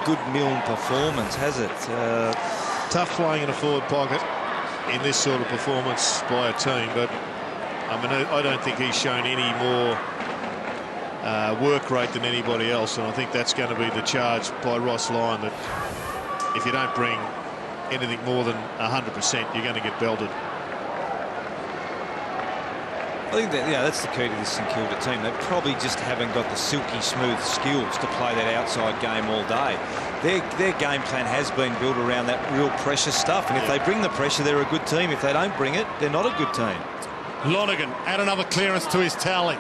good Milne performance, has it? Tough playing in a forward pocket in this sort of performance by a team, but I mean, I don't think he's shown any more work rate than anybody else, and I think that's going to be the charge by Ross Lyon, that if you don't bring anything more than 100%, you're going to get belted. I think that, that's the key to this St Kilda team. They probably just haven't got the silky smooth skills to play that outside game all day. Their game plan has been built around that real pressure stuff, and if they bring the pressure, they're a good team. If they don't bring it, they're not a good team. Lonergan, add another clearance to his tally.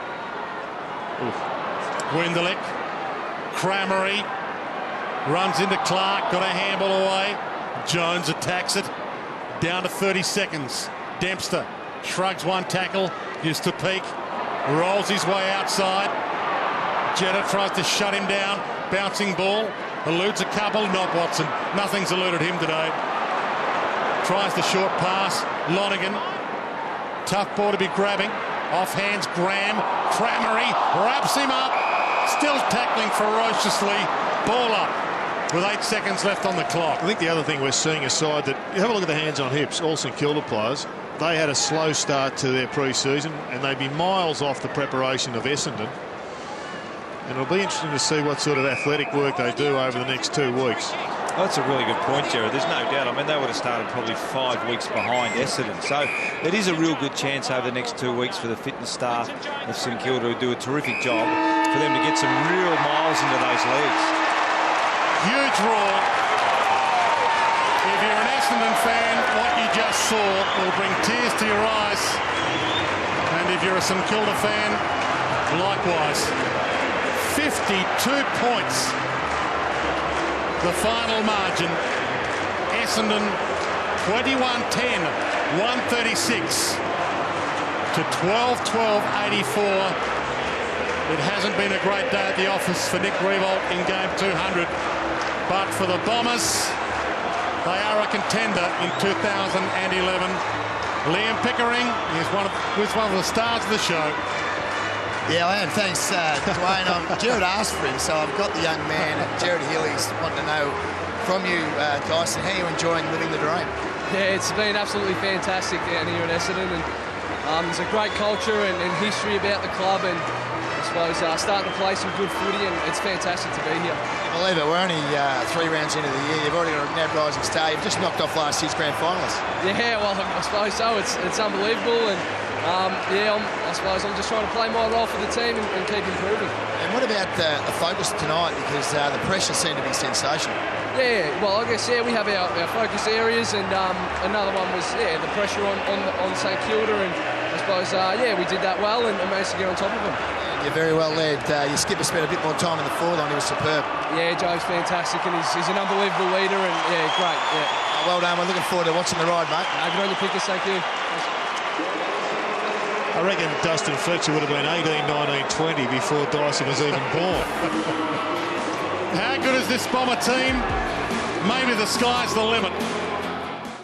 Wenderlich, Cramery, runs into Clark, got a handball away. Jones attacks it, down to 30 seconds. Dempster shrugs one tackle, used to peak, rolls his way outside. Jetta tries to shut him down, bouncing ball, eludes a couple, not Watson. Nothing's eluded him today. Tries the short pass, Lonergan. Tough ball to be grabbing. Off hands, Graham. Cramery wraps him up. Still tackling ferociously. Ball up with 8 seconds left on the clock. I think the other thing we're seeing aside that, you have a look at the hands on hips, all St Kilda players, they had a slow start to their pre-season and they'd be miles off the preparation of Essendon. And it'll be interesting to see what sort of athletic work they do over the next 2 weeks. Oh, that's a really good point, Jared. There's no doubt. I mean, they would have started probably 5 weeks behind Essendon. So it is a real good chance over the next 2 weeks for the fitness staff of St Kilda to do a terrific job for them to get some real miles into those legs. Huge roar. If you're an Essendon fan, what you just saw will bring tears to your eyes. And if you're a St Kilda fan, likewise. 52 points. The final margin. Essendon 21-10, 136 to 12-12-84. It hasn't been a great day at the office for Nick Revolt in game 200. But for the Bombers, they are a contender in 2011. Liam Pickering was one of the stars of the show. Yeah, I am. Thanks, Dwayne. Jared asked for him, so I've got the young man, Jared Healy's, wanting to know from you, Dyson, how are you enjoying living the dream? Yeah, it's been absolutely fantastic down here at Essendon, and there's a great culture and history about the club, and I suppose starting to play some good footy, and it's fantastic to be here. I believe it. We're only 3 rounds into the year. You've already got a NAB Rising Star. You've just knocked off last year's grand finalists. Yeah, well, I suppose so. It's unbelievable, and I suppose I'm just trying to play my role for the team and keep improving. And what about the focus tonight? Because the pressure seemed to be sensational. Yeah, well, I guess, we have our focus areas, and another one was, the pressure on St Kilda, and I suppose, we did that well and managed to get on top of them. You're very well led. Your skipper spent a bit more time in the forward line. He was superb. Yeah, Joe's fantastic, and he's an unbelievable leader, and, great, yeah. Well done. We're looking forward to watching the ride, mate. Good on your pickers, thank you. I reckon Dustin Fletcher would have been 18, 19, 20 before Dyson was even born. How good is this Bomber team? Maybe the sky's the limit.